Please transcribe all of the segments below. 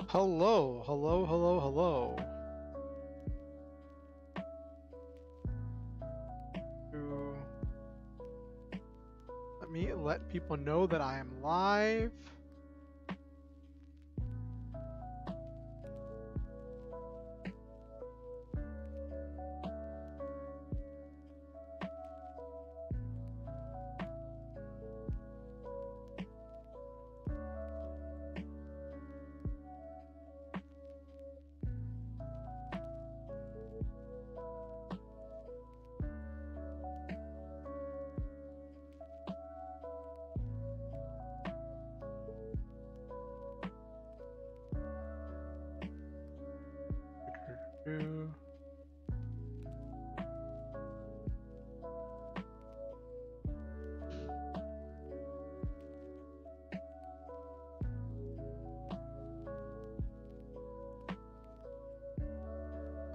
Hello, hello, hello, hello. To Let me let people know that I am live.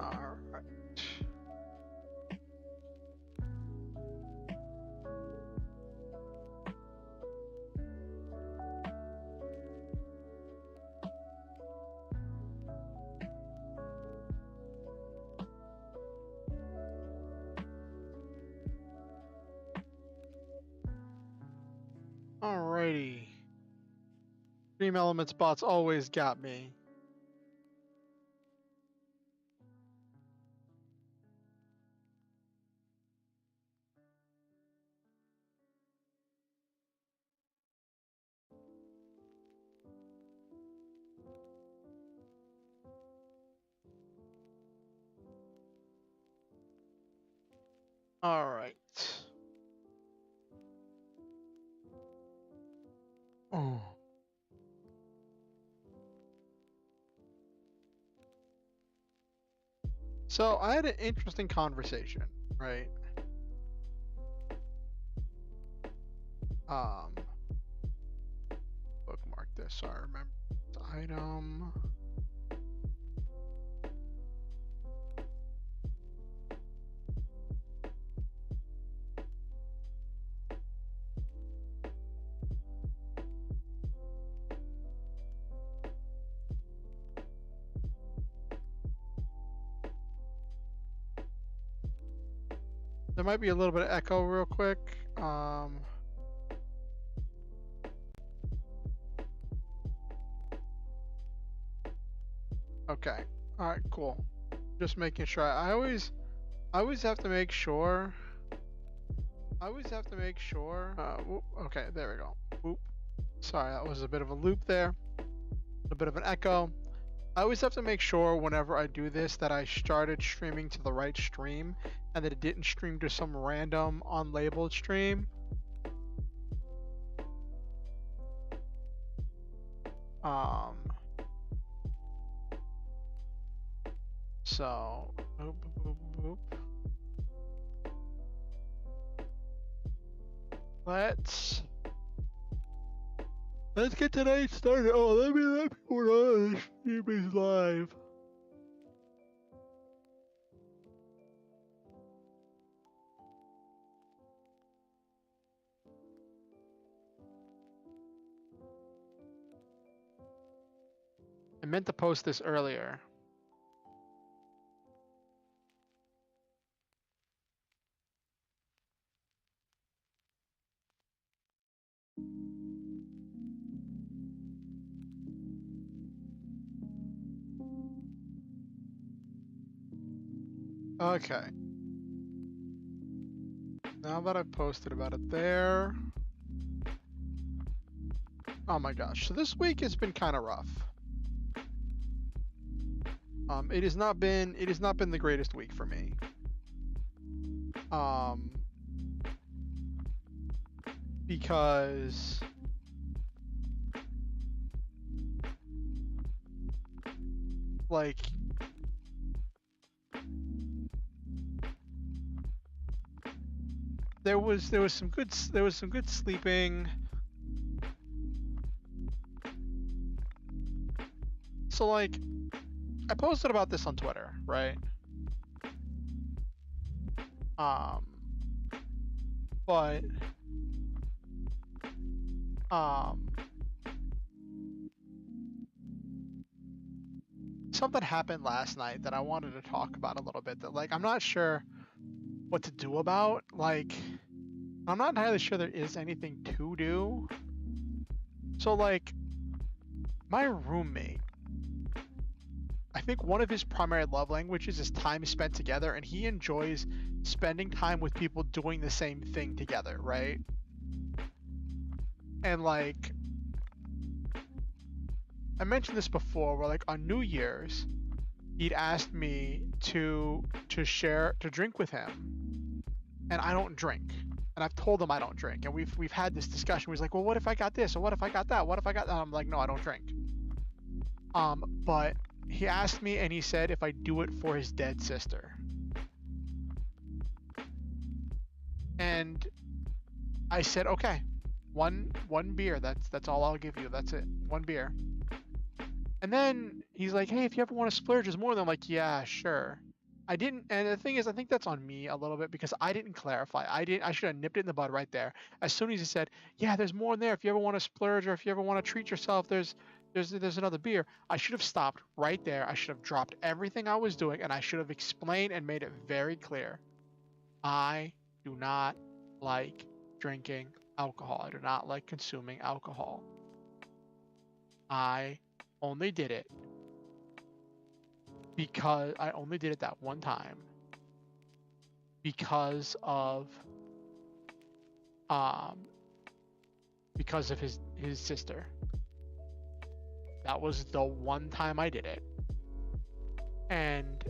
All right. Alrighty. Dream Element spots always got me. All right. Oh. So I had an interesting conversation, right? Um, Bookmark this so I remember this item. There might be a little bit of echo real quick. Okay. All right, cool. Just making sure. I always have to make sure. I always have to make sure. Okay, there we go. Whoop. Sorry, that was a bit of a loop there. A bit of an echo. I always have to make sure whenever I do this that I started streaming to the right stream and that it didn't stream to some random unlabeled stream. Um. So. Boop, boop, boop, boop. Let's get tonight started. Oh, let people know the stream is live. I meant to post this earlier. Okay. Now that I've posted about it there. Oh my gosh. So this week has been kind of rough. It has not been the greatest week for me. Because like there was some good sleeping. So like I posted about this on Twitter, right? But something happened last night that I wanted to talk about a little bit that like I'm not sure what to do about. Like I'm not entirely sure there is anything to do. So like my roommate, I think one of his primary love languages is time spent together, and he enjoys spending time with people doing the same thing together, right? And like I mentioned this before, where like on New Year's, he'd asked me to drink with him, and I don't drink. And I've told him I don't drink, and we've had this discussion. He's like, well, what if I got this, or what if I got that, what if I got that? I'm like, no, I don't drink. But he asked me, and he said if I do it for his dead sister. And I said, okay, one beer. That's all I'll give you. That's it, one beer. And then he's like, hey, if you ever want to splurge, there's more. Than I'm like, yeah, sure. I didn't, and the thing is, I think that's on me a little bit because I didn't clarify. I should have nipped it in the bud right there. As soon as he said, yeah, there's more in there. If you ever want to splurge or if you ever want to treat yourself, there's another beer. I should have stopped right there. I should have dropped everything I was doing, and I should have explained and made it very clear. I do not like drinking alcohol. I do not like consuming alcohol. I only did it because I only did it that one time because of his sister. That was the one time I did it. And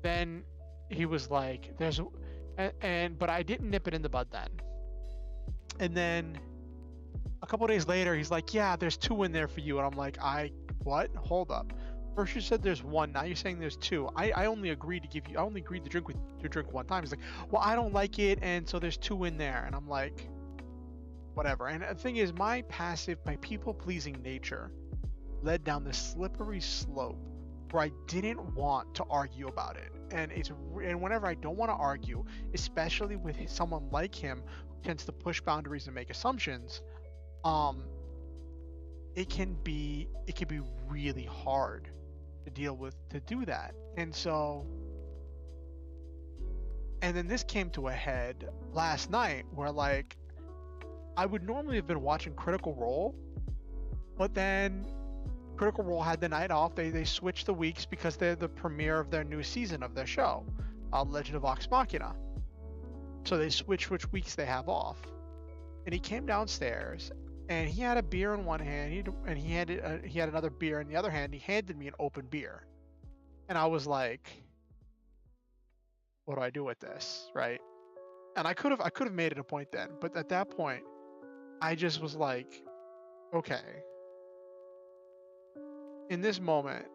then he was like, but I didn't nip it in the bud then. And then a couple days later, he's like, yeah, there's 2 in there for you. And I'm like, what? Hold up. First you said there's 1. Now you're saying there's 2. I only agreed to drink one time. He's like, well, I don't like it. And so there's 2 in there. And I'm like, whatever. And the thing is, my people pleasing nature led down this slippery slope where I didn't want to argue about it. And whenever I don't want to argue, especially with someone like him who tends to push boundaries and make assumptions, it can be really hard to deal with, to do that. And then this came to a head last night where like I would normally have been watching Critical Role, but then Critical Role had the night off. They switched the weeks because they're the premiere of their new season of their show, Legend of Vox Machina. So they switch which weeks they have off. And he came downstairs and he had a beer in one hand, he had another beer in the other hand. He handed me an open beer, and I was like, "What do I do with this?" Right? And I could have made it a point then, but at that point, I just was like, "Okay." In this moment,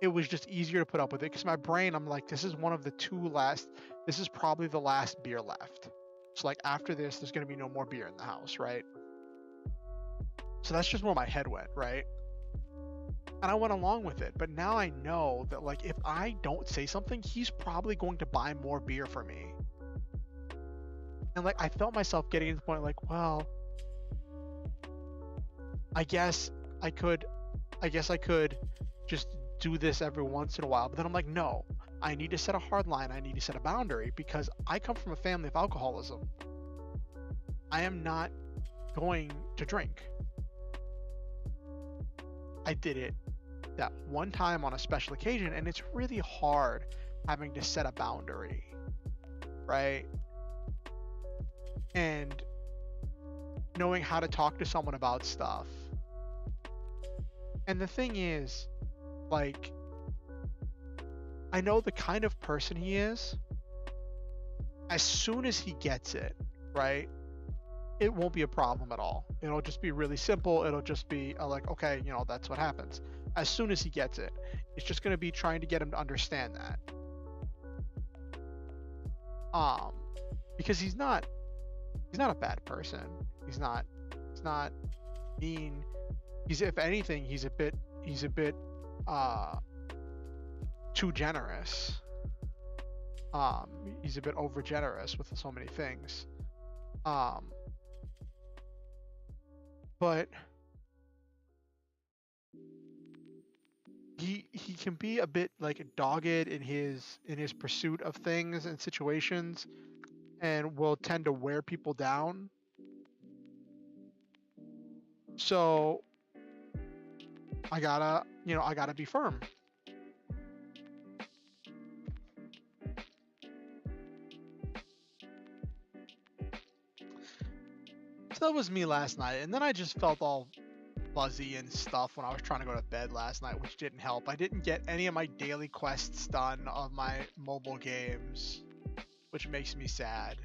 it was just easier to put up with it because my brain, I'm like, this is probably the last beer left. So like after this, there's going to be no more beer in the house, right? So that's just where my head went, right? And I went along with it. But now I know that like if I don't say something, he's probably going to buy more beer for me. And like I felt myself getting to the point like, well, I guess I could just do this every once in a while. But then I'm like, no, I need to set a hard line. I need to set a boundary because I come from a family of alcoholism. I am not going to drink. I did it that one time on a special occasion, and it's really hard having to set a boundary, right? And knowing how to talk to someone about stuff. And the thing is, like, I know the kind of person he is. As soon as he gets it, right, it won't be a problem at all. It'll just be really simple. It'll just be like, okay, that's what happens. As soon as he gets it, it's just going to be trying to get him to understand that. Because he's not a bad person. He's not mean. If anything, he's a bit too generous. He's a bit over generous with so many things. But can be a bit like dogged in his pursuit of things and situations, and will tend to wear people down. So I gotta be firm. So that was me last night, and then I just felt all fuzzy and stuff when I was trying to go to bed last night, which didn't help. I didn't get any of my daily quests done of my mobile games, which makes me sad.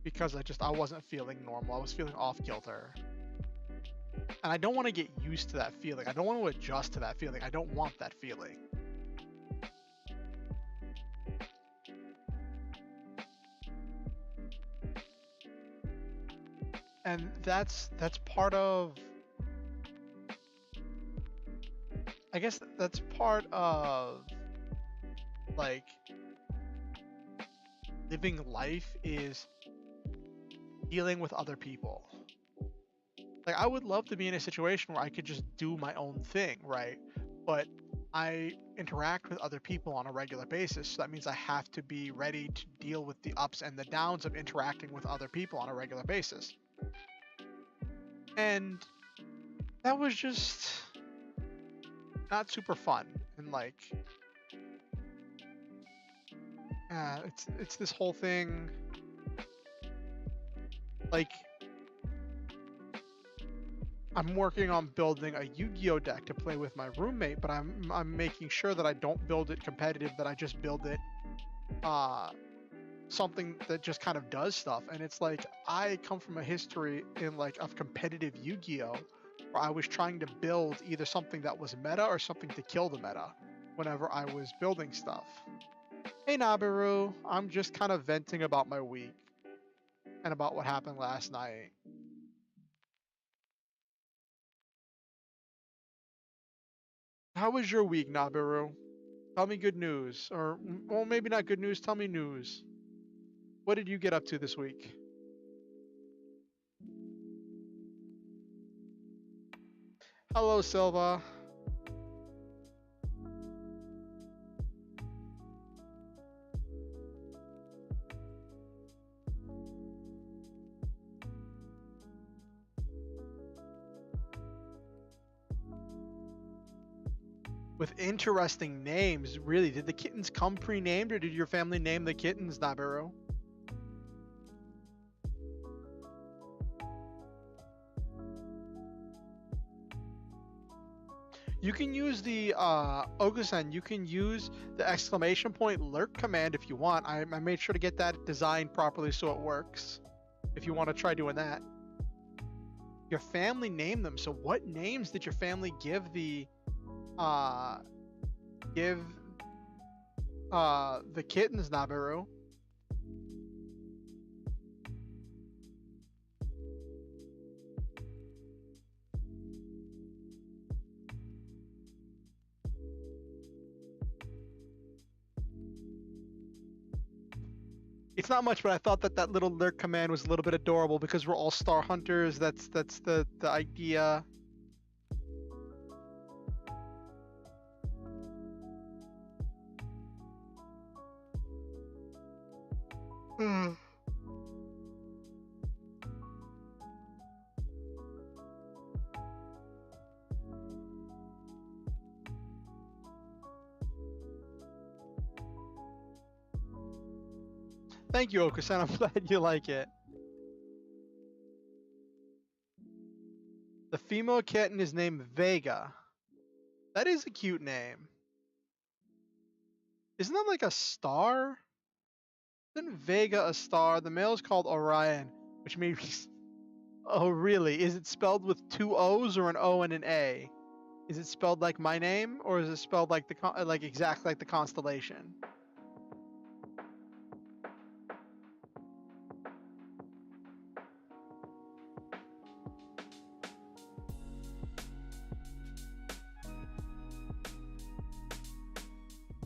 Because I wasn't feeling normal. I was feeling off kilter. And I don't want to get used to that feeling. I don't want to adjust to that feeling. I don't want that feeling. And that's part of, I guess that's part of like living life is dealing with other people. Like, I would love to be in a situation where I could just do my own thing, right? But I interact with other people on a regular basis, so that means I have to be ready to deal with the ups and the downs of interacting with other people on a regular basis. And that was just not super fun. And like, it's this whole thing. Like, I'm working on building a Yu-Gi-Oh deck to play with my roommate, but I'm making sure that I don't build it competitive, that I just build it something that just kind of does stuff. And it's like, I come from a history in like of competitive Yu-Gi-Oh where I was trying to build either something that was meta or something to kill the meta whenever I was building stuff. Hey Nabiru, I'm just kind of venting about my week and about what happened last night. How was your week, Nabiru? Tell me good news. Or, well, maybe not good news, tell me news. What did you get up to this week? Hello, Silva. With interesting names, really. Did the kittens come pre-named, or did your family name the kittens, Nabiru? You can use the Ogusen, you can use the exclamation point lurk command if you want. I made sure to get that designed properly so it works. If you want to try doing that. Your family named them. So what names did your family give the kittens, Nabiru? It's not much, but I thought that little lurk command was a little bit adorable because we're all star hunters. That's the idea. Thank you, Okusan. I'm glad you like it. The female kitten is named Vega. That is a cute name. Isn't that like a star? Isn't Vega a star? The male is called Orian, which may be... Oh, really? Is it spelled with two O's or an O and an A? Is it spelled like my name, or is it spelled like exactly like the constellation?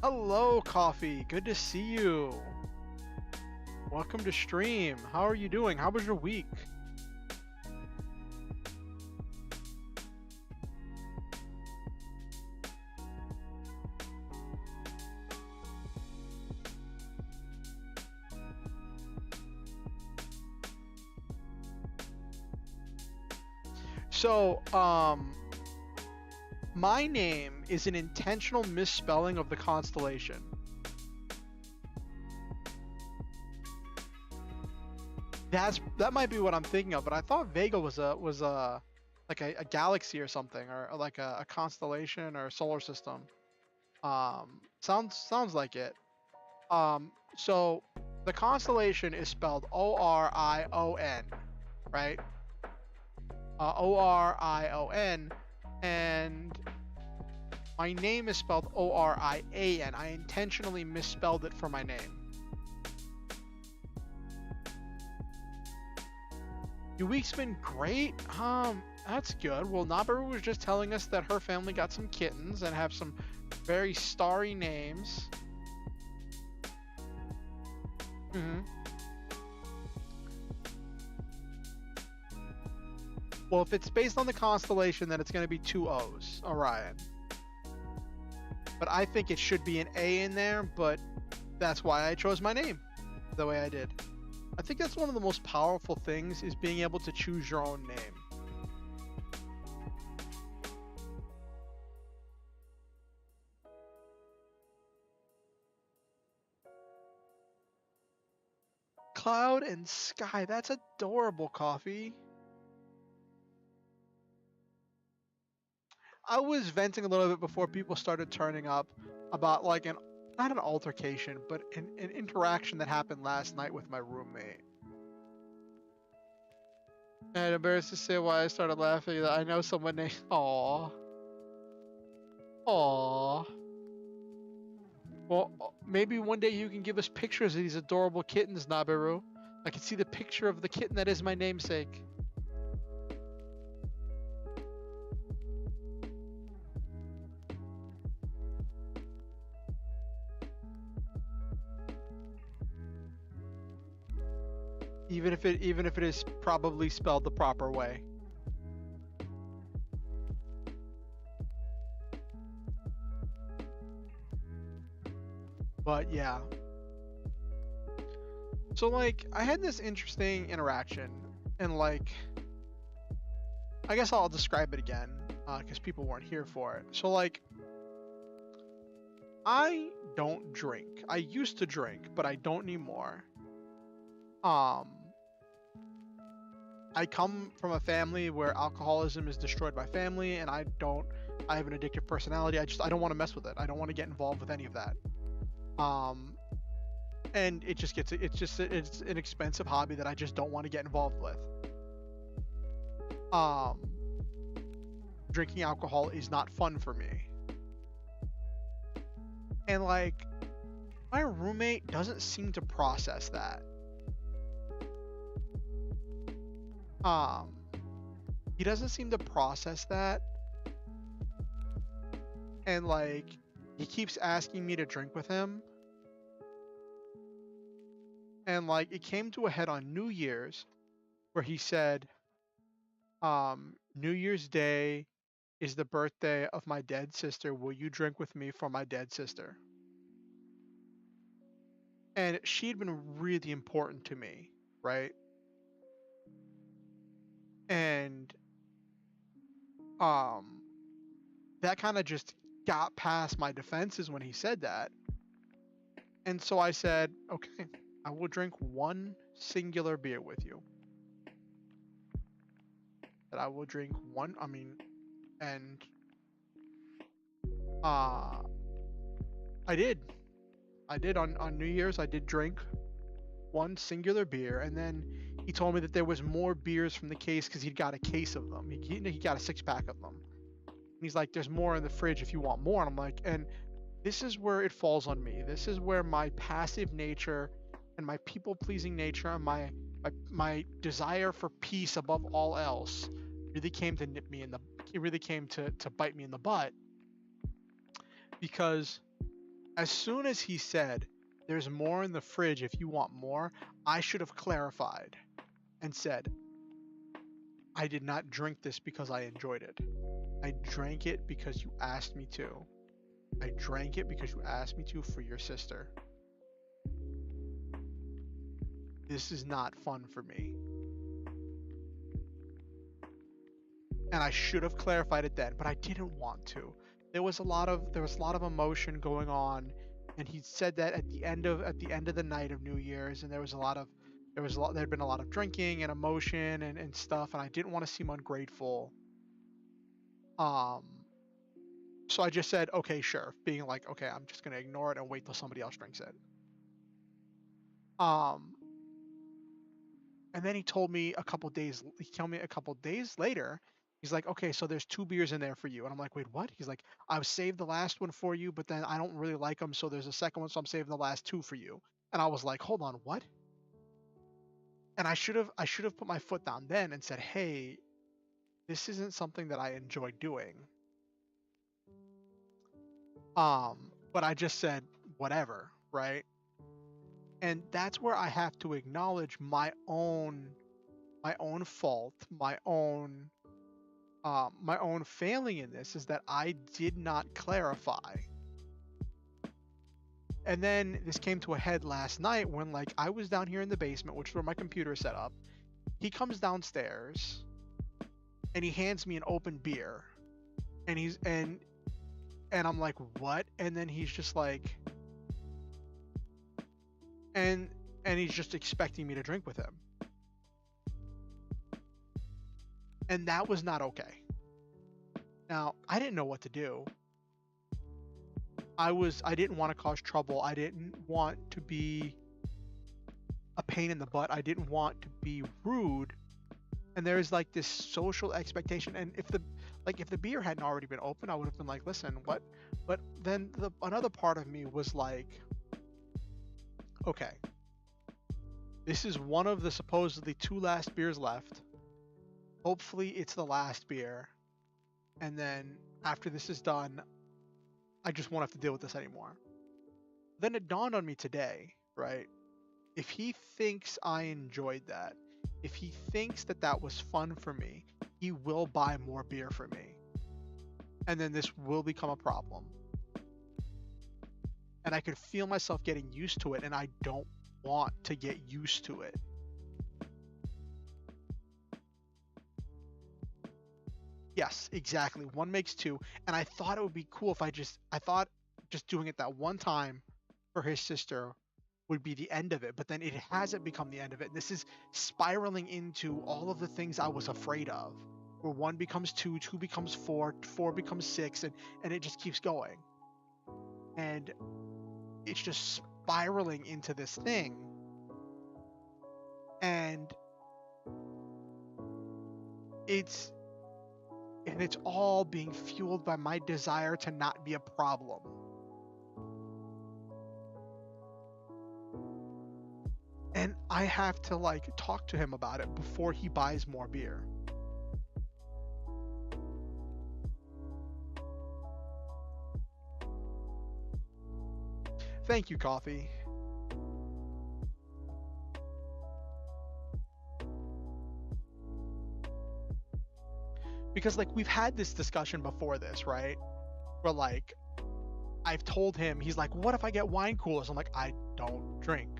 Hello, Coffee. Good to see you. Welcome to stream. How are you doing? How was your week? So, my name is an intentional misspelling of the constellation. That might be what I'm thinking of, but I thought Vega was a like a galaxy or something, or like a constellation or a solar system. Sounds like it. So the constellation is spelled Orion, right? Orion, and my name is spelled Orian. I intentionally misspelled it for my name. Your week's been great. That's good. Well, Nabaru was just telling us that her family got some kittens and have some very starry names. Well, if it's based on the constellation, then it's going to be 2 O's, Orion. But I think it should be an A in there, but that's why I chose my name the way I did. I think that's one of the most powerful things, is being able to choose your own name. Cloud and Sky, that's adorable, Coffee. I was venting a little bit before people started turning up about like not an altercation, but an interaction that happened last night with my roommate. And I'm embarrassed to say why I started laughing. That I know someone named Aww. Well, maybe one day you can give us pictures of these adorable kittens, Nabiru. I can see the picture of the kitten that is my namesake. Even if it is probably spelled the proper way. But yeah. So like, I had this interesting interaction, and like, I guess I'll describe it again, because people weren't here for it. So like, I don't drink. I used to drink, but I don't anymore. I come from a family where alcoholism is destroyed by family, and I have an addictive personality. I don't want to mess with it. I don't want to get involved with any of that. And it's an expensive hobby that I just don't want to get involved with. Drinking alcohol is not fun for me. And like, my roommate doesn't seem to process that. He doesn't seem to process that. And like, he keeps asking me to drink with him. And like, it came to a head on New Year's, where he said, New Year's Day is the birthday of my dead sister. Will you drink with me for my dead sister? And she'd been really important to me, right? And that kind of just got past my defenses when he said that. And so I said, okay, I will drink one singular beer with you. That I will drink one, and I did on New Year's. I did drink one singular beer, and then he told me that there was more beers from the case, because he'd got a case of them. He got a 6-pack of them. And he's like, there's more in the fridge if you want more. And I'm like, and this is where it falls on me. This is where my passive nature and my people-pleasing nature and my desire for peace above all else really came to bite me in the butt. Because as soon as he said, there's more in the fridge if you want more, I should have clarified and said, I did not drink this because I enjoyed it. I drank it because you asked me to. I drank it because you asked me to for your sister. This is not fun for me. and I should have clarified it then, but I didn't want to. There was a lot of emotion going on, and he said that at the end of the night of New Year's, and there had been a lot of drinking and emotion and stuff, and I didn't want to seem ungrateful. Um, so I just said, okay, sure, being like, okay, I'm just gonna ignore it and wait till somebody else drinks it. Um, and then he told me a couple days later, he's like, okay, so there's 2 beers in there for you. And I'm like, wait, what? He's like, I've saved the last one for you, but then I don't really like them, so there's a second one, so I'm saving the last 2 for you. And I was like, hold on, what? And I should have put my foot down then and said, hey, this isn't something that I enjoy doing. But I just said whatever, right? And that's where I have to acknowledge my own fault, my own failing in this, is that I did not clarify. And then this came to a head last night when, like, I was down here in the basement, which is where my computer is set up. He comes downstairs and he hands me an open beer, and I'm like, what? And then he's just like, and he's just expecting me to drink with him. And that was not okay. Now, I didn't know what to do. I didn't want to cause trouble. I didn't want to be a pain in the butt. I didn't want to be rude. And there's like this social expectation. And if the beer hadn't already been open, I would have been like, listen, what? But then another part of me was like, okay, this is one of the supposedly 2 last beers left. Hopefully it's the last beer. And then after this is done, I just won't have to deal with this anymore. Then it dawned on me today, right? If he thinks I enjoyed that, if he thinks that that was fun for me, he will buy more beer for me. And then this will become a problem. And I could feel myself getting used to it, and I don't want to get used to it. Yes, exactly. 1 makes 2. And I thought it would be cool if I thought just doing it that one time for his sister would be the end of it. But then it hasn't become the end of it. And this is spiraling into all of the things I was afraid of. Where 1 becomes 2, 2 becomes 4, 4 becomes 6, and it just keeps going. And it's just spiraling into this thing. And it's all being fueled by my desire to not be a problem. And I have to like talk to him about it before he buys more beer. Thank you, Coffee. Because like we've had this discussion before this, right? Where like I've told him, he's like, what if I get wine coolers? I'm like, I don't drink.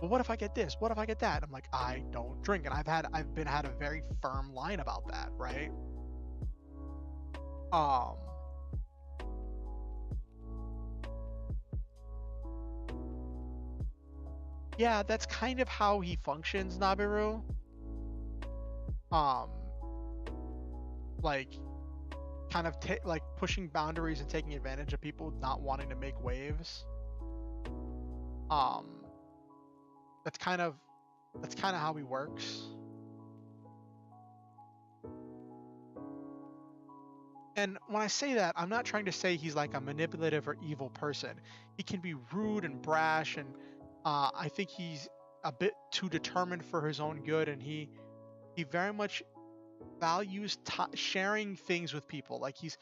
Well, what if I get this? What if I get that? I'm like, I don't drink. And I've had a very firm line about that, right? Yeah, that's kind of how he functions, Nabiru. Like kind of like pushing boundaries and taking advantage of people not wanting to make waves. That's kind of how he works. And when I say that, I'm not trying to say he's like a manipulative or evil person. He can be rude and brash, and I think he's a bit too determined for his own good, and he very much values sharing things with people. Like he's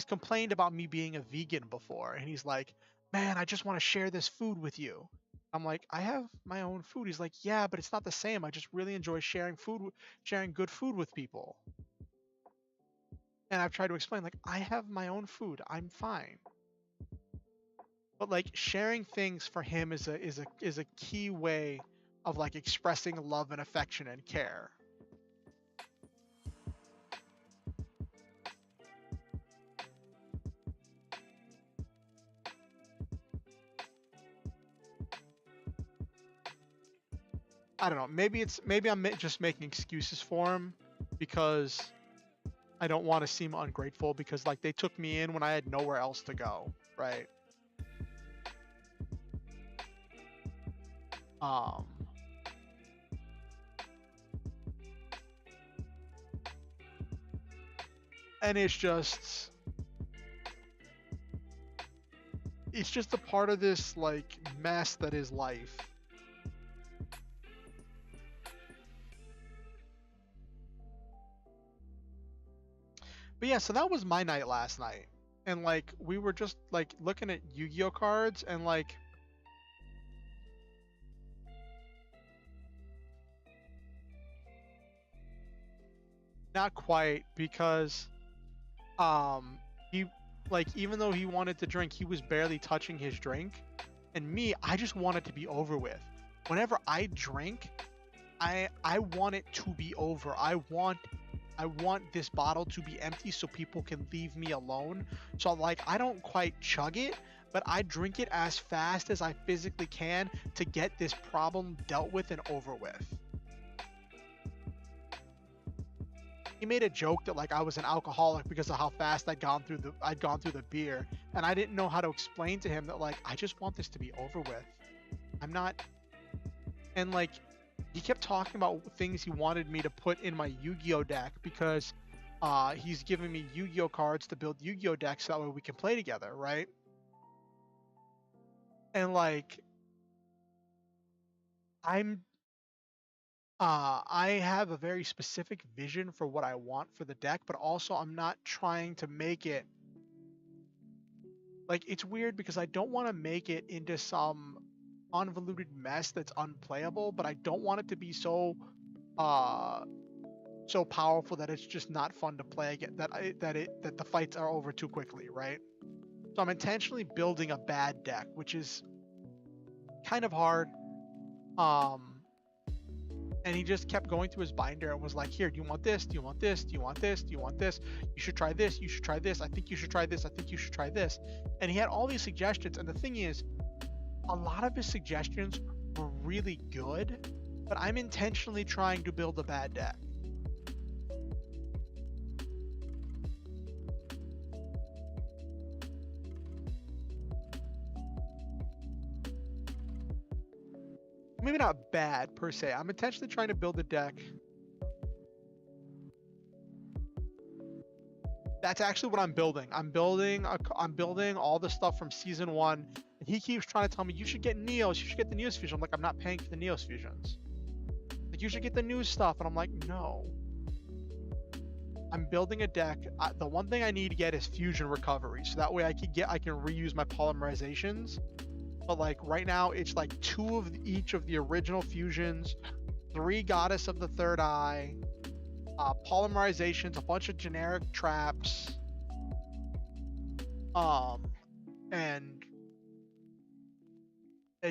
complained about me being a vegan before, and he's like, man, I just want to share this food with you. I'm like, I have my own food. He's like, yeah, but it's not the same. I just really enjoy sharing good food with people. And I've tried to explain, like, I have my own food. I'm fine. But like sharing things for him is a key way of like expressing love and affection and care. I don't know. Maybe I'm just making excuses for him because I don't want to seem ungrateful because like they took me in when I had nowhere else to go, right? Um and it's just a part of this like mess that is life. But yeah, so that was my night last night. And like we were just like looking at Yu-Gi-Oh cards and like not quite because he like even though he wanted to drink, he was barely touching his drink. And me, I just want it to be over with. Whenever I drink, I want it to be over. I want this bottle to be empty so people can leave me alone. So like I don't quite chug it, but I drink it as fast as I physically can to get this problem dealt with and over with. He made a joke that like I was an alcoholic because of how fast I'd gone through the beer, and I didn't know how to explain to him that like I just want this to be over with. I'm not. And like he kept talking about things he wanted me to put in my Yu-Gi-Oh deck because he's giving me Yu-Gi-Oh cards to build Yu-Gi-Oh decks so that way we can play together, right? And like I have a very specific vision for what I want for the deck, but also I'm not trying to make it like it's weird because I don't want to make it into some convoluted mess that's unplayable, but I don't want it to be so so powerful that it's just not fun to play again, that the fights are over too quickly, right? So I'm intentionally building a bad deck, which is kind of hard. And he just kept going through his binder and was like, here, do you want this? Do you want this? Do you want this? Do you want this? You should try this. You should try this. I think you should try this. I think you should try this. And he had all these suggestions. And the thing is, a lot of his suggestions were really good, but I'm intentionally trying to build a bad deck. Maybe not bad per se. I'm intentionally trying to build a deck. That's actually what I'm building. I'm building all the stuff from season 1. And he keeps trying to tell me you should get Neos, you should get the Neos fusion. I'm like, I'm not paying for the Neos fusions. Like you should get the new stuff, and I'm like, no. I'm building a deck. The one thing I need to get is fusion recovery, so that way I can reuse my polymerizations. But like right now, it's like 2 of each of the original fusions, 3 Goddess of the Third Eye, polymerizations, a bunch of generic traps, and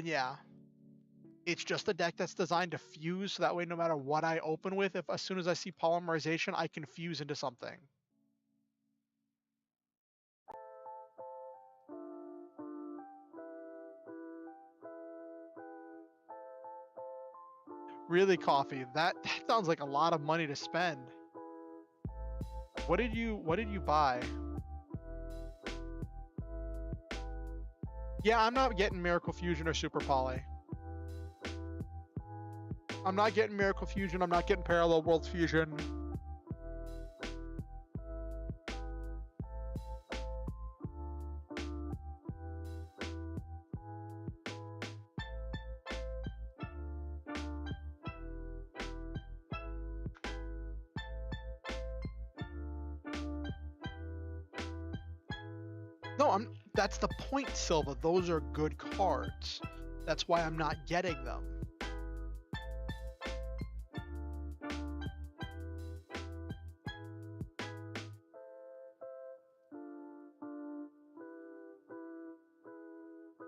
yeah, it's just a deck that's designed to fuse, so that way no matter what I open with, if as soon as I see polymerization, I can fuse into something. Really, Coffee? That sounds like a lot of money to spend. What did you buy? Yeah, I'm not getting Miracle Fusion or Super Poly. I'm not getting Miracle Fusion. I'm not getting Parallel World Fusion. No, that's the point, Silva. Those are good cards. That's why I'm not getting them.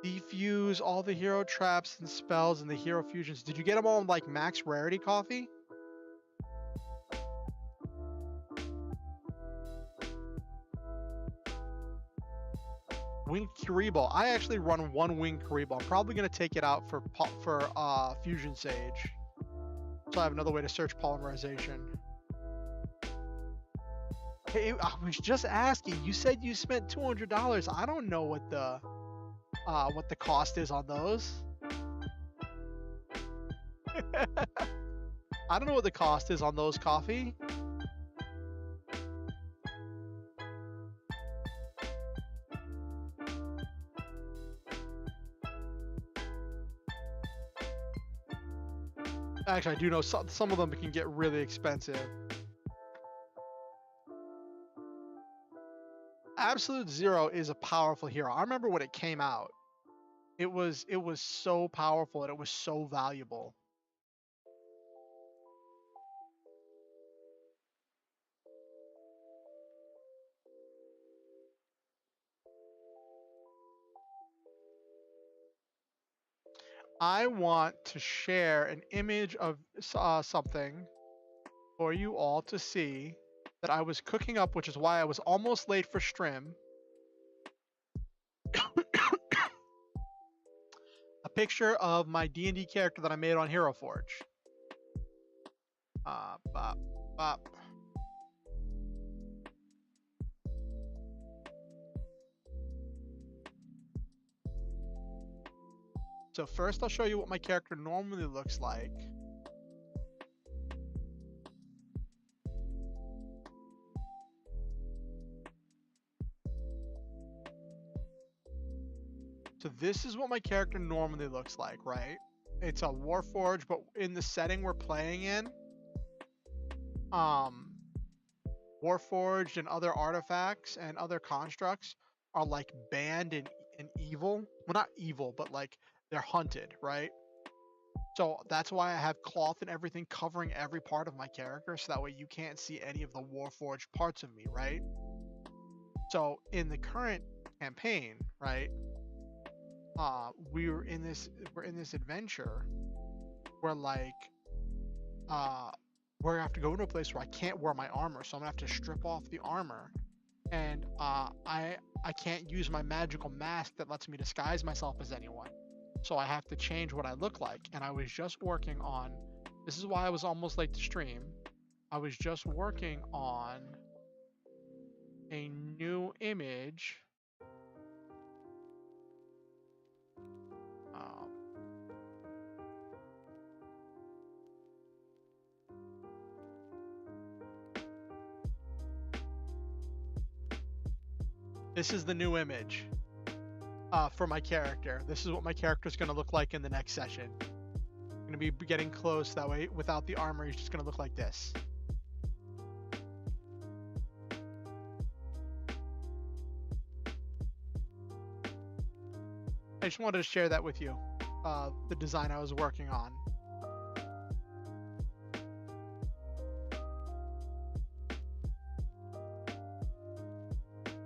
Defuse all the hero traps and spells and the hero fusions. Did you get them all in like max rarity, Coffee? Winged Kuriboh. I actually run 1 Winged Kuriboh. I'm probably gonna take it out for Fusion Sage. So I have another way to search polymerization. Hey, I was just asking. You said you spent $200. I don't know what the cost is on those. I don't know what the cost is on those, Coffee. Actually, I do know some of them can get really expensive. Absolute Zero is a powerful hero. I remember when it came out. It was so powerful and it was so valuable. I want to share an image of something for you all to see that I was cooking up, which is why I was almost late for stream. A picture of my D&D character that I made on Hero Forge. Bop, bop. So first I'll show you what my character normally looks like. So this is what my character normally looks like, right? It's a Warforged, but in the setting we're playing in, Warforged and other artifacts and other constructs are like banned and evil. Well, not evil, but like they're hunted, right? So that's why I have cloth and everything covering every part of my character, so that way you can't see any of the Warforged parts of me, right? So in the current campaign, right? We're in this adventure where like we're gonna have to go into a place where I can't wear my armor, so I'm gonna have to strip off the armor, and I can't use my magical mask that lets me disguise myself as anyone, so I have to change what I look like. And I was just working on, this is why I was almost late to stream. I was just working on a new image. This is the new image for my character. This is what my character is going to look like in the next session. I'm going to be getting close, that way without the armor he's just going to look like this. I just wanted to share that with you, the design I was working on.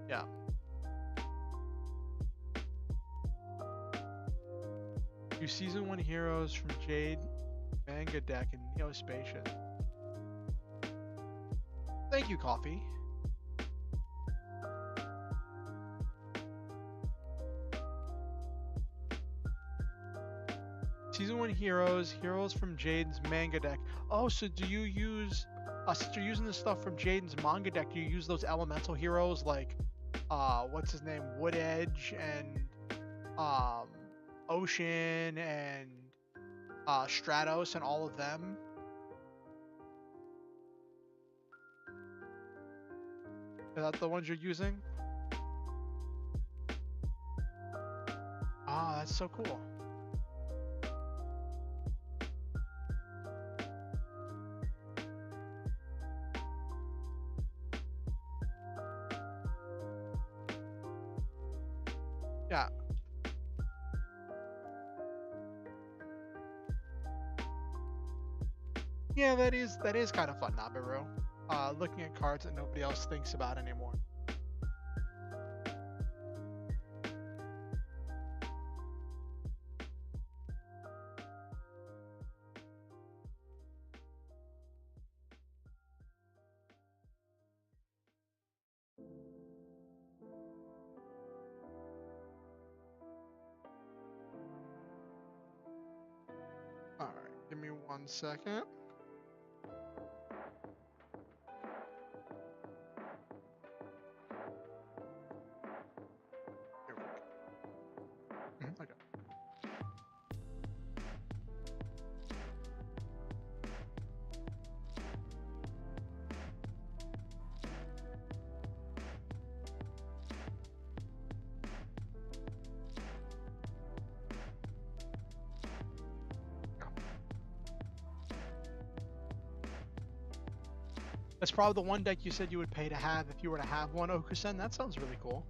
Yeah. You Season 1 heroes from Jade, Manga Deck, and Neospatian. Thank you, Coffee. Season 1 heroes from Jaden's manga deck. Oh, so do you use, since you're using the stuff from Jaden's manga deck, do you use those elemental heroes like, what's his name, Wood Edge and Ocean and Stratos and all of them? Is that the ones you're using? Ah, that's so cool. Yeah. Yeah, that is kind of fun, Nabiru. Looking at cards that nobody else thinks about anymore. All right, give me 1 second. That's probably the one deck you said you would pay to have if you were to have one, Okusen. That sounds really cool.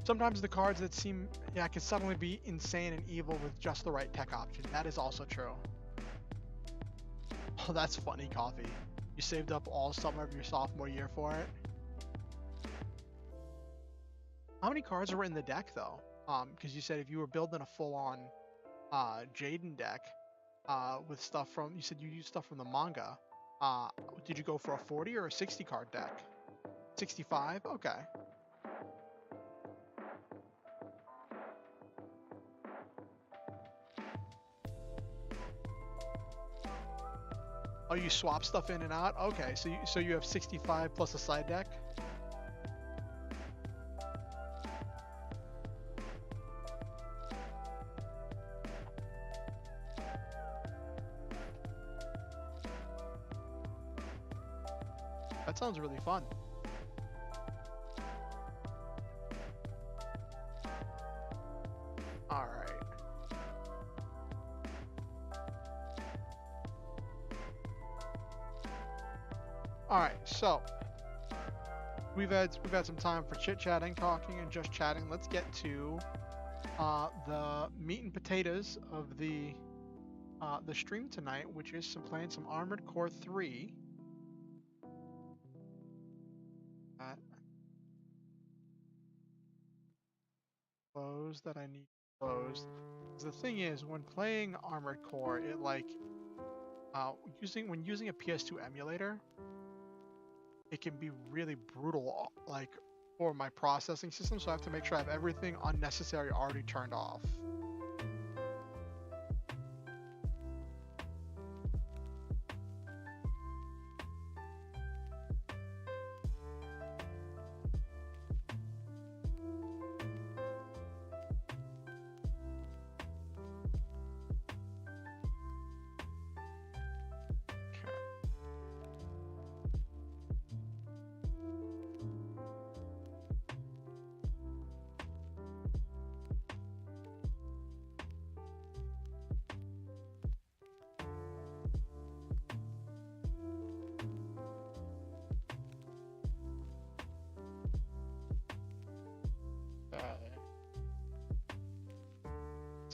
Sometimes the cards that seem, yeah, can suddenly be insane and evil with just the right tech option. That is also true. Oh, that's funny, Coffee. You saved up all summer of your sophomore year for it. How many cards were in the deck, though? Because you said if you were building a full-on Jaden deck with stuff from, you said you used stuff from the manga. Did you go for a 40 or a 60 card deck? 65? Okay. Oh, you swap stuff in and out? Okay, so you have 65 plus a side deck? That sounds really fun. All right. All right, so we've had some time for chit-chatting, talking, and just chatting. Let's get to the meat and potatoes of the stream tonight, which is playing some Armored Core 3. Close that I need closed. The thing is, when playing Armored Core, it like when using a PS2 emulator, it can be really brutal, like for my processing system. So I have to make sure I have everything unnecessary already turned off.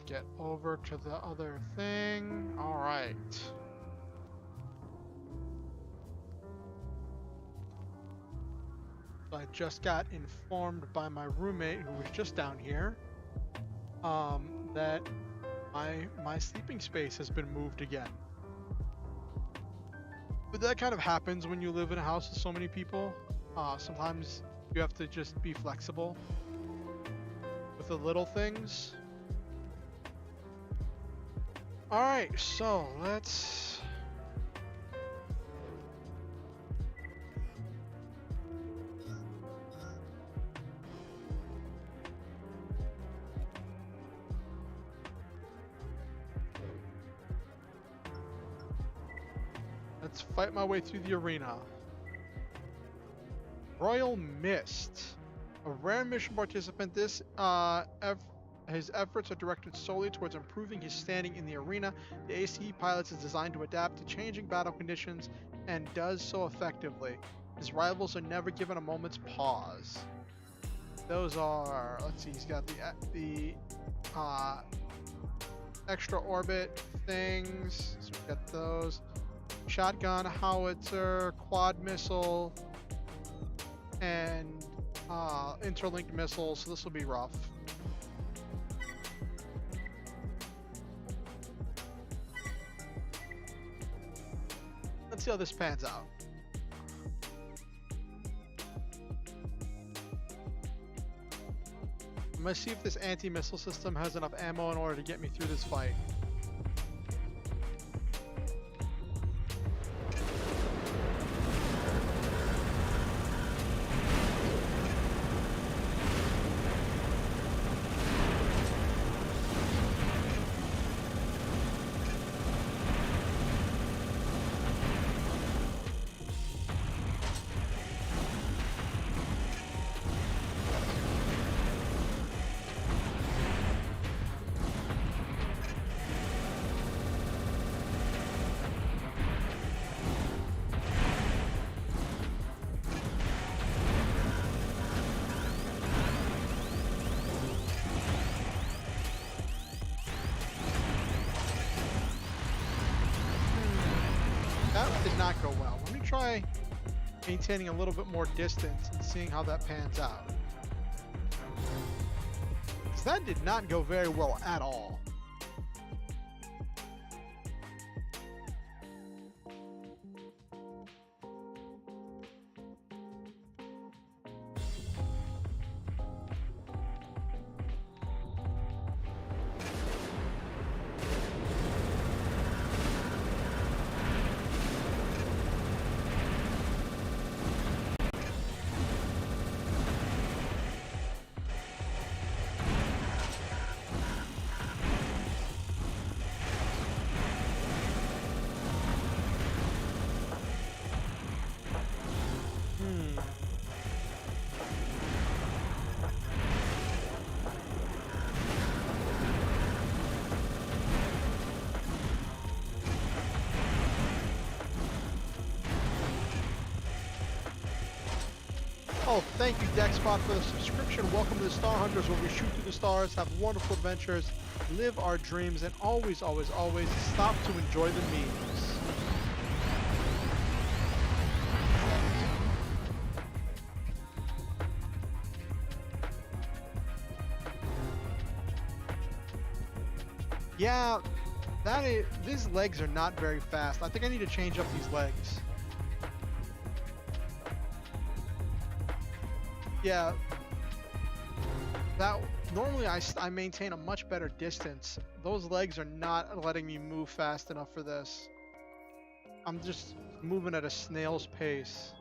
Get over to the other thing. All right. So I just got informed by my roommate, who was just down here, that my sleeping space has been moved again. But that kind of happens when you live in a house with so many people. Sometimes you have to just be flexible with the little things. All right, so let's fight my way through the arena. Royal Mist, a rare mission participant. His efforts are directed solely towards improving his standing in the arena. The AC he pilots is designed to adapt to changing battle conditions and does so effectively. His rivals are never given a moment's pause. Those are, let's see, he's got the extra orbit things. So we've got those. Shotgun, howitzer, quad missile, and interlinked missiles. So this will be rough. Let's see how this pans out. I'm gonna see if this anti-missile system has enough ammo in order to get me through this fight. not go well. Let me try maintaining a little bit more distance and seeing how that pans out. 'Cause that did not go very well at all. Oh, thank you, Dexpot, for the subscription. Welcome to the Star Hunters, where we shoot through the stars, have wonderful adventures, live our dreams, and always, always, always stop to enjoy the memes. Yeah, these legs are not very fast. I think I need to change up these legs. Yeah, that normally I maintain a much better distance. Those legs are not letting me move fast enough for this. I'm just moving at a snail's pace.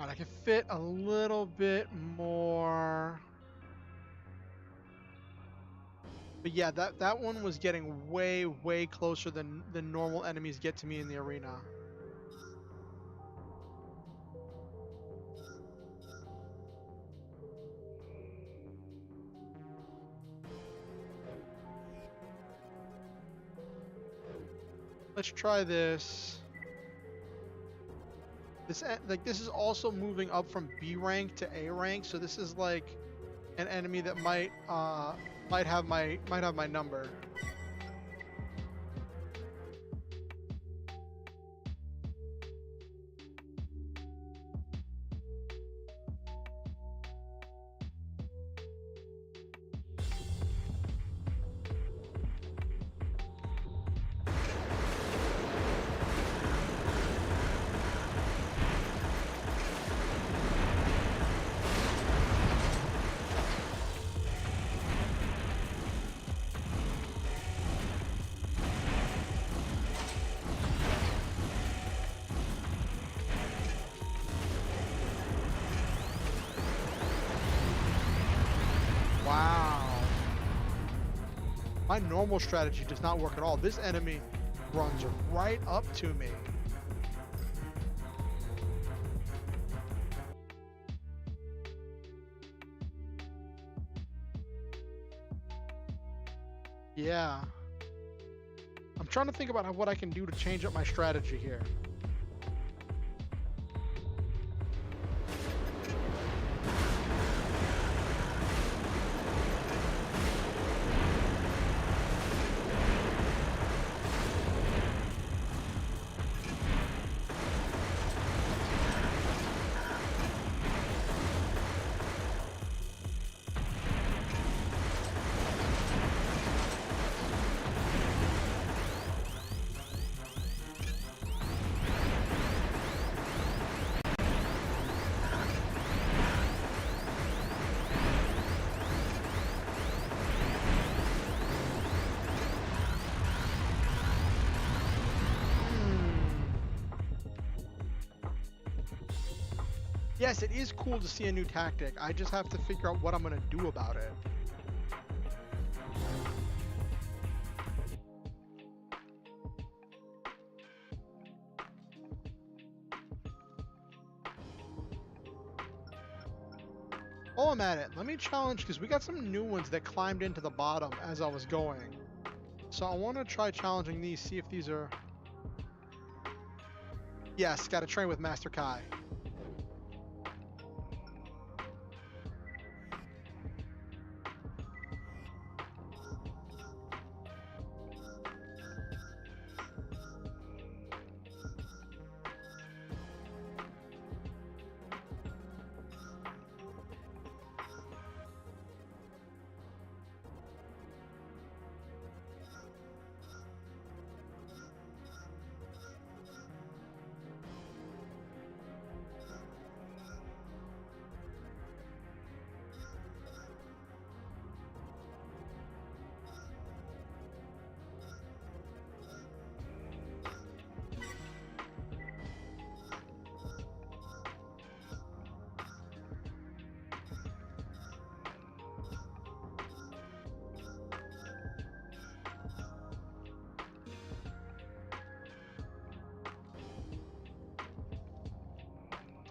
I can fit a little bit more. But yeah, that one was getting way, way closer than the normal enemies get to me in the arena. Let's try this. This is also moving up from B rank to A rank, so this is like an enemy that might have my number. Wow. My normal strategy does not work at all. This enemy runs right up to me. Yeah. I'm trying to think about what I can do to change up my strategy here. yes, it is cool to see a new tactic. I just have to figure out what I'm gonna do about it. While I'm at it, let me challenge, because we got some new ones that climbed into the bottom as I was going. So I want to try challenging these, see if these are... Yes, got to train with Master Kai.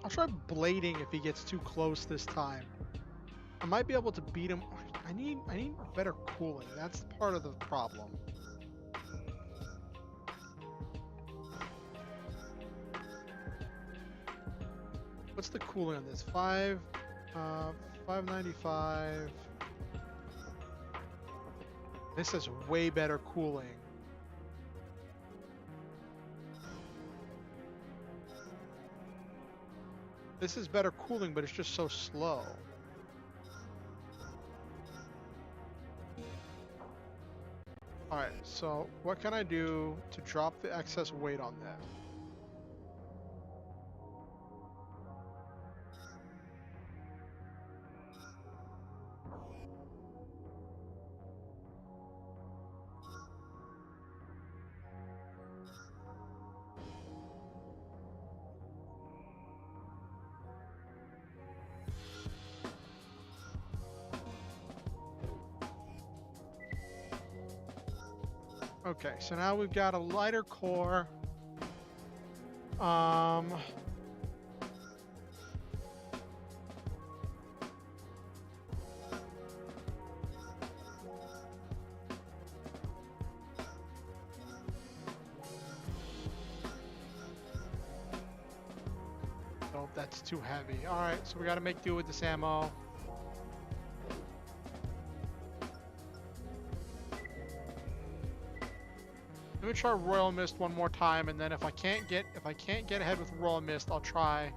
I'll try blading if he gets too close this time. I might be able to beat him. I need better cooling. That's part of the problem. What's the cooling on this? 595. This is way better cooling. This is better cooling, but it's just so slow. Alright, so what can I do to drop the excess weight on that? Okay, so now we've got a lighter core. Oh, that's too heavy. All right, so we got to make do with this ammo. Let me try Royal Mist one more time, and then if I can't get ahead with Royal Mist, I'll try.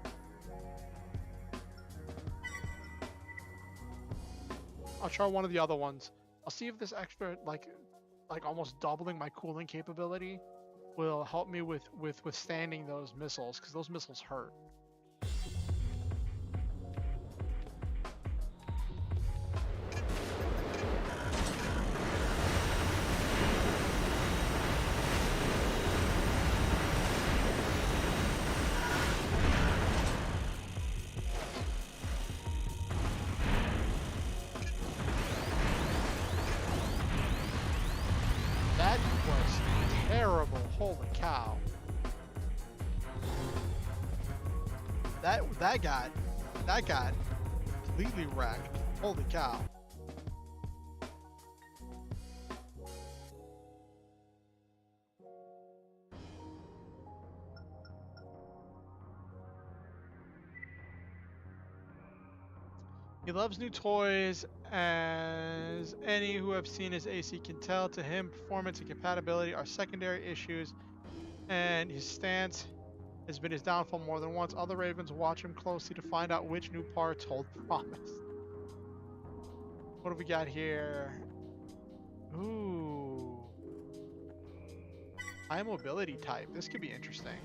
I'll try one of the other ones. I'll see if this extra, like almost doubling my cooling capability, will help me with withstanding those missiles, because those missiles hurt. Holy cow. That got completely wrecked. Holy cow. He loves new toys, as any who have seen his AC can tell. To him, performance and compatibility are secondary issues, and his stance has been his downfall more than once. Other Ravens watch him closely to find out which new parts hold promise. What have we got here? Ooh. High mobility type. This could be interesting.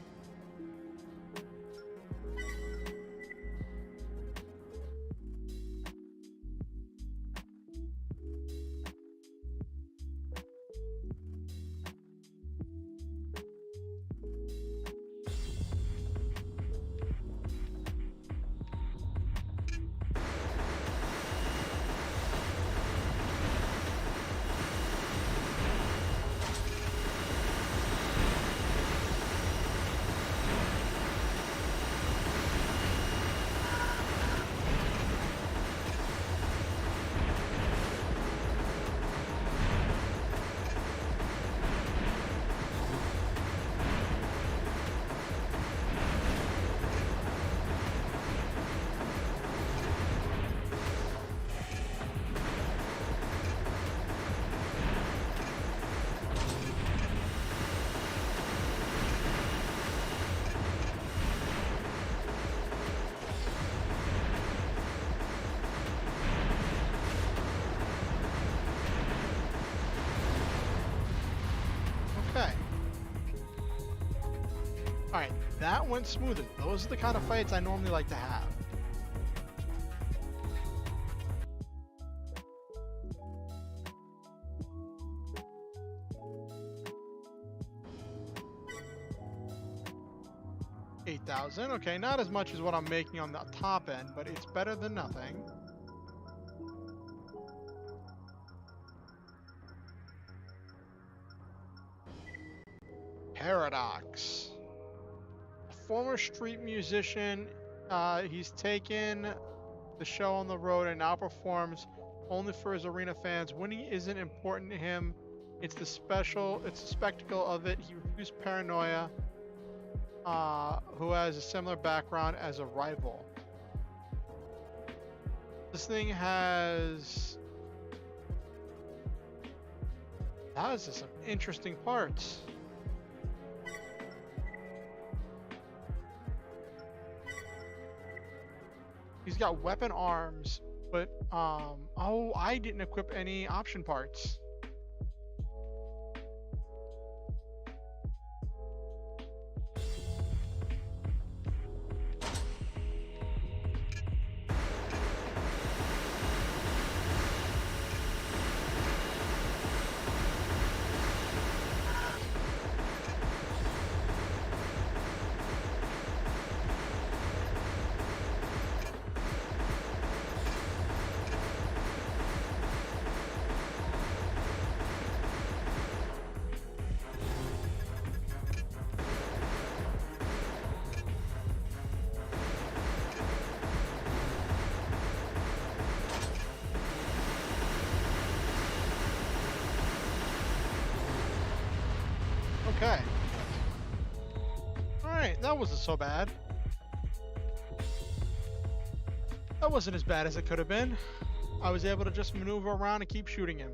Alright, that went smoother. Those are the kind of fights I normally like to have. $8,000. Okay, not as much as what I'm making on the top end, but it's better than nothing. Paradox. A former street musician. He's taken the show on the road and now performs only for his arena fans. Winning isn't important to him. It's the spectacle of it. He refused paranoia. Who has a similar background as a rival. This thing has some interesting parts. He's got weapon arms, but oh, I didn't equip any option parts. Okay. Alright, that wasn't so bad. That wasn't as bad as it could have been. I was able to just maneuver around and keep shooting him.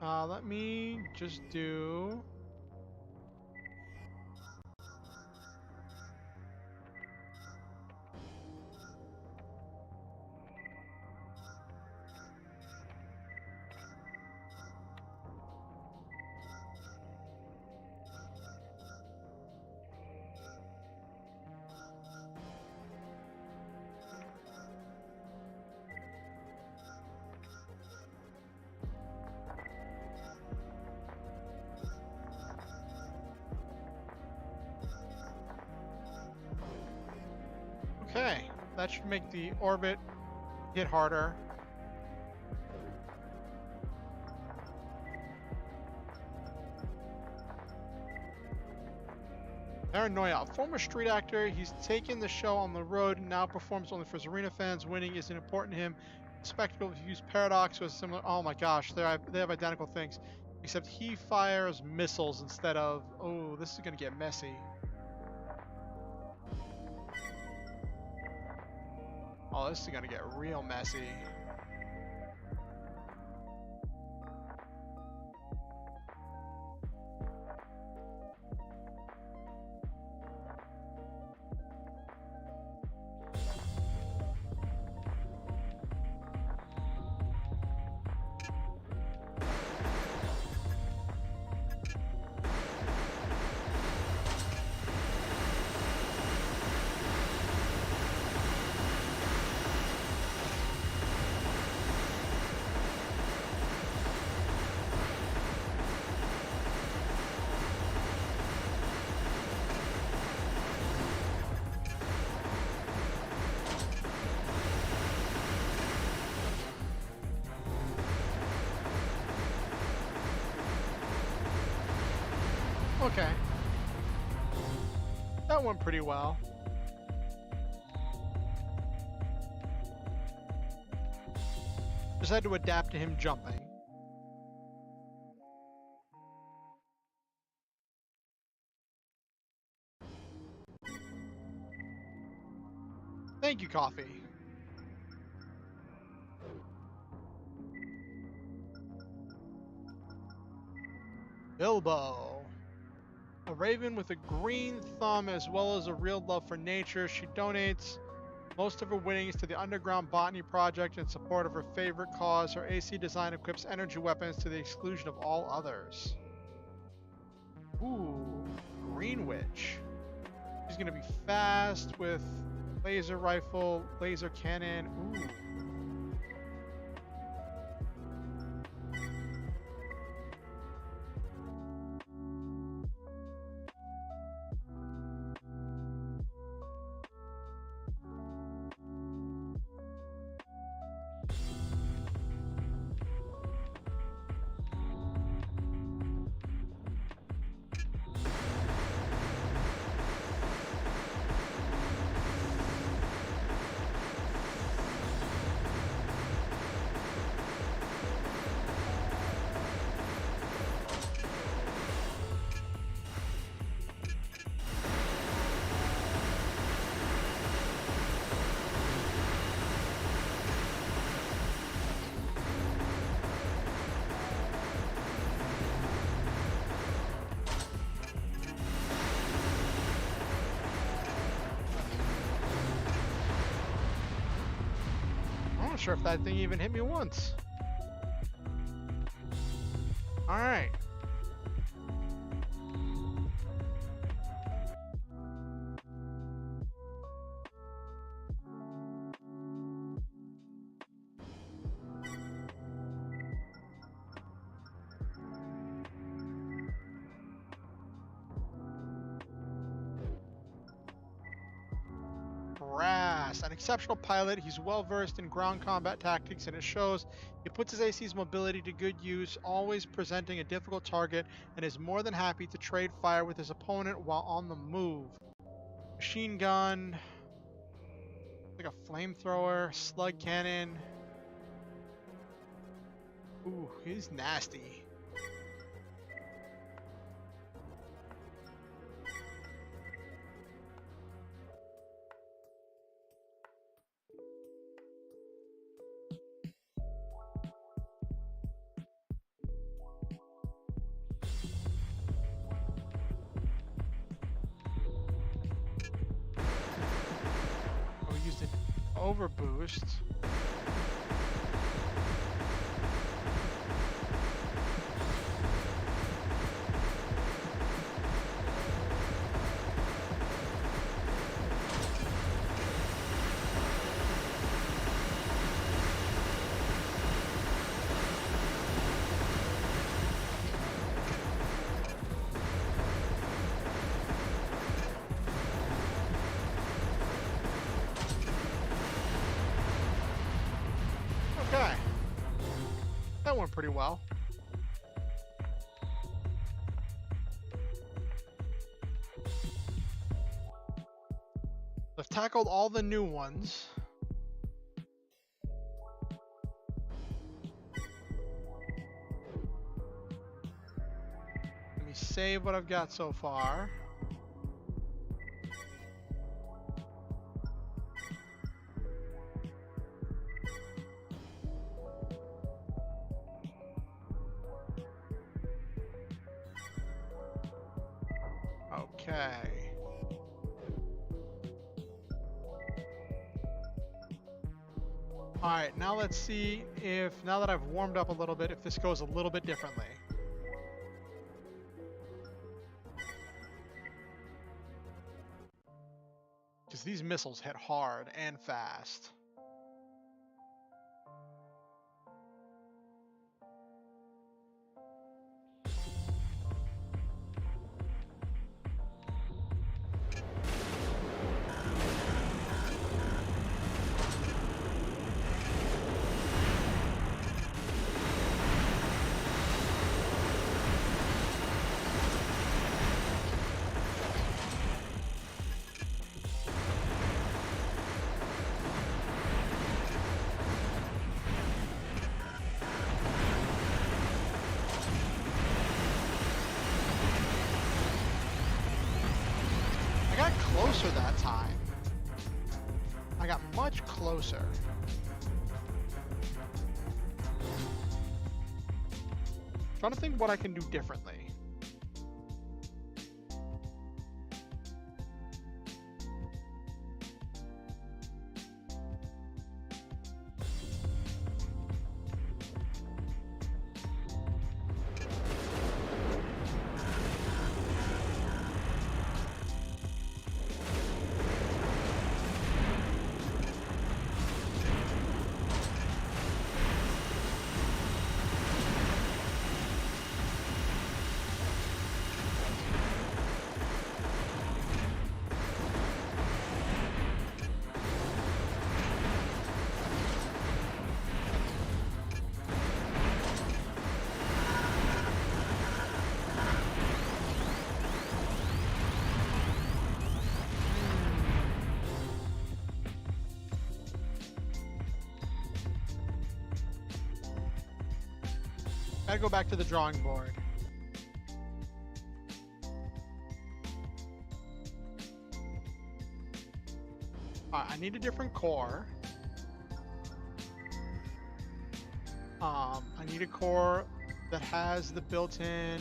Let me just do... Okay, that should make the orbit hit harder. Paranoia, a former street actor. He's taken the show on the road and now performs only for his arena fans. Winning isn't important to him. Spectacle views Paradox was similar. Oh my gosh, they have identical things. Except he fires missiles instead of... Oh, this is going to get messy. Oh, this is gonna get real messy. Okay. That went pretty well. Just had to adapt to him jumping. Thank you, coffee. Bilbo. A raven with a green thumb as well as a real love for nature. She donates Most of her winnings to the Underground Botany Project in support of her favorite cause. Her AC design equips energy weapons to the exclusion of all others. Ooh, Green Witch. She's gonna be fast with laser rifle, laser cannon. Ooh. I'm not sure if that thing even hit me once. All right. Brass, an exceptional pilot. He's well versed in ground combat tactics, and it shows. He puts his AC's mobility to good use, always presenting a difficult target, and is more than happy to trade fire with his opponent while on the move. Machine gun, like a flamethrower, slug cannon. Ooh, he's nasty. Overboost. Okay. That went pretty well. I've tackled all the new ones. Let me save what I've got so far. Okay. Alright, now let's see if, now that I've warmed up a little bit, if this goes a little bit differently. Because these missiles hit hard and fast. Closer that time. I got much closer. Trying to think what I can do differently. Gotta go back to the drawing board. Alright, I need a different core. I need a core that has the built-in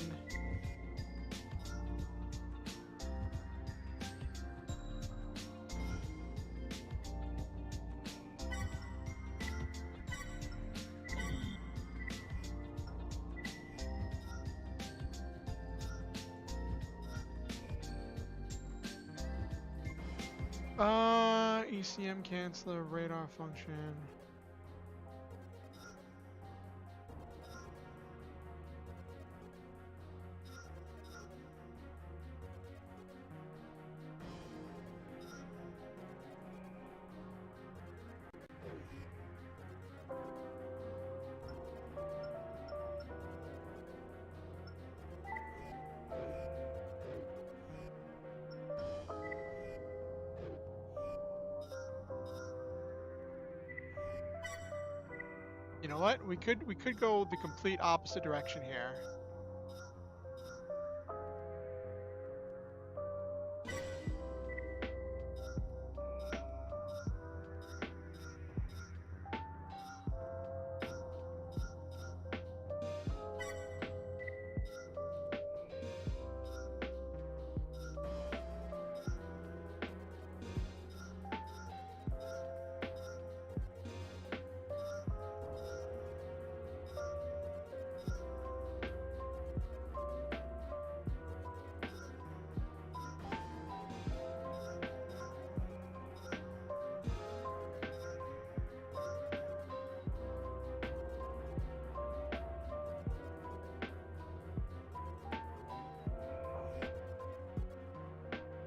ECM canceller radar function. You know what? We could go the complete opposite direction here.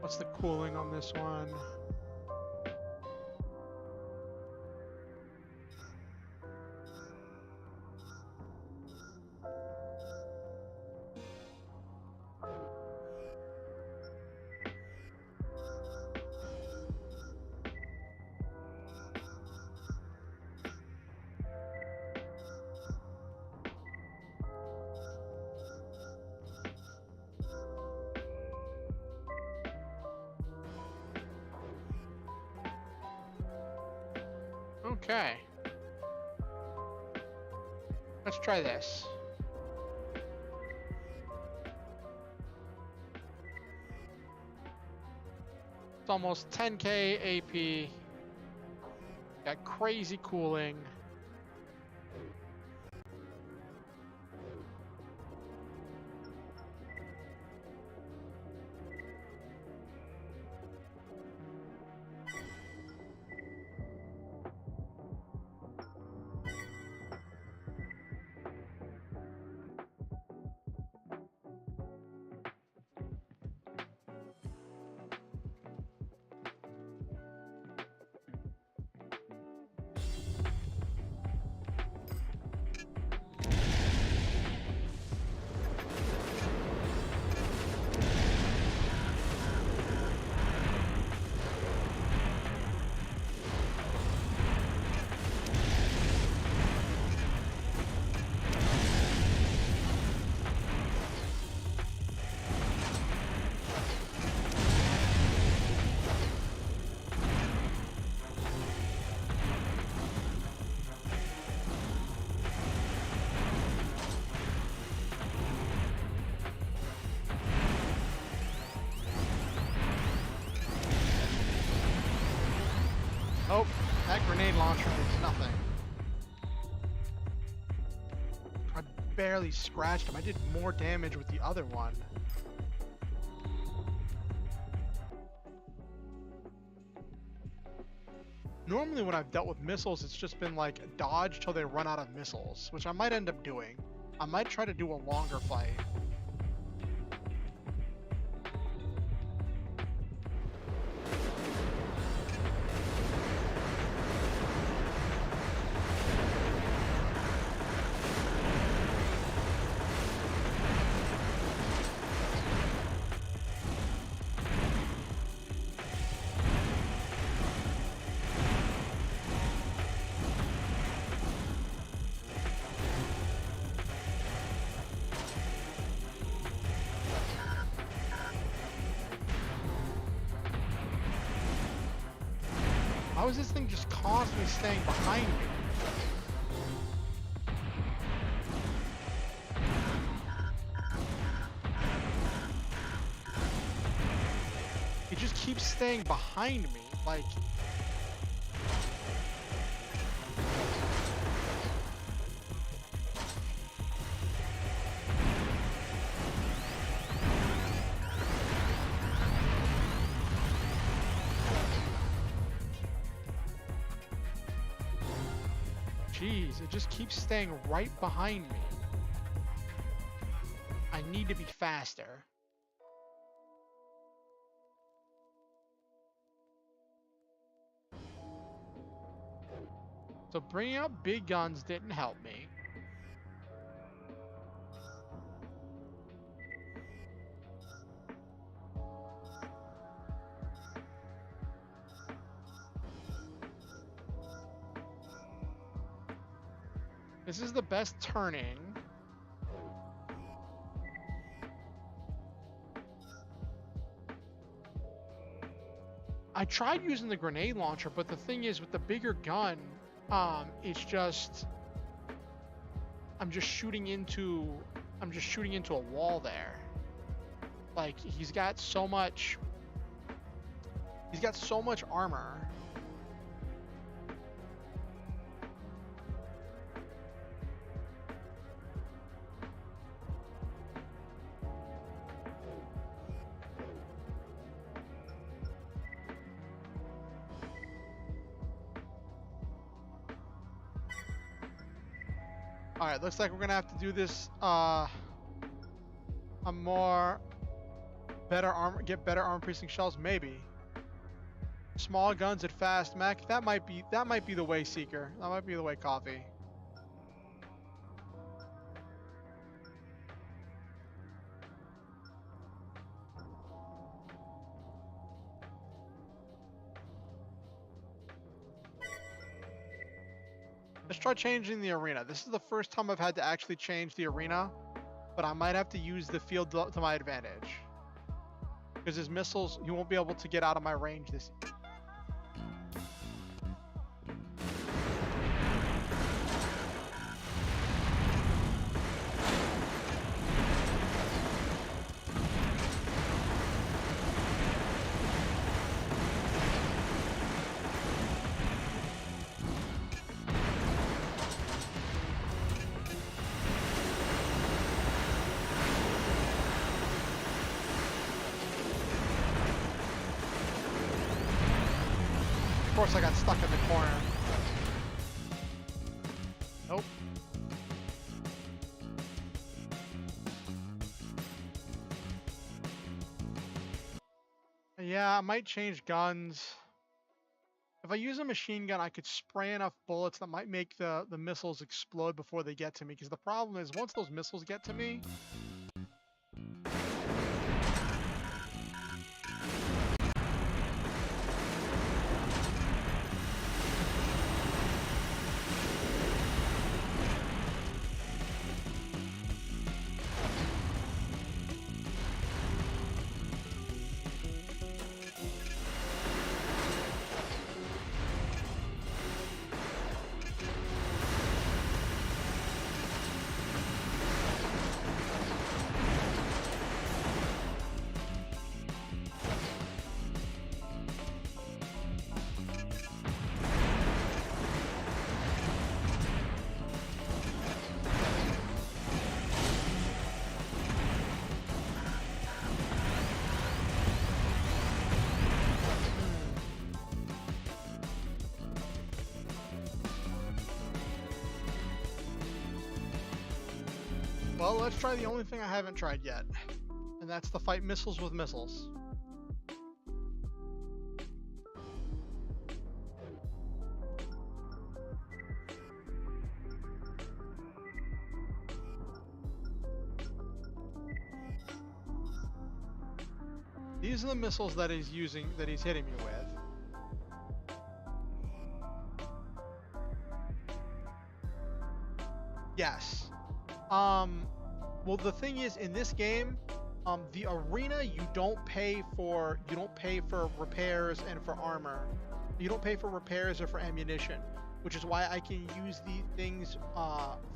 What's the cooling on this one? Okay. Let's try this. It's almost 10k AP. Got crazy cooling. Oh, that grenade launcher did nothing. I barely scratched him. I did more damage with the other one. Normally when I've dealt with missiles, it's just been like dodge till they run out of missiles, which I might end up doing. I might try to do a longer fight. How is this thing just constantly staying behind me? It just keeps staying behind me, like... Jeez, it just keeps staying right behind me. I need to be faster. So bringing out big guns didn't help me. This is the best turning. I tried using the grenade launcher, but the thing is with the bigger gun, it's just I'm just shooting into a wall there. Like he's got so much armor. All right, looks like we're gonna have to do this get better armor piercing shells, maybe. Small guns at fast mech. That might be the way, Seeker. That might be the way, Coffee. Let's try changing the arena. This is the first time I've had to actually change the arena, but I might have to use the field to my advantage. Because his missiles, he won't be able to get out of my range this. Of course I got stuck in the corner. Nope. Yeah, I might change guns. If I use a machine gun, I could spray enough bullets that might make the missiles explode before they get to me. Because the problem is, once those missiles get to me, well, let's try the only thing I haven't tried yet, and that's to fight missiles with missiles. These are the missiles that he's hitting me with. Yes. Well, the thing is, in this game, The arena, you don't pay for repairs and for armor. You don't pay for repairs or for ammunition, which is why I can use the things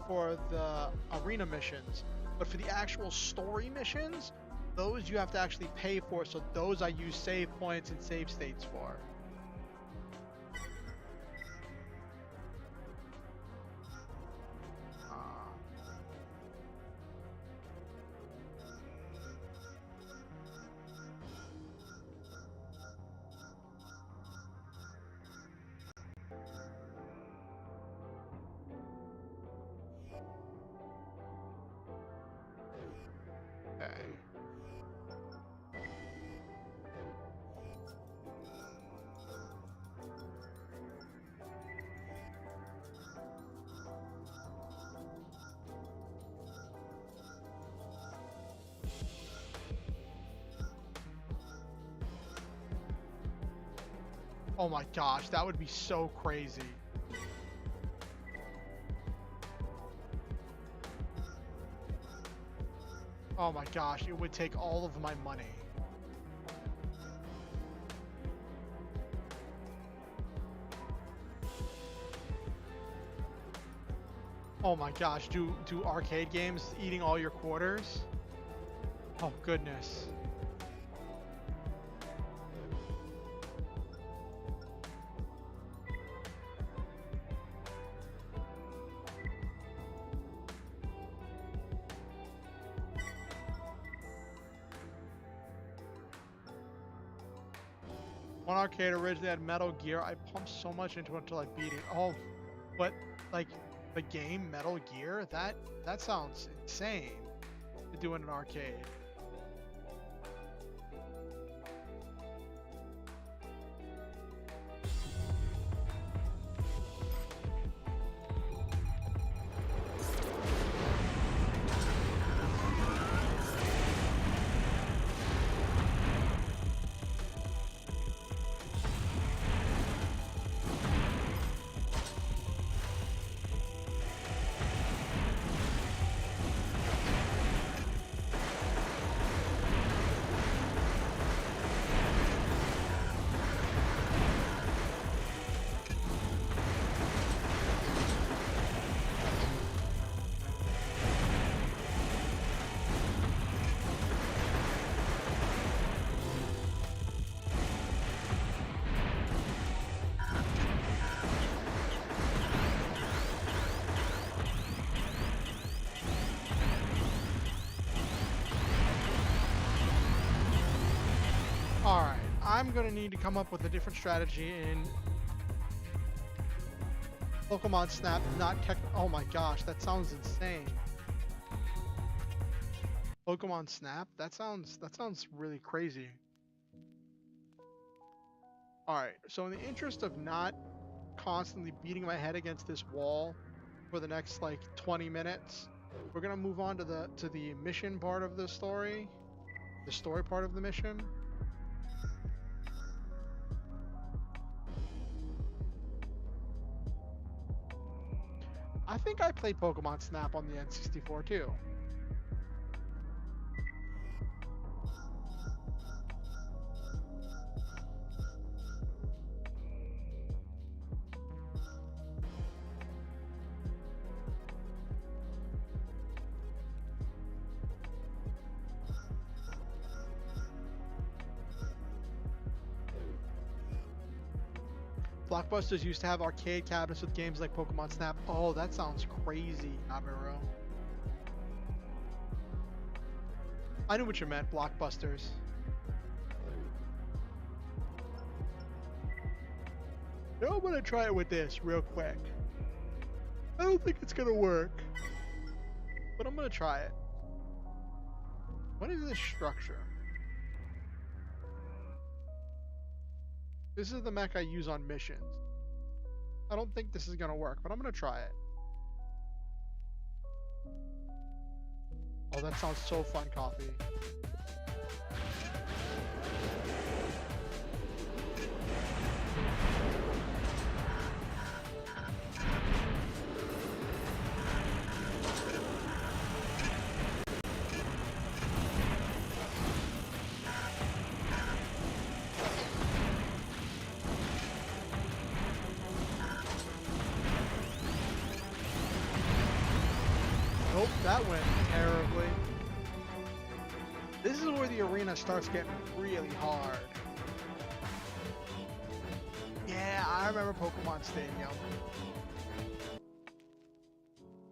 for the arena missions. But for the actual story missions, those you have to actually pay for, so those I use save points and save states for. Oh my gosh, that would be so crazy. Oh my gosh, it would take all of my money. Oh my gosh, do arcade games eating all your quarters? Oh goodness. One arcade originally had Metal Gear. I pumped so much into it until I beat it. Oh, but like the game Metal Gear, that sounds insane to do in an arcade. Alright, I'm gonna need to come up with a different strategy in Pokemon Snap, not tech. Oh my gosh, that sounds insane. Pokemon Snap? That sounds really crazy. Alright, so in the interest of not constantly beating my head against this wall for the next like 20 minutes, we're gonna move on to the mission part of the story. The story part of the mission. I think I played Pokemon Snap on the N64 too. Blockbusters used to have arcade cabinets with games like Pokemon Snap. Oh, that sounds crazy, Abero. I knew what you meant, Blockbusters. Now I'm gonna try it with this real quick. I don't think it's gonna work, but I'm gonna try it. What is this structure? This is the mech I use on missions. I don't think this is gonna work, but I'm gonna try it. Oh, that sounds so fun, Coffee. Nope, that went terribly. This is where the arena starts getting really hard. Yeah, I remember Pokemon Stadium.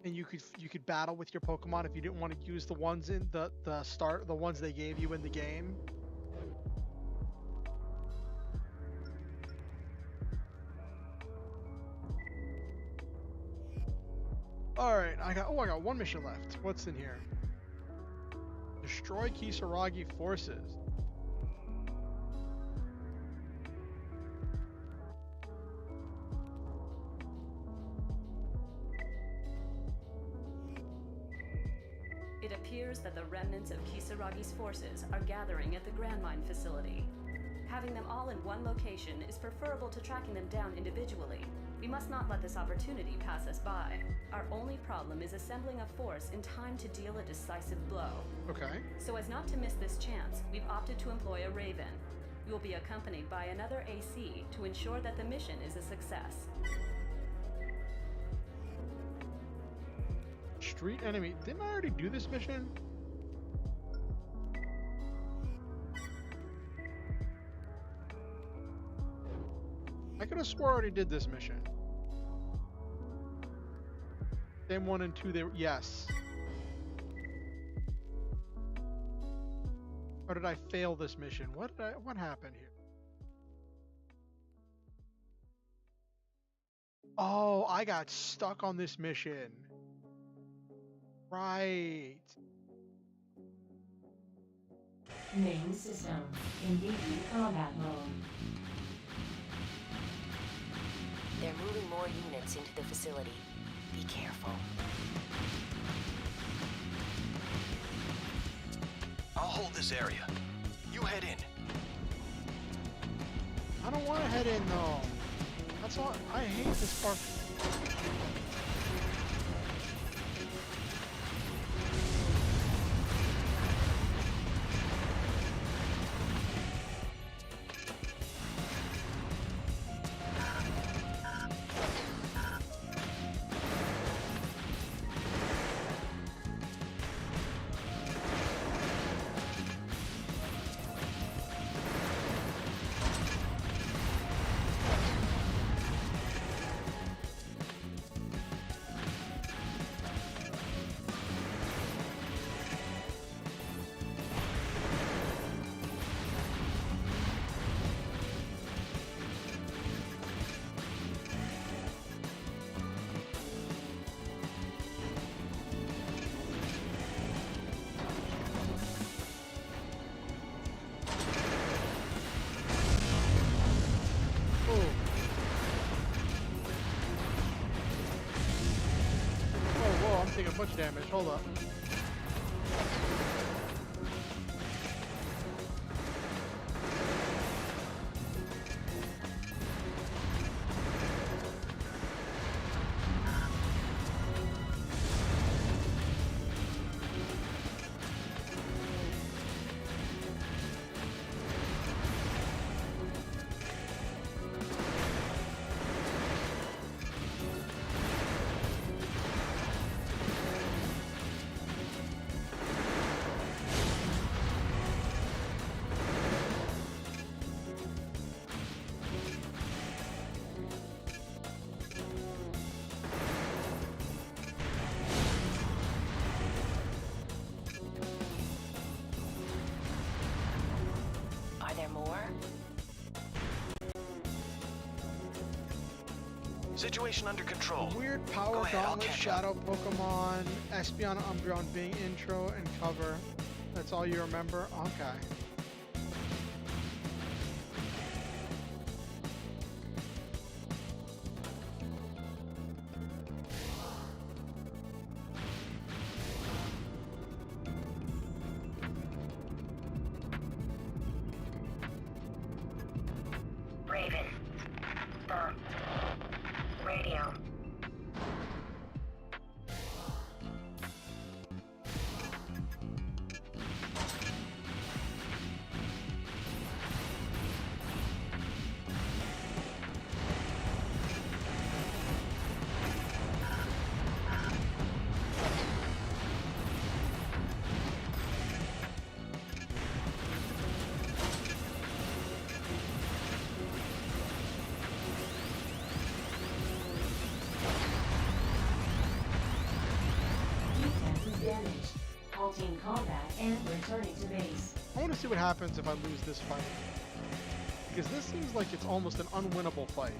And you could battle with your Pokemon if you didn't want to use the ones in the ones they gave you in the game. All right, I got one mission left. What's in here? Destroy Kisaragi forces. It appears that the remnants of Kisaragi's forces are gathering at the Grand Mine facility. Having them all in one location is preferable to tracking them down individually. We must not let this opportunity pass us by. Our only problem is assembling a force in time to deal a decisive blow. Okay. So as not to miss this chance, we've opted to employ a Raven. You will be accompanied by another AC to ensure that the mission is a success. Street enemy. Didn't I already do this mission? I could have swore I already did this mission. Game 1 and 2, they were, yes. Or did I fail this mission? What happened here? Oh, I got stuck on this mission. Right. Main system. Engaging combat mode. They're moving more units into the facility. Be careful. I'll hold this area. You head in. I don't want to head in though. That's all. I hate this part. Taking a bunch of damage. Hold up. Situation under control. Weird power gauntlet, shadow Pokemon, Espeon, Umbreon, Bing intro, and cover. That's all you remember? Okay. Raven. Radio. damaged. Halting combat and returning to base. I want to see what happens if I lose this fight. Because this seems like it's almost an unwinnable fight.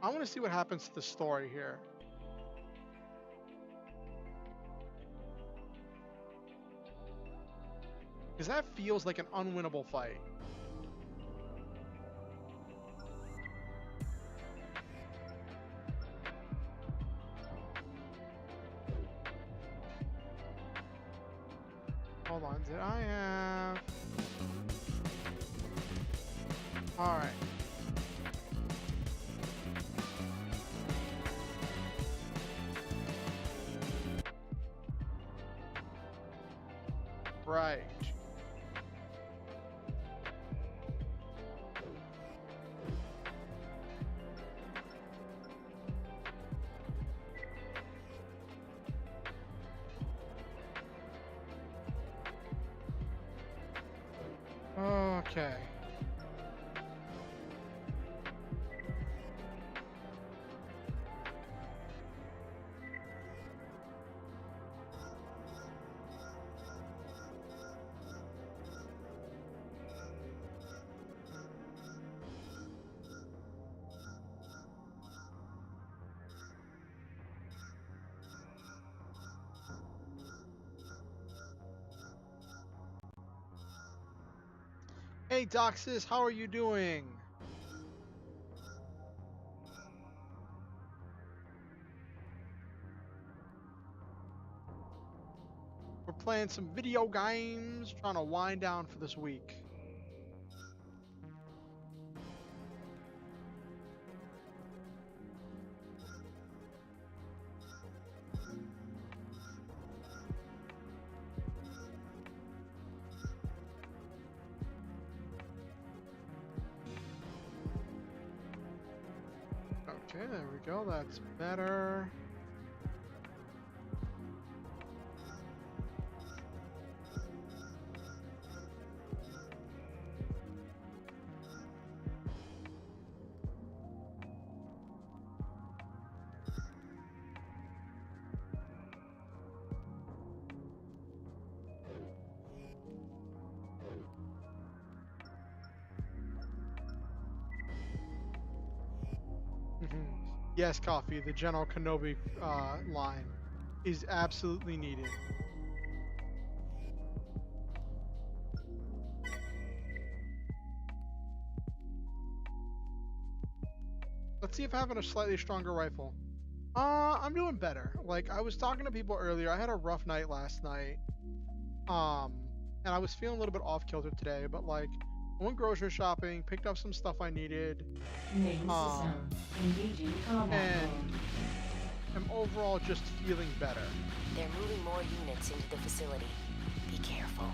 I want to see what happens to the story here. Because that feels like an unwinnable fight. Hold on, did I have... Alright. Right. Okay. Hey Doxis, how are you doing? We're playing some video games, trying to wind down for this week. Okay, there we go. That's better. Yes, Coffee, the General Kenobi line is absolutely needed. Let's see if I have a slightly stronger rifle. I'm doing better. Like, I was talking to people earlier. I had a rough night last night. And I was feeling a little bit off kilter today, but like, I went grocery shopping, picked up some stuff I needed. Main system. Engaging combat And I'm overall just feeling better. They're moving more units into the facility. Be careful.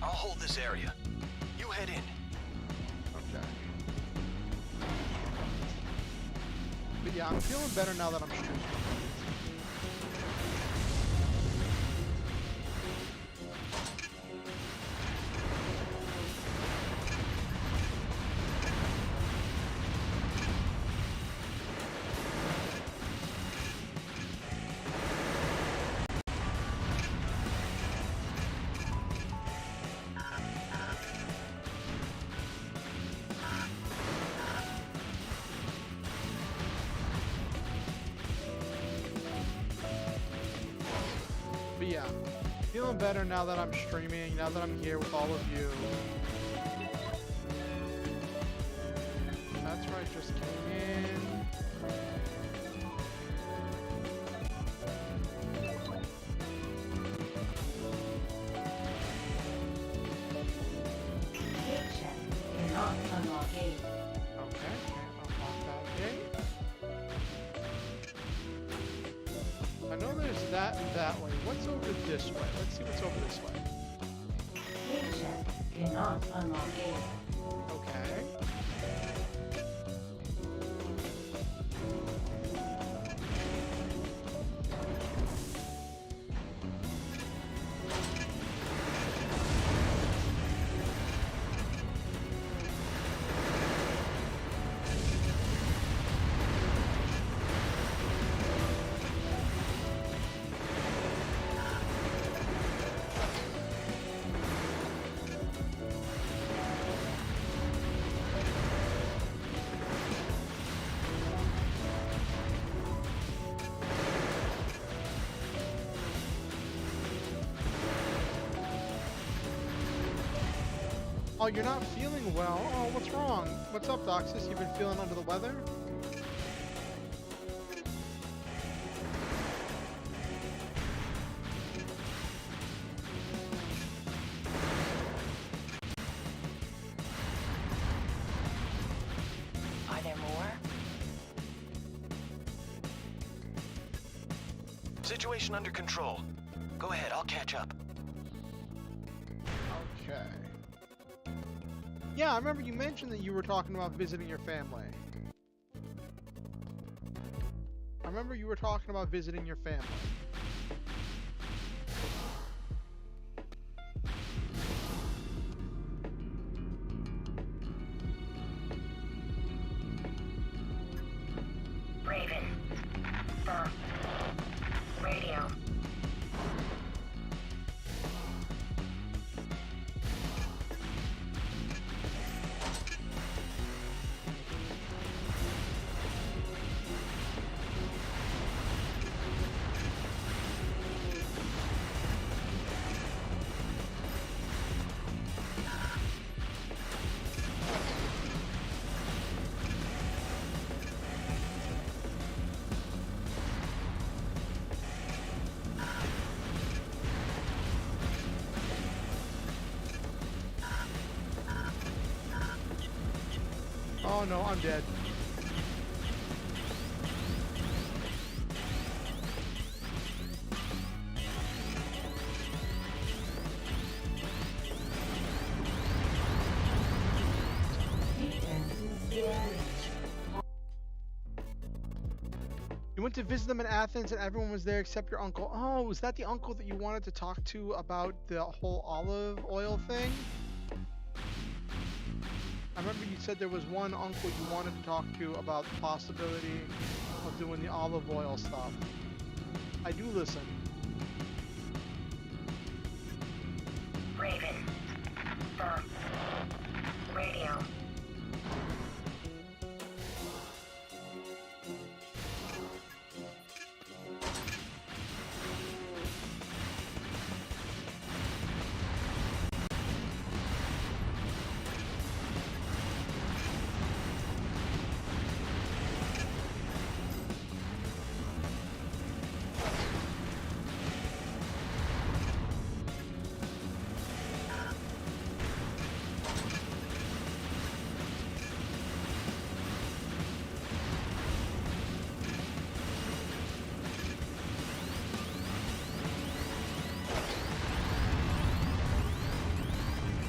I'll hold this area. You head in. Okay. But yeah, I'm feeling better now that I'm streaming. But yeah, feeling better now that I'm streaming, now that I'm here with all of you. That's right, just came in. Gate check. Cannot unlock gate. Okay, can't unlock that gate. I know there's that way. What's over this way? Let's see what's over this way. Gate check. Cannot unlock gate. Okay. Oh, you're not feeling well. Oh, what's wrong? What's up, Doxus? You've been feeling under the weather? Are there more? Situation under control. Go ahead, I'll catch up. Okay. Yeah, I remember you mentioned that you were talking about visiting your family. I remember you were talking about visiting your family. Raven. Firm. Radio. Oh no, I'm dead. You went to visit them in Athens and everyone was there except your uncle. Oh, was that the uncle that you wanted to talk to about the whole olive oil thing? I remember you said there was one uncle you wanted to talk to about the possibility of doing the olive oil stuff. I do listen. Raven. Firm. Radio.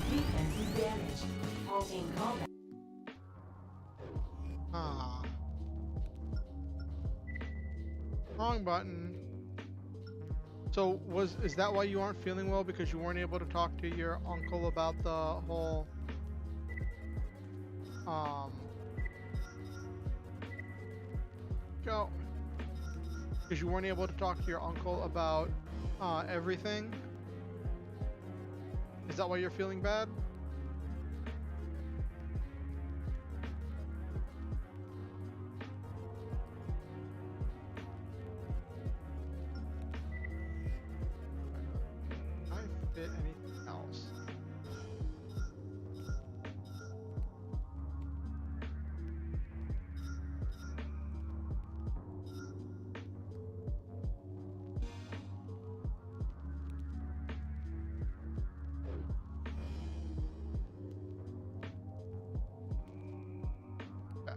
Defensive damage. Halting combat. Ah. Wrong button. So is that why you aren't feeling well? Because you weren't able to talk to your uncle about the whole go. Because you weren't able to talk to your uncle about everything? Is that why you're feeling bad? Can I fit anything else? Okay.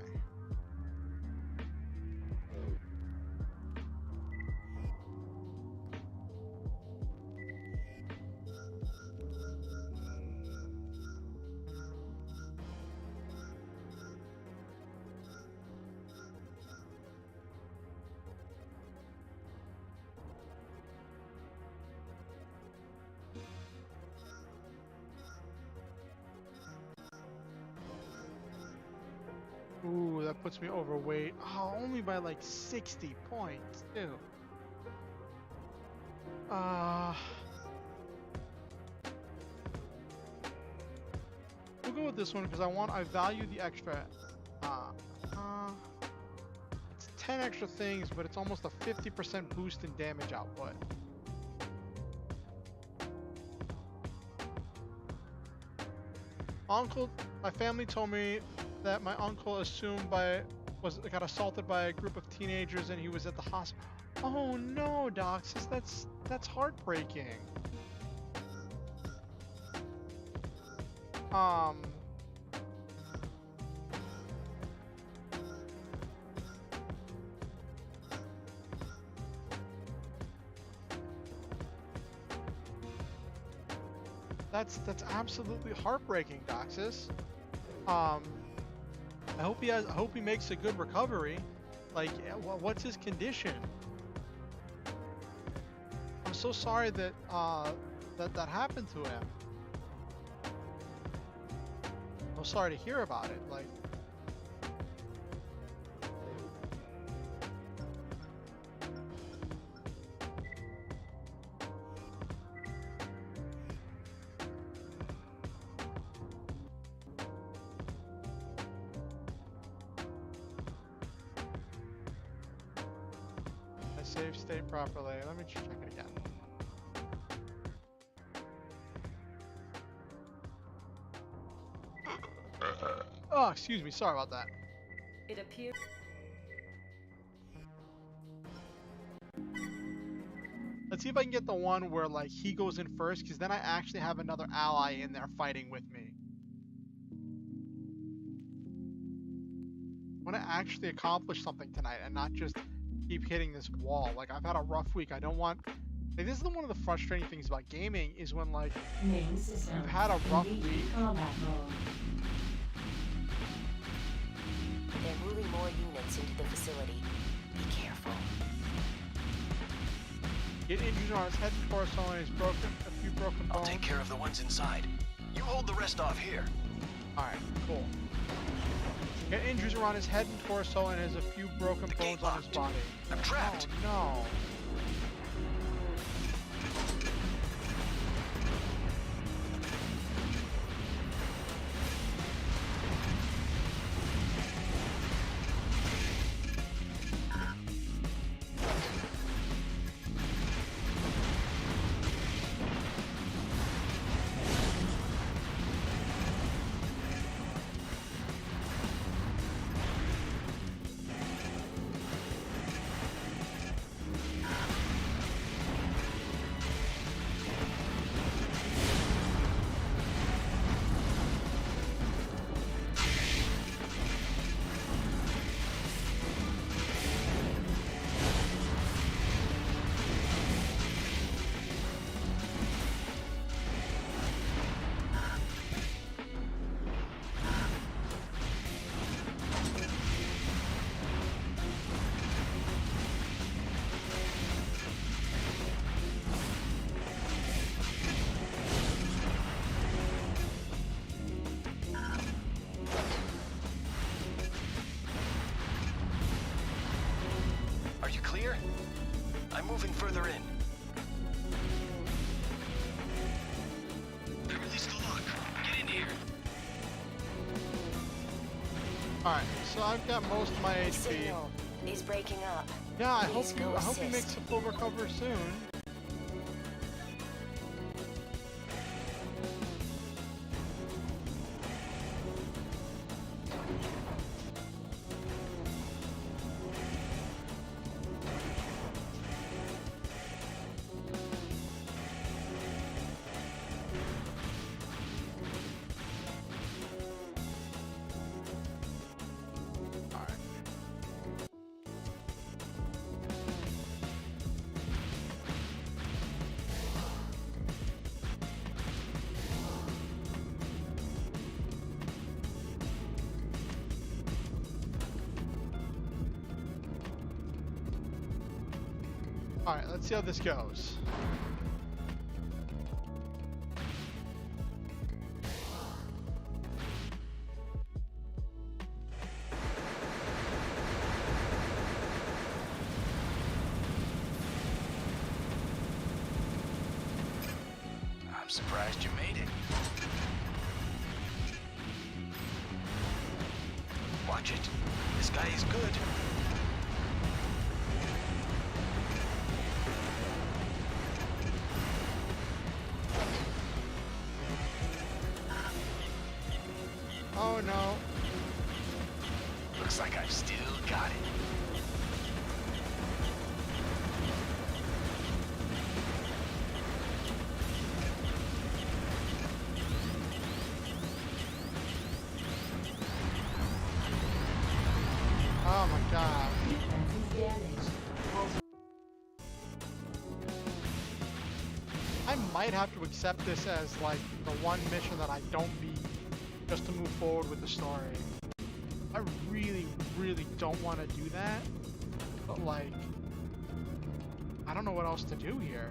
Ooh, that puts me overweight. Oh, only by like 60 points, too. We'll go with this one because I value the extra. It's 10 extra things, but it's almost a 50% boost in damage output. My family told me that my uncle got assaulted by a group of teenagers and he was at the hospital. Oh no, Doxus, that's heartbreaking. That's absolutely heartbreaking, Doxus. I hope he makes a good recovery. Like, what's his condition? I'm so sorry that that happened to him. I'm sorry to hear about it. Like, I save state properly. Let me check it again. Oh, excuse me. Sorry about that. It appears. Let's see if I can get the one where like he goes in first, because then I actually have another ally in there fighting with me. I want to actually accomplish something tonight and not just keep hitting this wall. Like, I've had a rough week. I don't want. Like, this is one of the frustrating things about gaming is when like Main system. you've had a rough Engaging week. combat mode. They're moving more units into the facility. Be careful. Get injuries on his head and torso and he's broken. A few broken I'll bones. take care of the ones inside. You hold the rest off here. All right, cool. Get injuries around his head and torso and has a few broken The bones gate on his locked. body. I'm trapped. Oh no. Are you clear? I'm moving further in. I released the lock. Get in here. Alright, so I've got most of my The HP. signal is breaking up. Yeah, I Please go hope he makes assist. a full recovery soon. Alright. Alright, let's see how this goes. I'm surprised you made it. Watch it. This guy is good. no, no. Looks like I've still got it. Oh my god. Defenses damaged. I might have to accept this as like the one mission that I don't beat just to move forward with the story. I really, really don't want to do that, but like, I don't know what else to do here.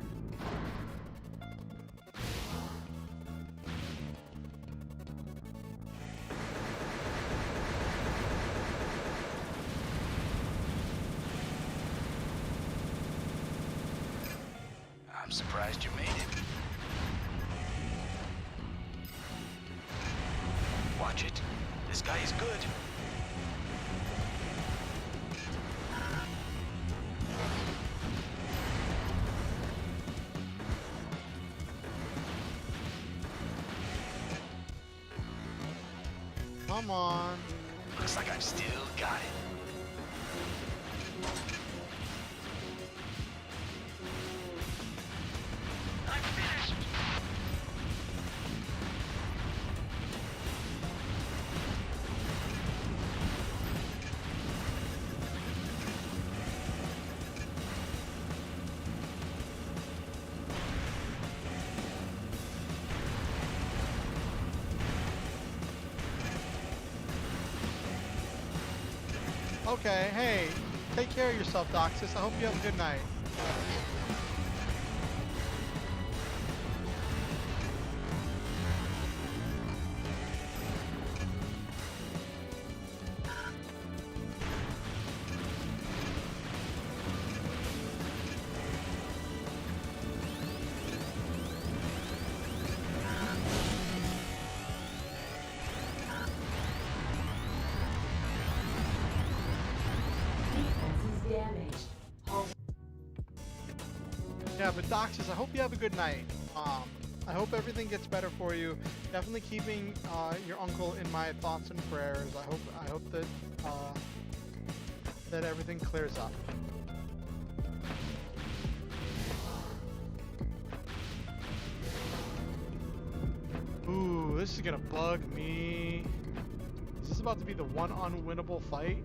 I'm surprised you made it. Watch it. This guy is good. Come on. Looks like I've still got it. I'm finished. Okay, hey, take care of yourself, Doxus. I hope you have a good night. Defenses damaged. Hull Yeah, but Doxus, I hope you have a good night. I hope everything gets better for you. Definitely keeping your uncle in my thoughts and prayers. I hope that that everything clears up. Ooh, this is gonna bug me. Is this about to be the one unwinnable fight?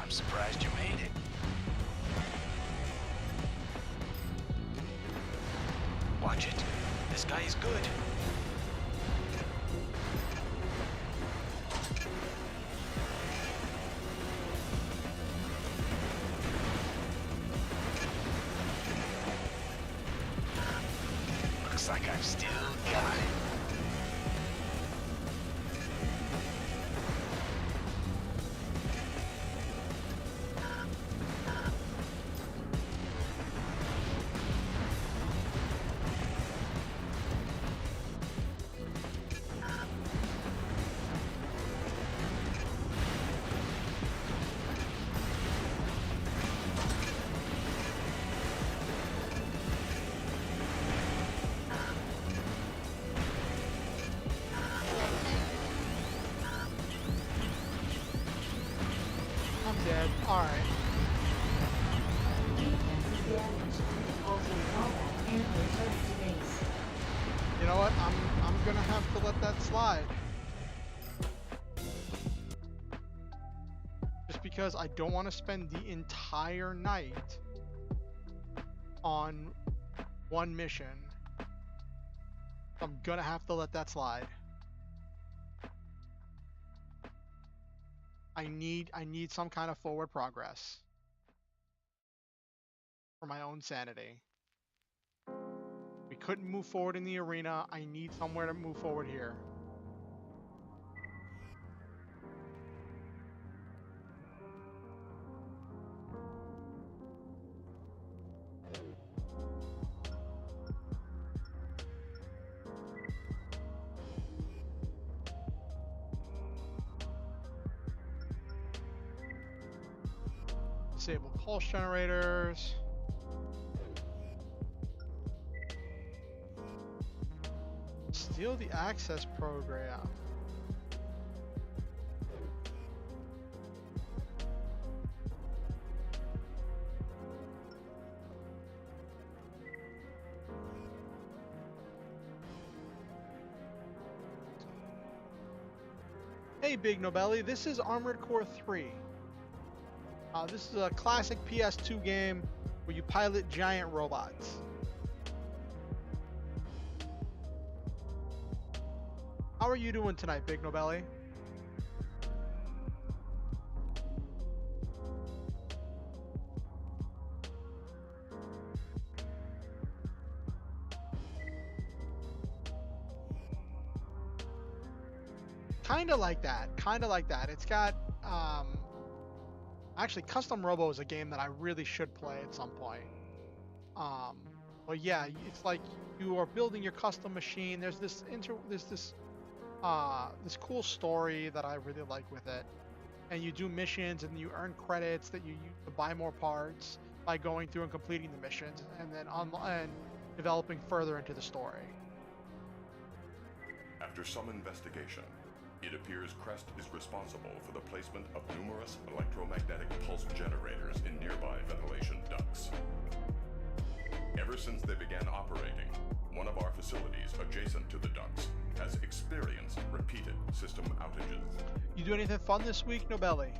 I'm surprised you made it. Watch it. This guy is good. Looks like I've still got it. I'm dead. Alright. defenses damaged. Halting combat and returning to base. You know what? I'm gonna have to let that slide. Just because I don't want to spend the entire night on one mission. I'm gonna have to let that slide. I need some kind of forward progress for my own sanity. We couldn't move forward in the arena. I need somewhere to move forward here. pulse generators. Steal the access program. Hey Big Nobelli, this is Armored Core 3. This is a classic PS2 game where you pilot giant robots. How are you doing tonight, Big Nobelli? Kinda like that. Kinda like that. It's got actually Custom Robo is a game that I really should play at some point. But yeah, it's like you are building your custom machine. There's this this cool story that I really like with it, and you do missions and you earn credits that you use to buy more parts by going through and completing the missions, and then and developing further into the story. After some investigation, it appears Crest is responsible for the placement of numerous electromagnetic pulse generators in nearby ventilation ducts. Ever since they began operating, one of our facilities adjacent to the ducts has experienced repeated system outages. You do anything fun this week, Nobelli?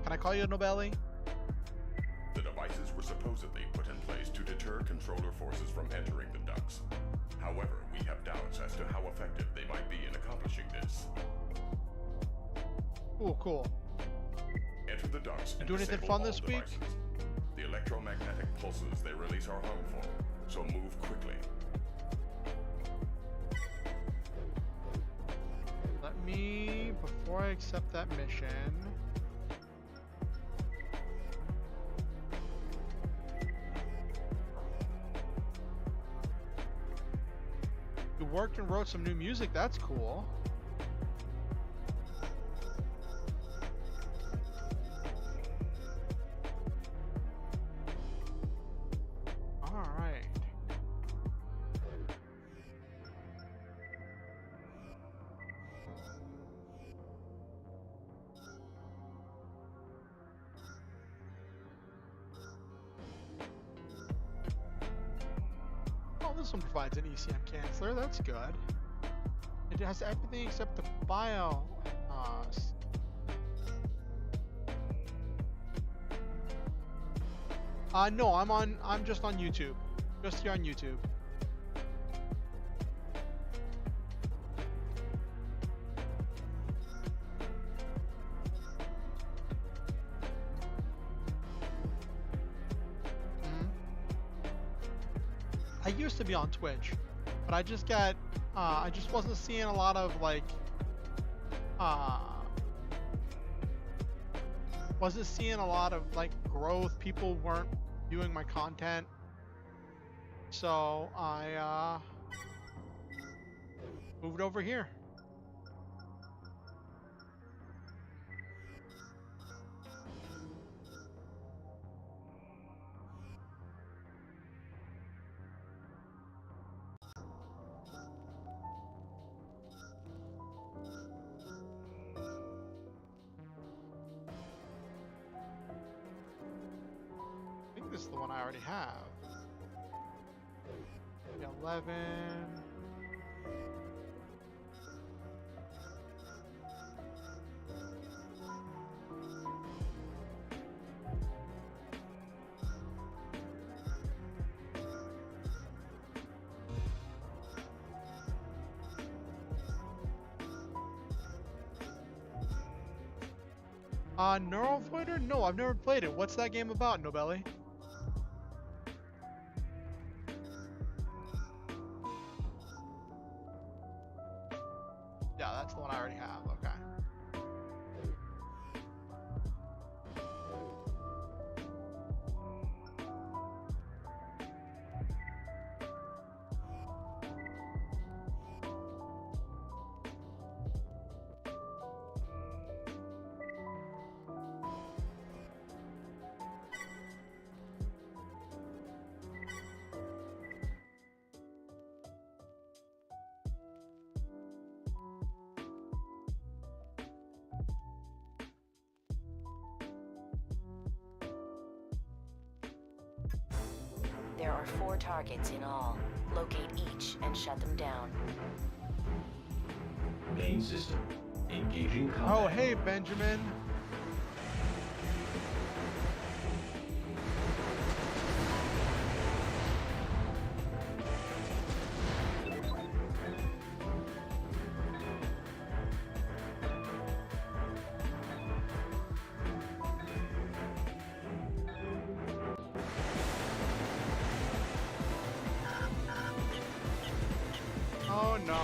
Can I call you Nobelli? The devices were supposedly put in place to deter controller forces from entering the ducts. However, we have doubts as to how effective they might be in accomplishing this. Cool, cool. Enter the ducts and do anything disable fun all this week? devices. The electromagnetic pulses they release are harmful, so move quickly. Let me, before I accept that mission, you worked and wrote some new music, that's cool. Alright. Oh, this one provides an ECM canceller, that's good. It has everything except the bio. No, I'm just on YouTube. Just here on YouTube. I used to be on Twitch, but I just got, I just wasn't seeing a lot of like, wasn't seeing a lot of like growth. People weren't viewing my content, so I moved over here. This is the one I already have. 11. Neural Voider? No, I've never played it. What's that game about, Nobelli? Yeah, that's the one I already have. Okay. There are 4 targets in all. Locate each and shut them down. Main system. Engaging combat. Oh, hey, Benjamin. Oh, no.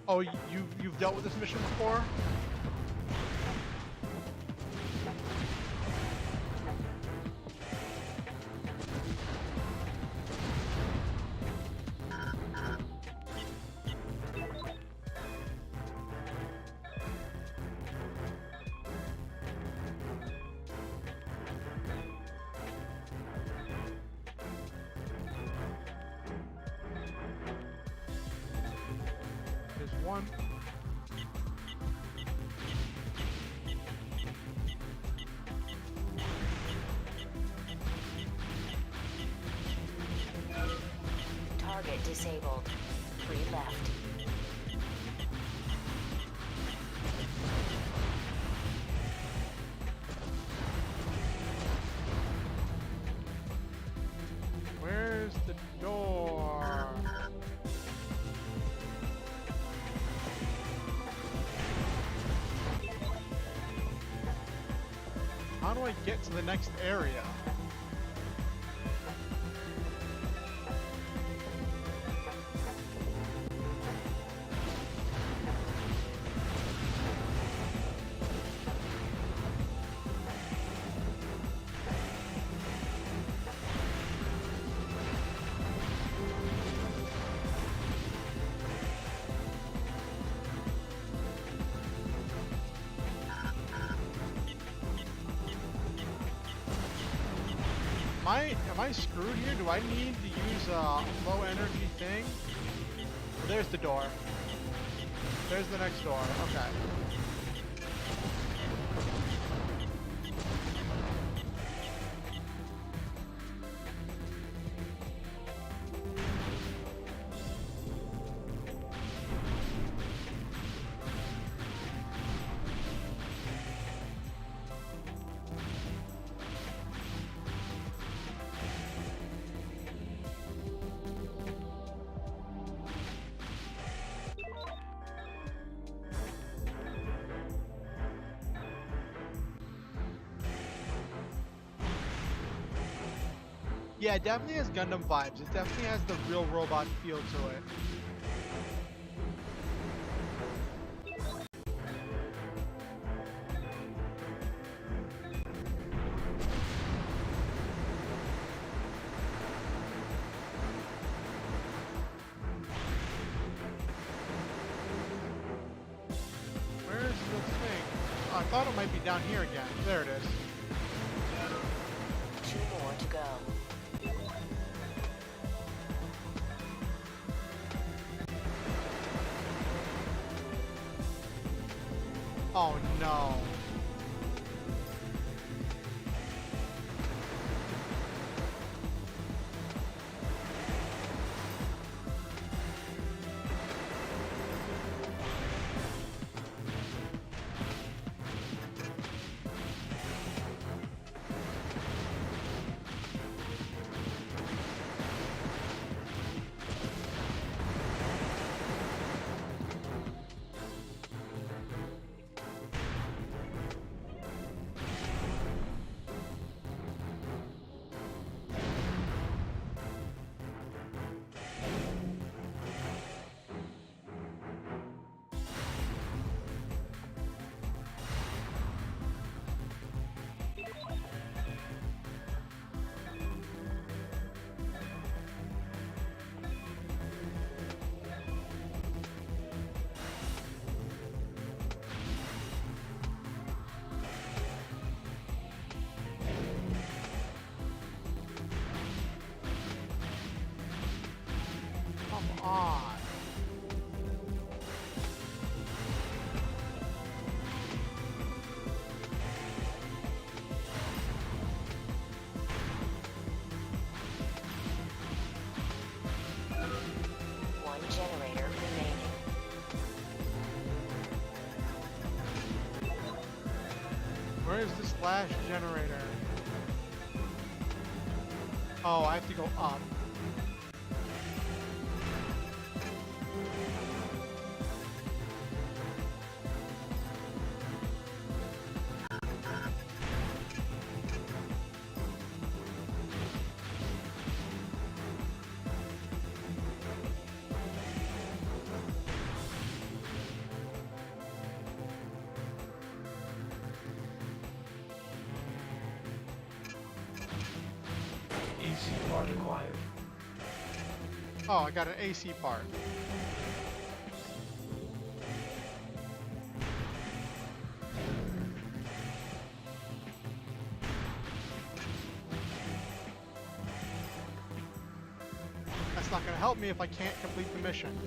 Oh, you've dealt with this mission before? There's one. Target disabled. 3 left. Where's the door? How do I get to the next area? Am I screwed here? Do I need to use a low energy thing? There's the door. There's the next door. Okay. Yeah, it definitely has Gundam vibes. It definitely has the real robot feel to it. Where's the thing? Oh, I thought it might be down here again. There it is. 2 more to go. Oh no. Where's this last generator? Oh, I have to go up. AC part acquired. Oh, I got an AC part. That's not going to help me if I can't complete the mission.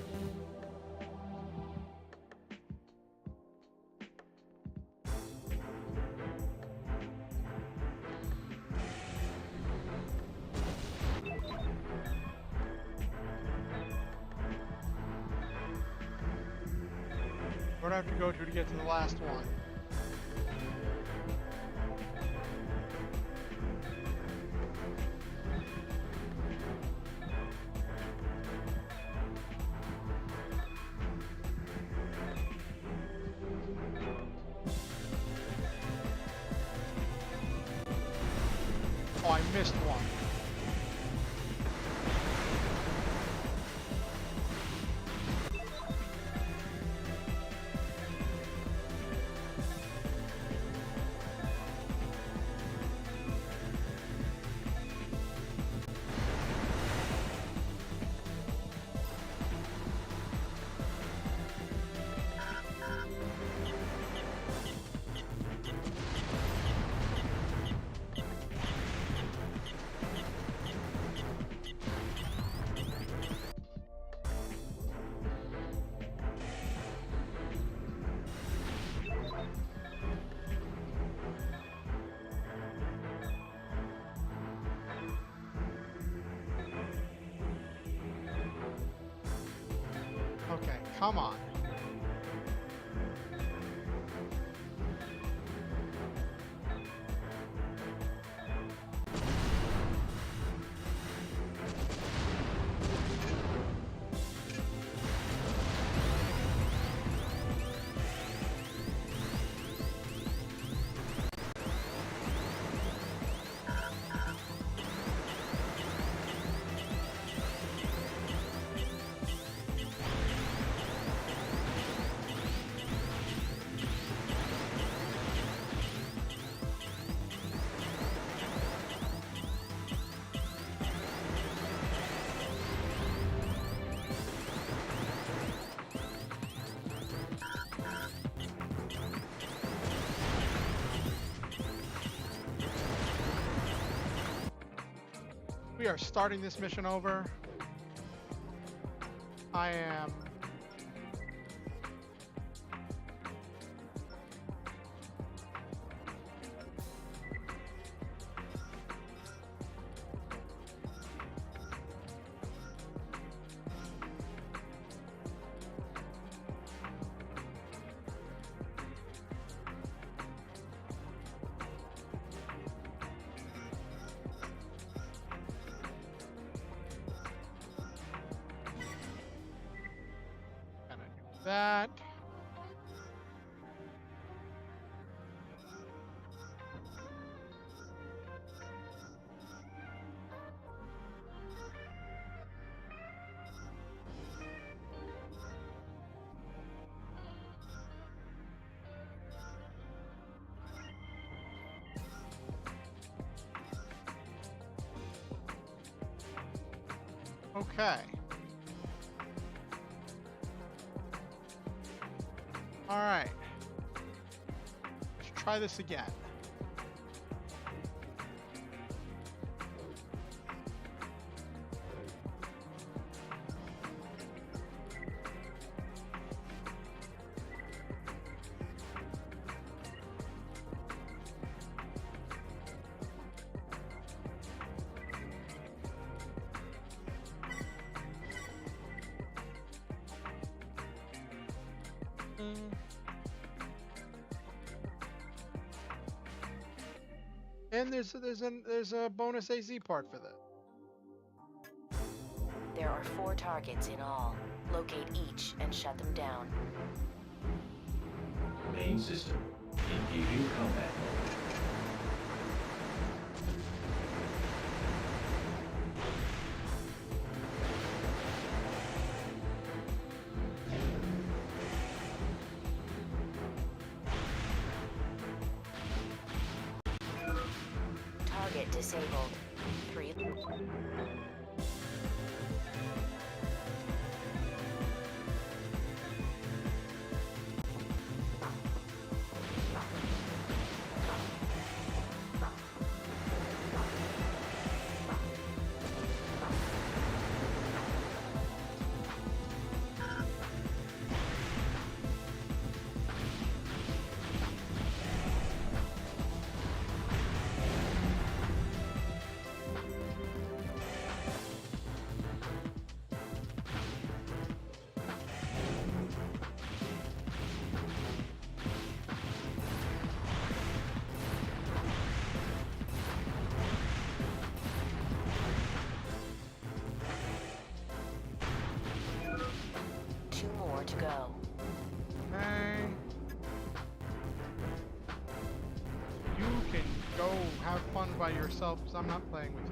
Where do I have to go to get to the last one? Oh, I missed one. Okay, come on. We are starting this mission over. I am... that. Okay. All right. Let's try this again. And there's a bonus AC part for that. There are 4 targets in all. Locate each and shut them down. Main system. Engaging combat mode. Target disabled. 3. To go. Hey. You can go have fun by yourself because I'm not playing with you.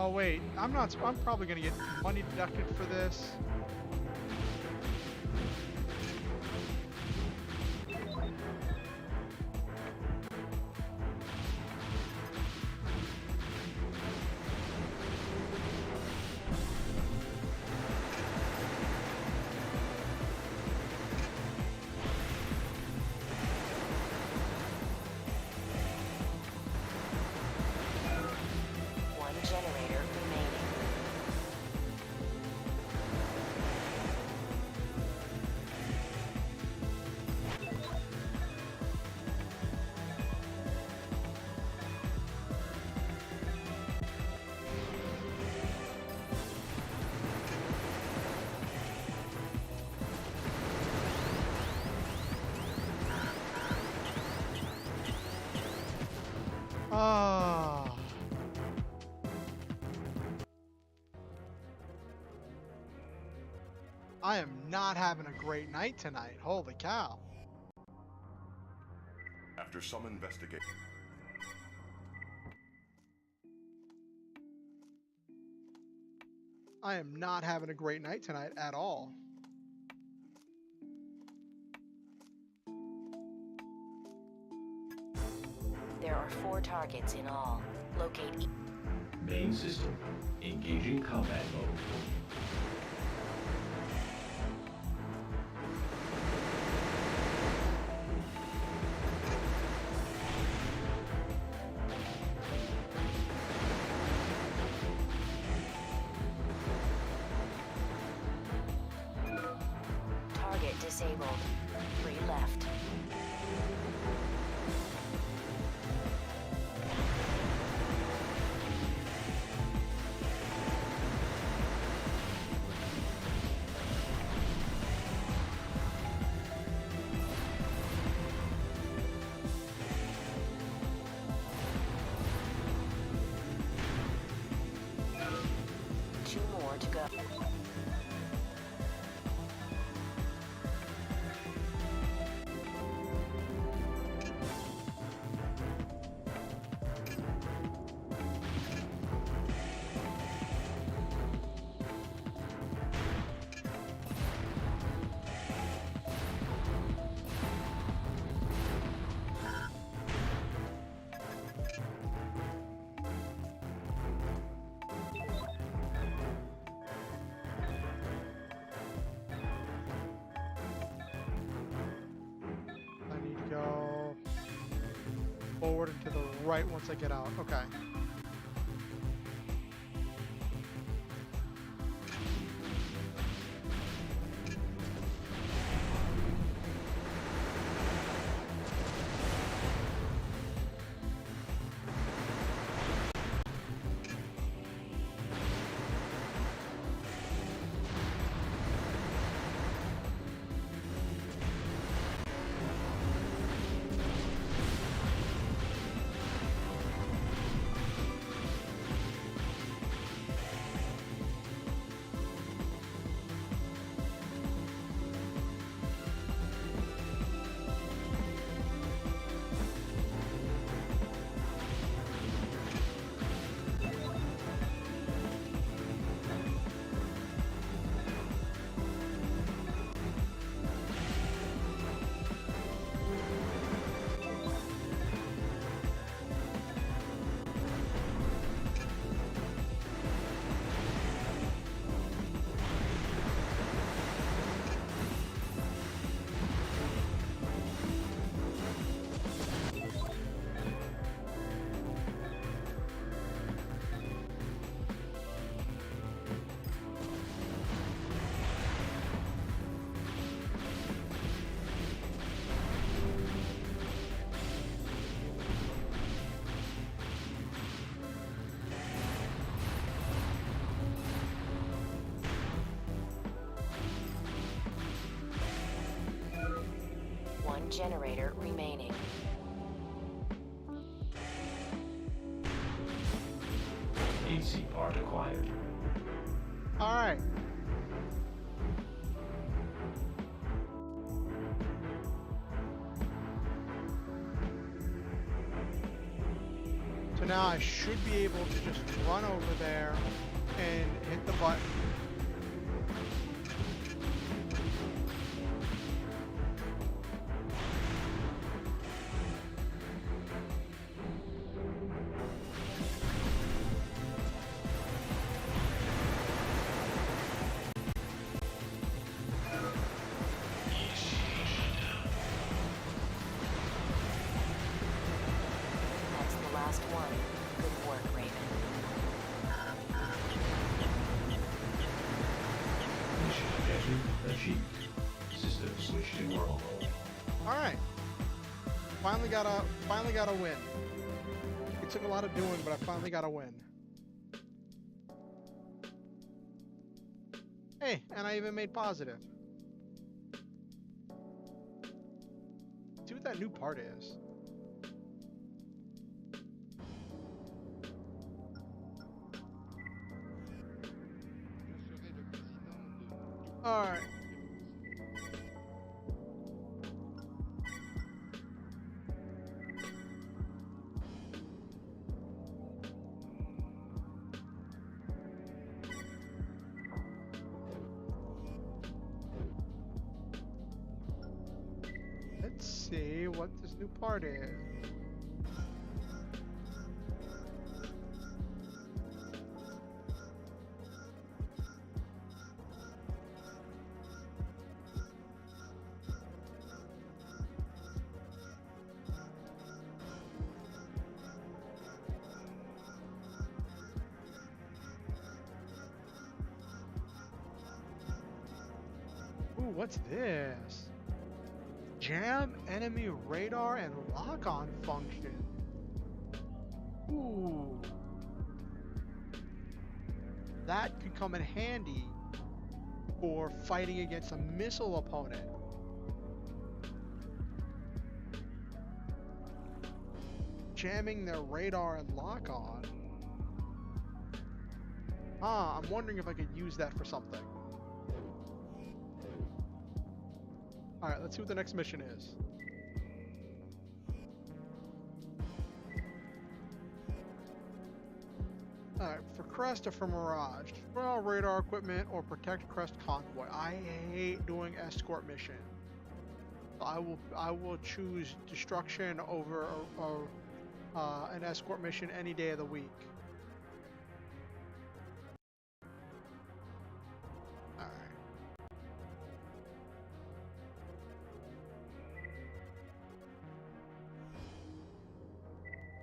Oh wait, I'm probably gonna get money deducted for this. Generator remaining. Ah. I am not having a great night tonight. Holy cow. After some investigation, I am not having a great night tonight at all. are 4 targets in all. Locate each. Main system. Engaging combat mode. Target disabled. 3 left. Two more to go. I need to go forward and to the right once I get out. Okay. One generator remaining. AC part acquired. All right. So now I should be able to just run over there and hit the button. That's the last one. Good work, Raven. Mission objective achieved. System switched to normal mode. All right. Finally got a win. It took a lot of doing, but I finally got a win. Hey, and I even made positive. See what that new part is. All right. Let's see what this new part is. what's this? Jam enemy radar and lock-on function. Ooh. That could come in handy for fighting against a missile opponent. Jamming their radar and lock-on. I'm wondering if I could use that for something. Alright, let's see what the next mission is. Alright, for Crest or for Mirage? Destroy all radar equipment or protect Crest convoy. I hate doing escort mission. I will choose destruction over an escort mission any day of the week.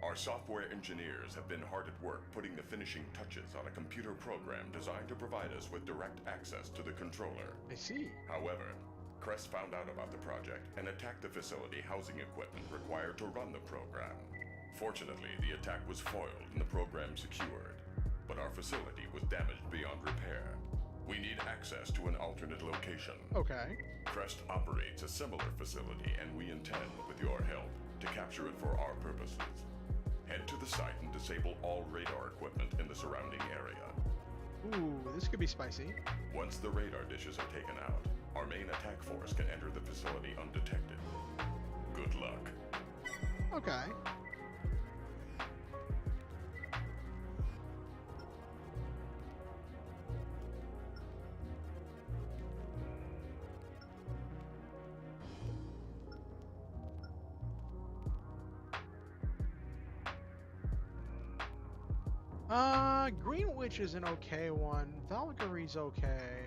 Our software engineers have been hard at work putting the finishing touches on a computer program designed to provide us with direct access to the controller. I see. However, Crest found out about the project and attacked the facility housing equipment required to run the program. Fortunately, the attack was foiled and the program secured, but our facility was damaged beyond repair. We need access to an alternate location. Okay. Crest operates a similar facility, and we intend, with your help, to capture it for our purposes. Head to the site and disable all radar equipment in the surrounding area. Ooh, this could be spicy. Once the radar dishes are taken out, our main attack force can enter the facility undetected. Good luck. Okay. Green Witch is an okay one. Valkyrie's okay.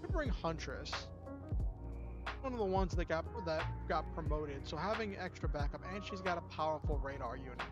Could bring Huntress. One of the ones that got promoted, so having extra backup, and she's got a powerful radar unit.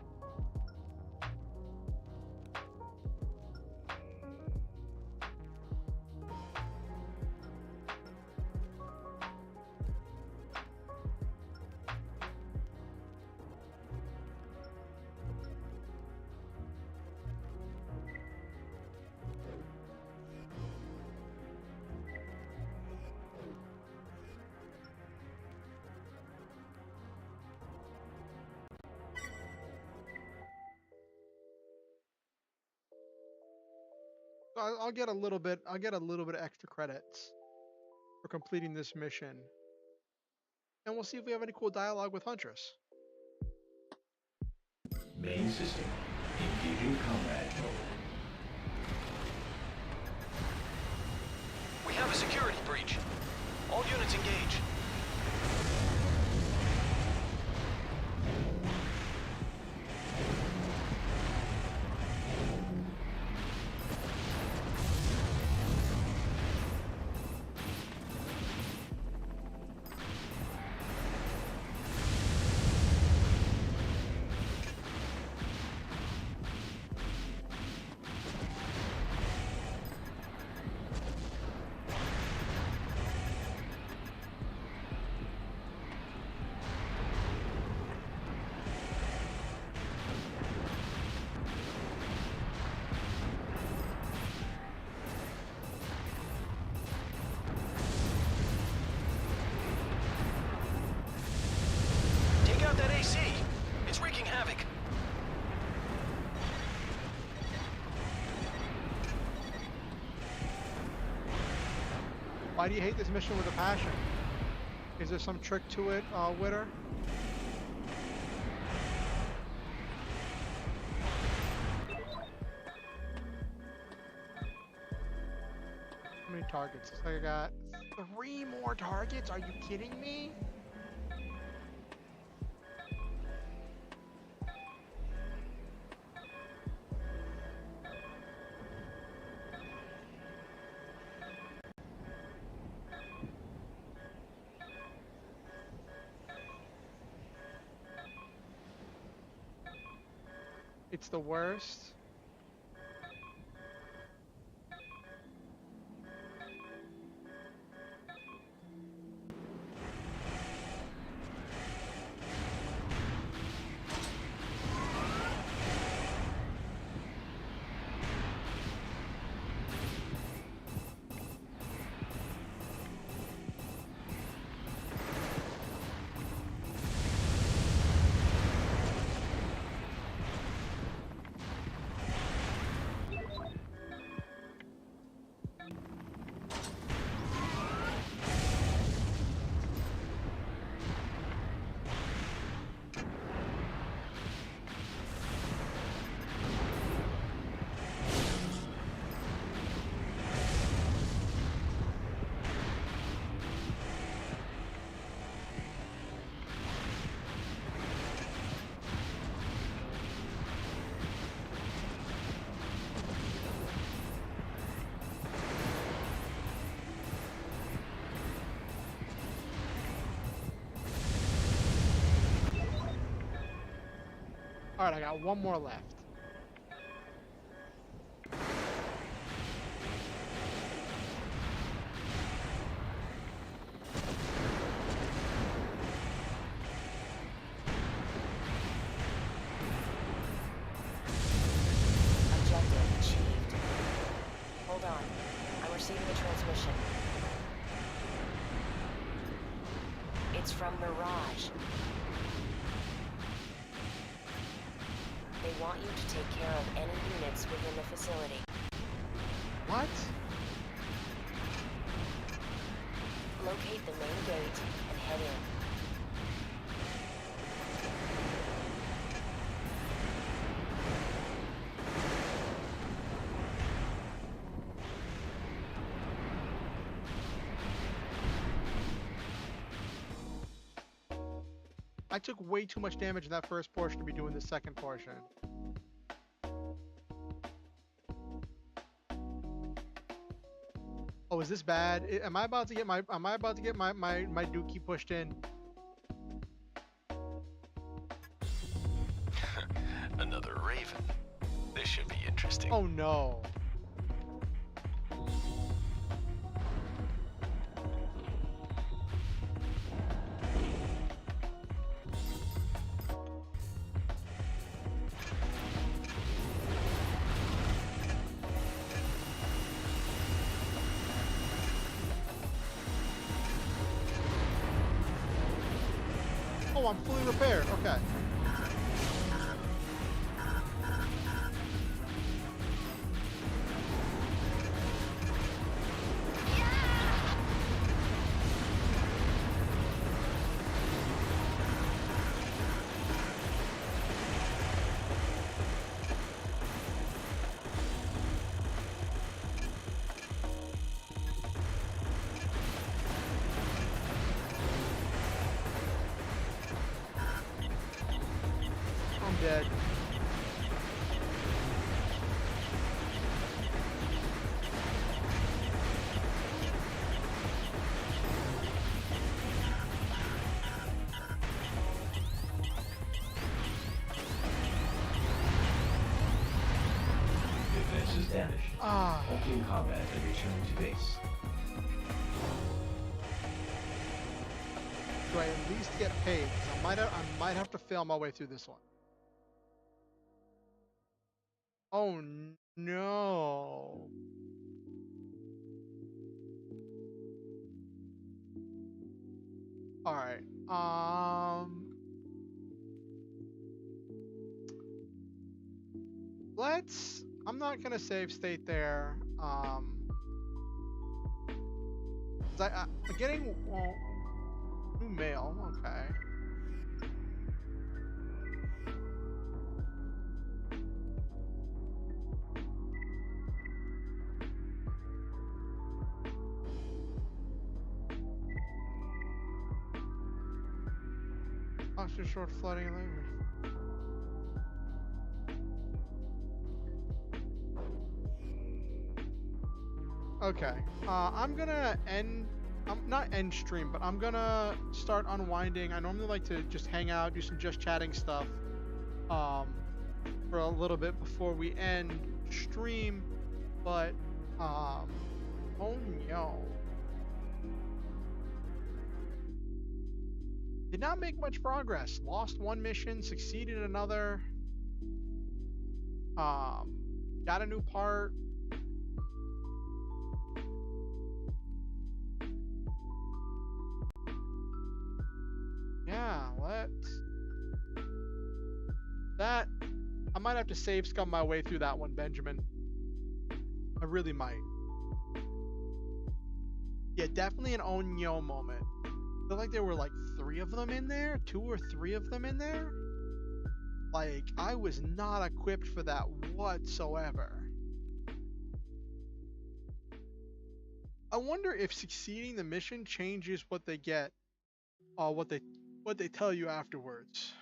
I'll get a little bit. I'll get a little bit of extra credits for completing this mission, and we'll see if we have any cool dialogue with Huntress. Main system. Engaging combat mode. We have a security breach. All units engage. That AC! It's wreaking havoc! Why do you hate this mission with a passion? Is there some trick to it, Witter? How many targets? Looks like I got 3 more targets? Are you kidding me? It's the worst. All right, I got one more left. Objective achieved. Hold on. I'm receiving a transmission. It's from Mirage. They want you to take care of any units within the facility. What? Locate the main gate and head in. I took way too much damage in that first portion to be doing the second portion. Oh, is this bad? Am I about to get my dookie pushed in? Another Raven. This should be interesting. Oh no. Oh, I'm fully repaired. Okay. I'm dead. Defense is damaged. Ah. Halting combat and return to base. Do I at least get paid? 'Cause I might have to fail my way through this one. Oh no. All right. I'm not gonna save state there. 'Cause I'm getting new mail. Okay. Oxford short flooding language. Okay. I'm gonna end. I'm not end stream, but I'm gonna start unwinding. I normally like to just hang out, do some just chatting stuff, for a little bit before we end stream. But oh no. Did not make much progress. Lost one mission, succeeded another. Got a new part. Yeah, that I might have to save scum my way through that one, Benjamin. I really might. Yeah, definitely an Onyo moment. I feel like there were like 3 of them in there, 2 or 3 of them in there. Like, I was not equipped for that whatsoever. I wonder if succeeding the mission changes what they get, what they tell you afterwards.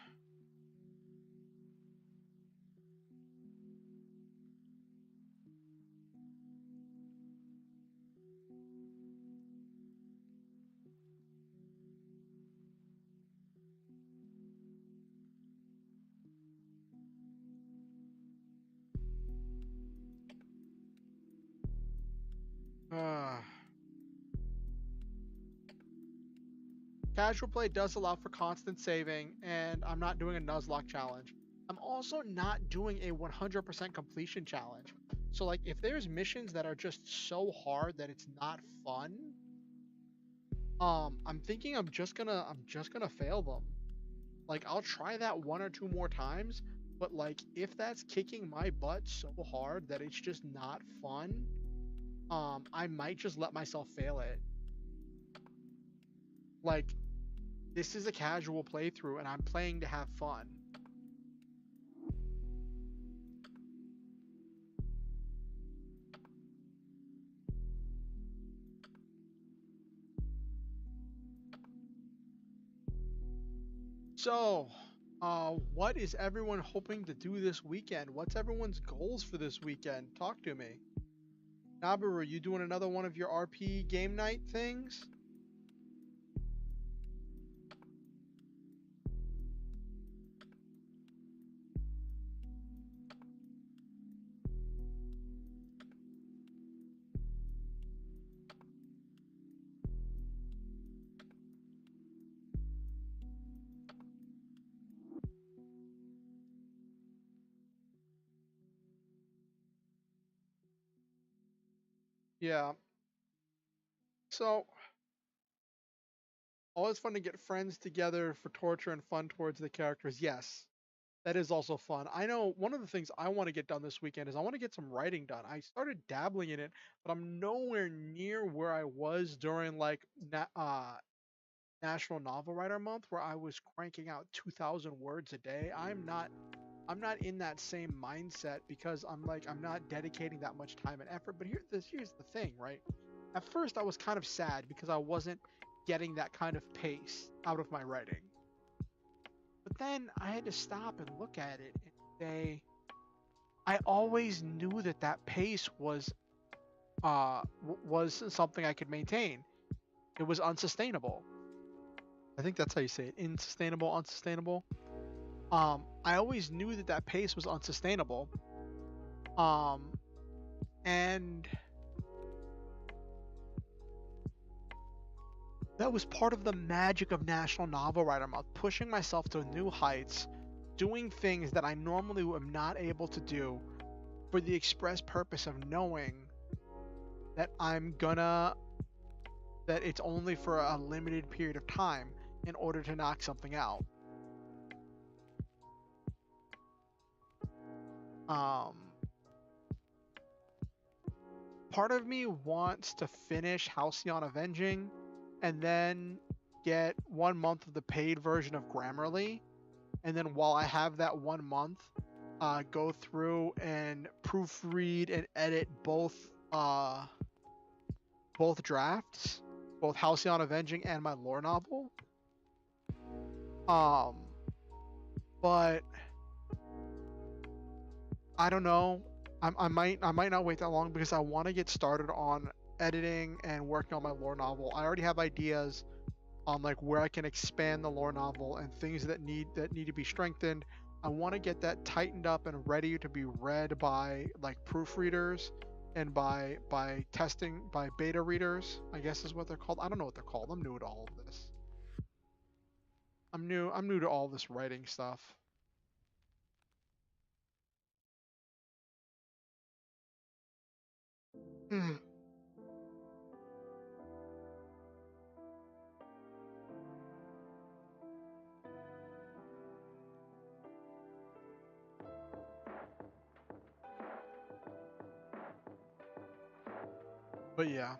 Casual play does allow for constant saving, and I'm not doing a Nuzlocke challenge. I'm also not doing a 100% completion challenge. So like if there's missions that are just so hard that it's not fun, I'm thinking I'm just gonna fail them. Like I'll try that one or two more times, but like if that's kicking my butt so hard that it's just not fun, I might just let myself fail it. Like this is a casual playthrough and I'm playing to have fun. So, what is everyone hoping to do this weekend? What's everyone's goals for this weekend? Talk to me. Nabu, are you doing another one of your RP game night things? Yeah. So, always fun to get friends together for torture and fun towards the characters. Yes, that is also fun. I know one of the things I want to get done this weekend is I want to get some writing done. I started dabbling in it, but I'm nowhere near where I was during like National Novel Writer Month, where I was cranking out 2,000 words a day. I'm not in that same mindset because I'm not dedicating that much time and effort. But here's the thing, right? At first I was kind of sad because I wasn't getting that kind of pace out of my writing. But then I had to stop and look at it and say, I always knew that pace was something I could maintain. It was unsustainable. I think that's how you say it. Insustainable, unsustainable. I always knew that pace was unsustainable. And that was part of the magic of National Novel Writer Month, pushing myself to new heights, doing things that I normally am not able to do for the express purpose of knowing that that it's only for a limited period of time in order to knock something out. Part of me wants to finish Halcyon Avenging and then get 1 month of the paid version of Grammarly, and then while I have that 1 month, go through and proofread and edit both drafts, both Halcyon Avenging and my lore novel. But I don't know. I might not wait that long because I want to get started on editing and working on my lore novel. I already have ideas on like where I can expand the lore novel and things that need to be strengthened. I want to get that tightened up and ready to be read by like proofreaders and by testing by beta readers, I guess is what they're called. I don't know what they're called. I'm new to all of this. I'm new to all this writing stuff. But yeah.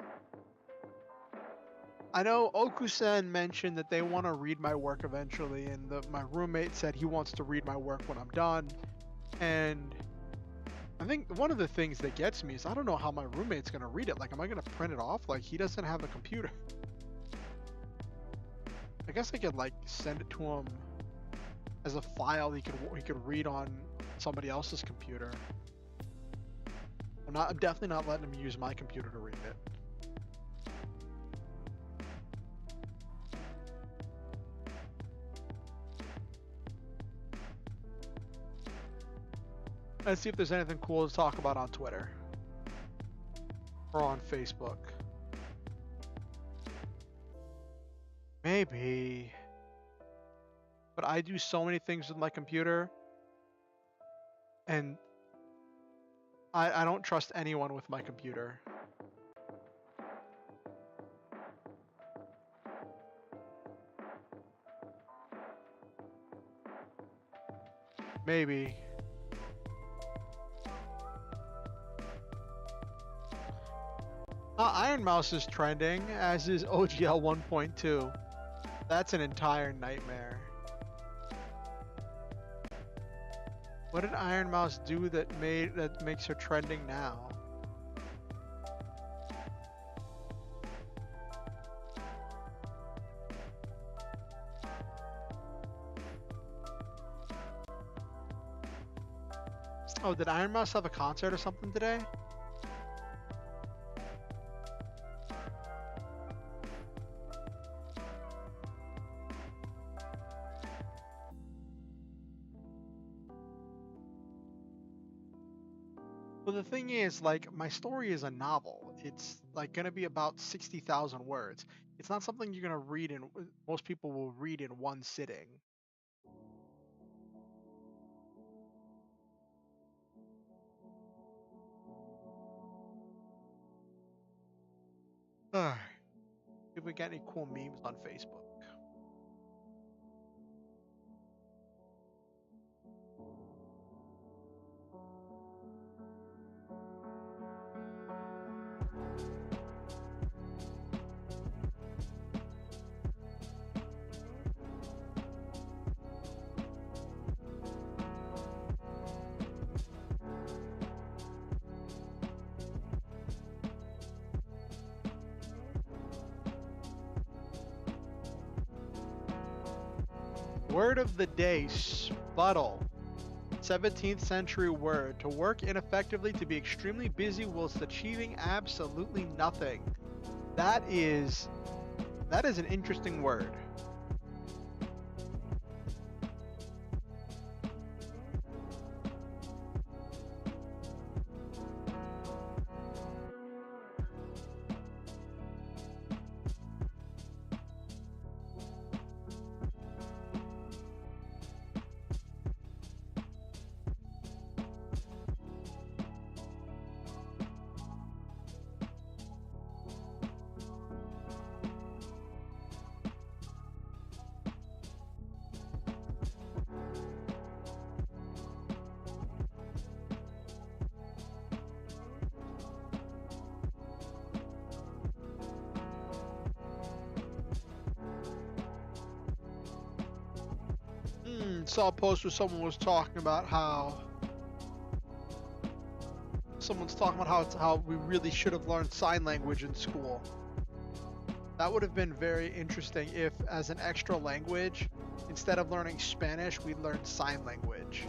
I know Okusen mentioned that they want to read my work eventually, and my roommate said he wants to read my work when I'm done. And I think one of the things that gets me is I don't know how my roommate's going to read it. Like, am I going to print it off? Like, he doesn't have a computer. I guess I could, like, send it to him as a file he could read on somebody else's computer. I'm definitely not letting him use my computer to read it. Let's see if there's anything cool to talk about on Twitter or on Facebook. Man, Maybe. But I do so many things with my computer, and I don't trust anyone with my computer. Maybe. Iron Mouse is trending, as is OGL 1.2. That's an entire nightmare. What did Iron Mouse do that makes her trending now? Oh, did Iron Mouse have a concert or something today? Well, the thing is, like, my story is a novel. It's like gonna be about 60,000 words. It's not something you're gonna read in. Most people will read in one sitting. Ugh. If we got any cool memes on Facebook. Word of the day, sputtle. 17th century word. To work ineffectively, to be extremely busy whilst achieving absolutely nothing. That is an interesting word. Saw a post where someone was talking about how how we really should have learned sign language in school. That would have been very interesting if, as an extra language, instead of learning Spanish, we learned sign language.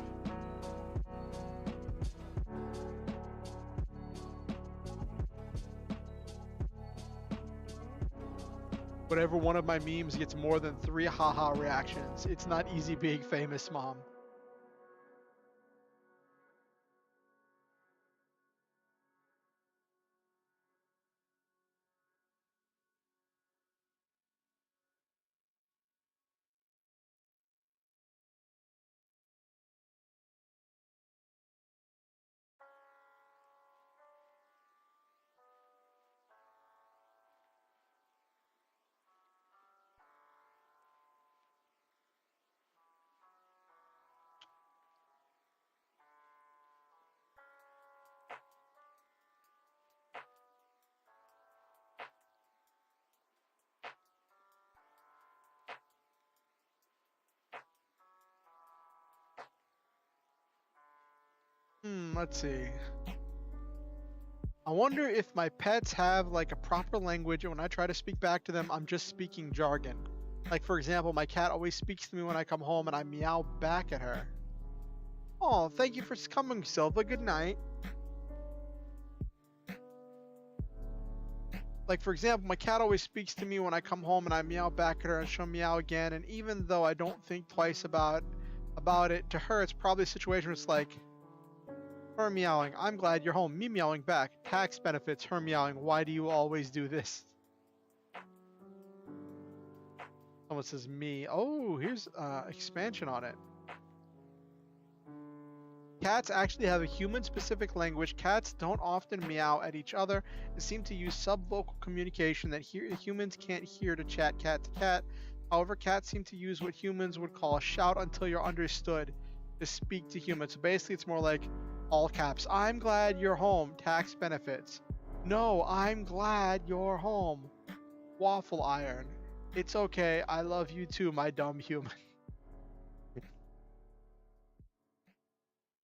Whenever one of my memes gets more than 3 haha reactions, it's not easy being famous, Mom. Let's see. I wonder if my pets have like a proper language, and when I try to speak back to them, I'm just speaking jargon. Like, for example, my cat always speaks to me when I come home and I meow back at her. Oh, thank you for coming, Silva. Good night. Like, for example, my cat always speaks to me when I come home and I meow back at her and she'll meow again. And even though I don't think twice about it, to her, it's probably a situation where it's like, her meowing, I'm glad you're home. Me meowing back, tax benefits. Her meowing, why do you always do this? Someone says me. Oh, here's expansion on it. Cats actually have a human-specific language. Cats don't often meow at each other and seem to use subvocal communication that humans can't hear to chat cat to cat. However, cats seem to use what humans would call shout until you're understood to speak to humans. So basically, it's more like all caps. I'm glad you're home. Tax benefits. No, I'm glad you're home. Waffle iron. It's okay. I love you too, my dumb human.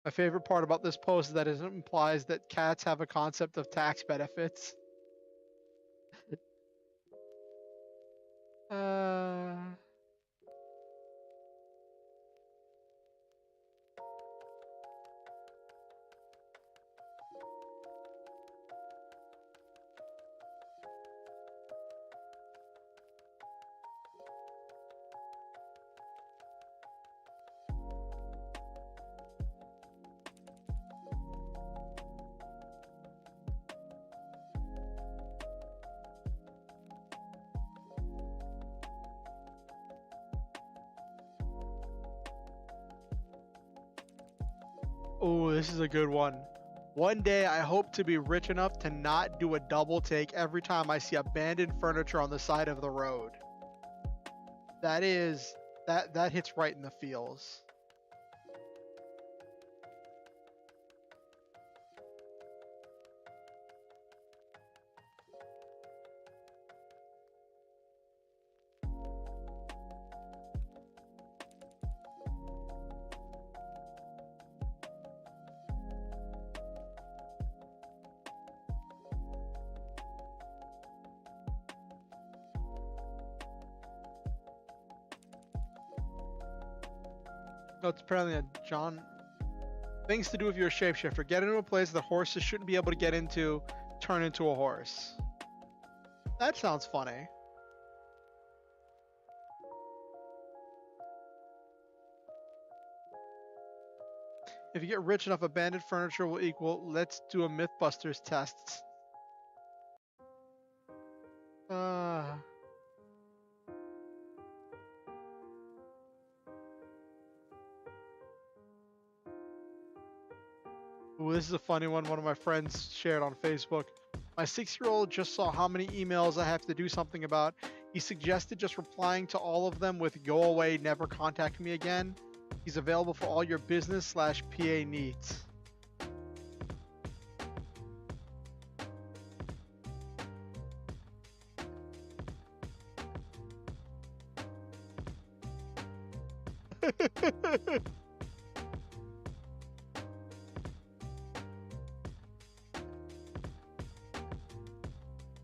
My favorite part about this post is that it implies that cats have a concept of tax benefits. uh, oh, this is a good one. One day I hope to be rich enough to not do a double take every time I see abandoned furniture on the side of the road. That hits right in the feels. No, it's apparently a John. Things to do if you're a shapeshifter. Get into a place that horses shouldn't be able to get into. Turn into a horse. That sounds funny. If you get rich enough, abandoned furniture will equal. Let's do a Mythbusters test. Ooh, this is a funny one. One of my friends shared on Facebook. My 6-year-old just saw how many emails I have to do something about. He suggested just replying to all of them with "Go away, never contact me again." He's available for all your business/PA needs.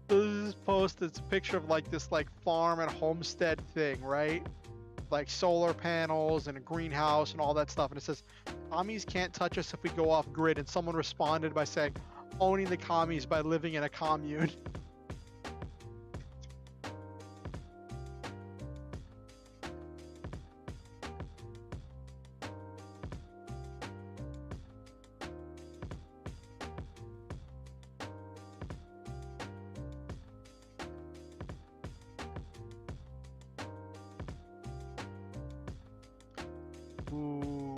This post, it's a picture of like this like farm and homestead thing, right? Like solar panels and a greenhouse and all that stuff. And it says, commies can't touch us if we go off grid. And someone responded by saying, owning the commies by living in a commune. Ooh.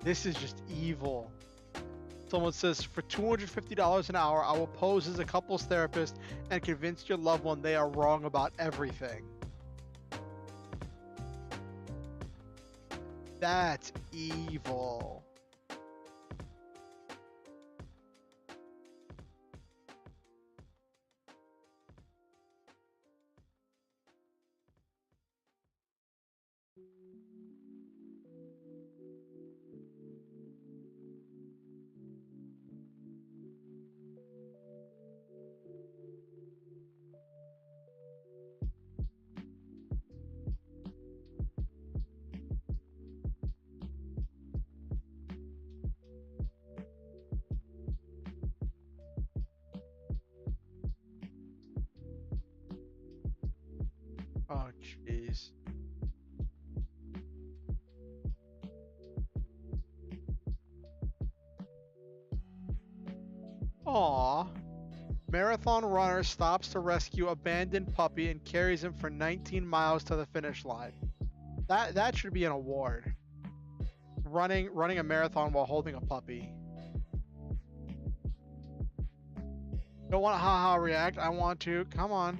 This is just evil. Someone says, for $250 an hour, I will pose as a couples therapist and convince your loved one they are wrong about everything. That's evil. Oh, jeez. Aww. Marathon runner stops to rescue abandoned puppy and carries him for 19 miles to the finish line. That should be an award. Running a marathon while holding a puppy. Don't want to haha react. I want to. Come on.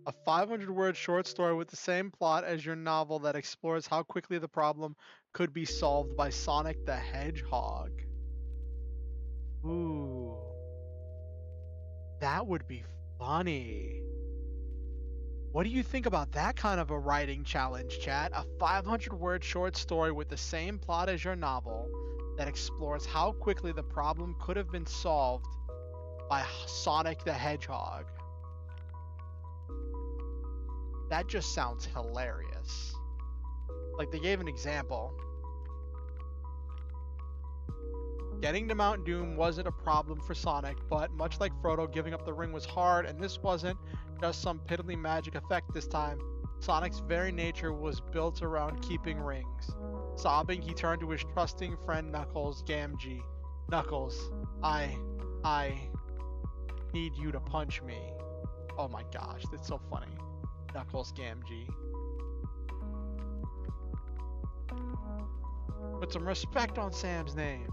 A 500-word short story with the same plot as your novel that explores how quickly the problem could be solved by Sonic the Hedgehog. Ooh. That would be funny. What do you think about that kind of a writing challenge, chat? A 500-word short story with the same plot as your novel that explores how quickly the problem could have been solved by Sonic the Hedgehog. That just sounds hilarious. Like, they gave an example. Getting to Mount Doom wasn't a problem for Sonic, but much like Frodo, giving up the ring was hard, and this wasn't just some piddly magic effect this time. Sonic's very nature was built around keeping rings. Sobbing, he turned to his trusting friend Knuckles Gamgee. Knuckles, I need you to punch me. Oh my gosh, that's so funny. Knuckles Gamgee. Put some respect on Sam's name.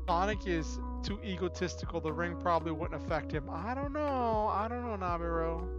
Sonic is too egotistical. The ring probably wouldn't affect him. I don't know, Nabiru.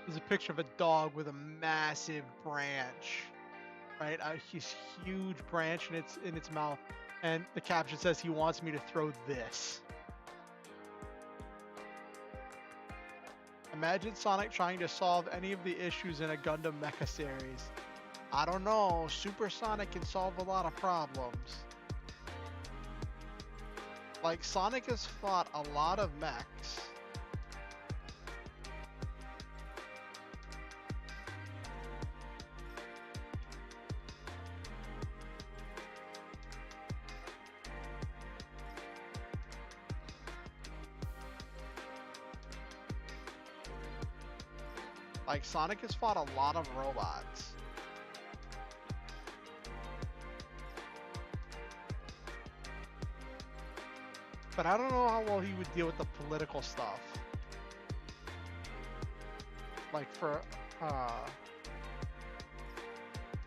There's a picture of a dog with a massive branch, right? His huge branch in its mouth, and the caption says he wants me to throw this. Imagine Sonic trying to solve any of the issues in a Gundam Mecha series. I don't know, Super Sonic can solve a lot of problems. Like, Sonic has fought a lot of mechs. Like, Sonic has fought a lot of robots. But I don't know how well he would deal with the political stuff. Like, for,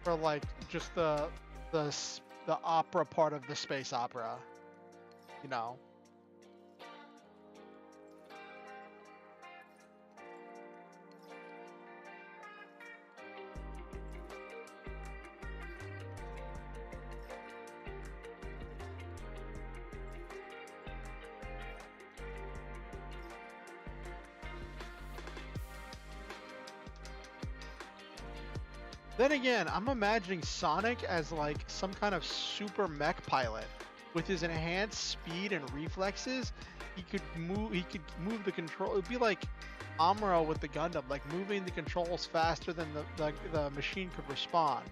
for like just the opera part of the space opera, you know. Then again, I'm imagining Sonic as like some kind of super mech pilot. With his enhanced speed and reflexes, he could move the control. It'd be like Amuro with the Gundam, like moving the controls faster than the machine could respond.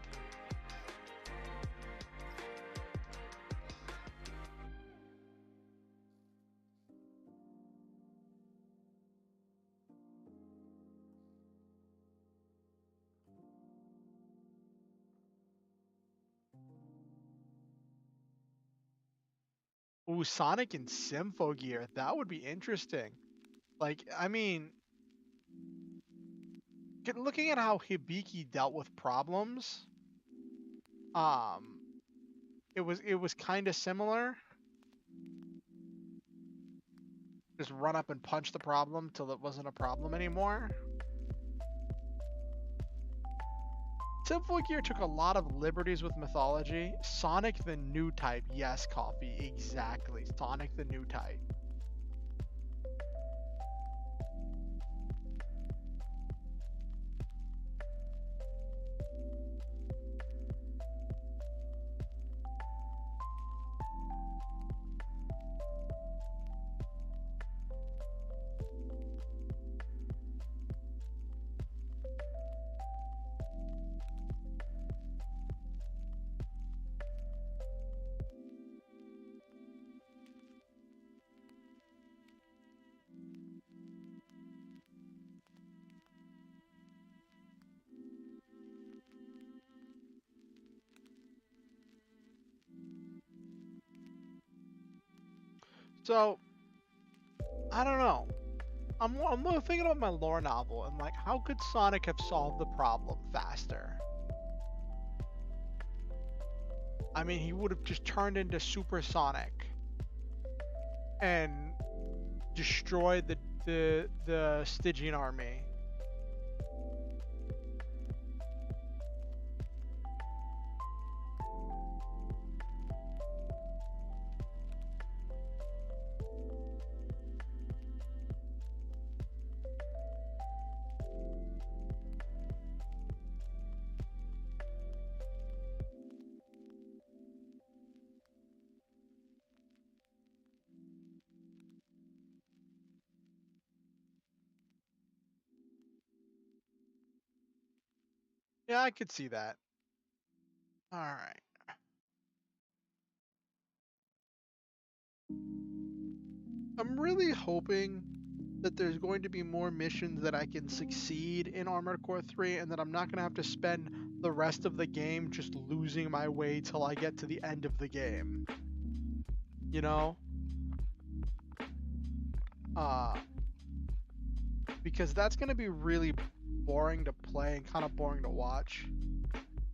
Ooh, Sonic and Symphogear. That would be interesting. Like, I mean, looking at how Hibiki dealt with problems, um, it was kind of similar. Just run up and punch the problem till it wasn't a problem anymore. Symphogear took a lot of liberties with mythology. Sonic the new type. Yes, Coffee. Exactly. Sonic the new type. So, I don't know. I'm thinking about my lore novel and like, how could Sonic have solved the problem faster? I mean, he would have just turned into Super Sonic and destroyed the Stygian army. Yeah, I could see that. All right. I'm really hoping that there's going to be more missions that I can succeed in Armored Core 3 and that I'm not going to have to spend the rest of the game just losing my way till I get to the end of the game. You know? Because that's going to be really boring to play and kind of boring to watch.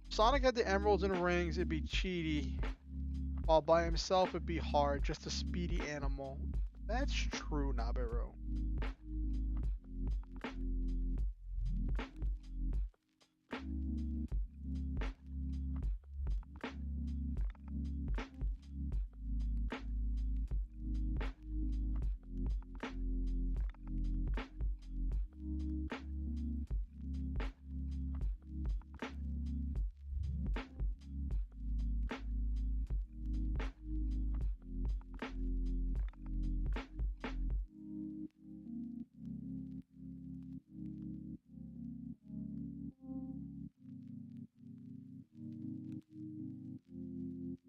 Sonic had the emeralds and rings, it'd be cheaty. While by himself, it'd be hard, just a speedy animal. That's true, Nabiru.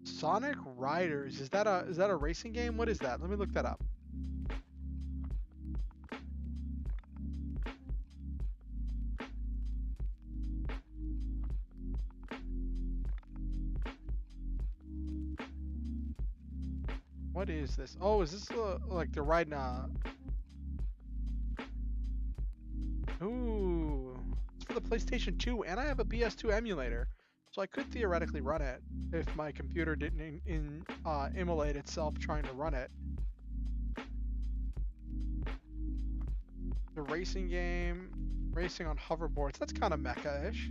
Sonic Riders, is that a racing game? What is that? Let me look that up. What is this? Oh, is this like they're riding a... Ooh, it's for the PlayStation 2, and I have a PS2 emulator. So I could theoretically run it if my computer didn't immolate itself trying to run it. The racing game, racing on hoverboards, that's kind of mecha-ish.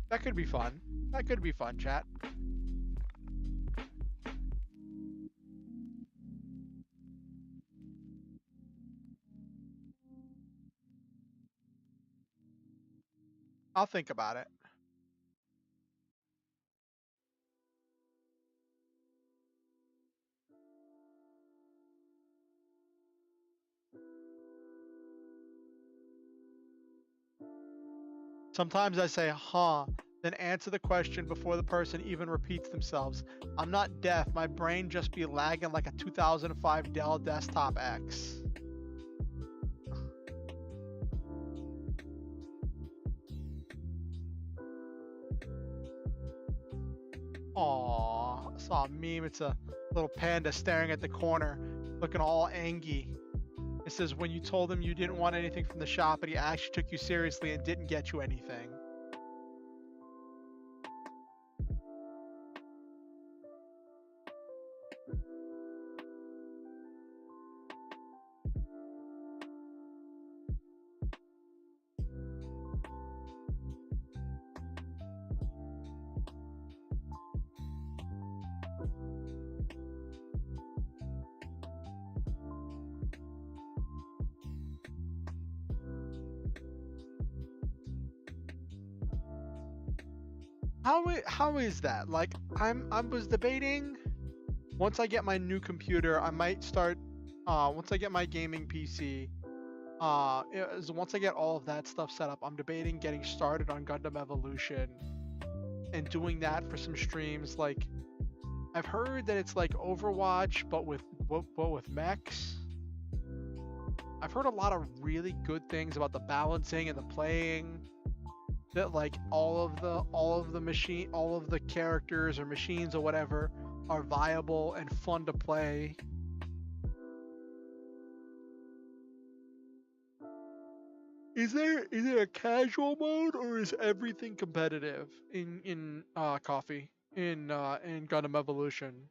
That could be fun. That could be fun, chat. I'll think about it. Sometimes I say, huh, then answer the question before the person even repeats themselves. I'm not deaf. My brain just be lagging like a 2005 Dell Desktop X. Aww, I saw a meme. It's a little panda staring at the corner, looking all angry. It says, when you told him you didn't want anything from the shop, but he actually took you seriously and didn't get you anything. How is that? Like, I was debating, once I get my new computer, I might start, once I get my gaming PC, once I get all of that stuff set up, I'm debating getting started on Gundam Evolution and doing that for some streams. Like, I've heard that it's like Overwatch, but with mechs. I've heard a lot of really good things about the balancing and the playing. That like all of the characters or machines or whatever are viable and fun to play. Is there a casual mode, or is everything competitive in Gundam Evolution?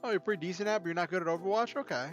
Oh, you're pretty decent at, but you're not good at Overwatch? Okay.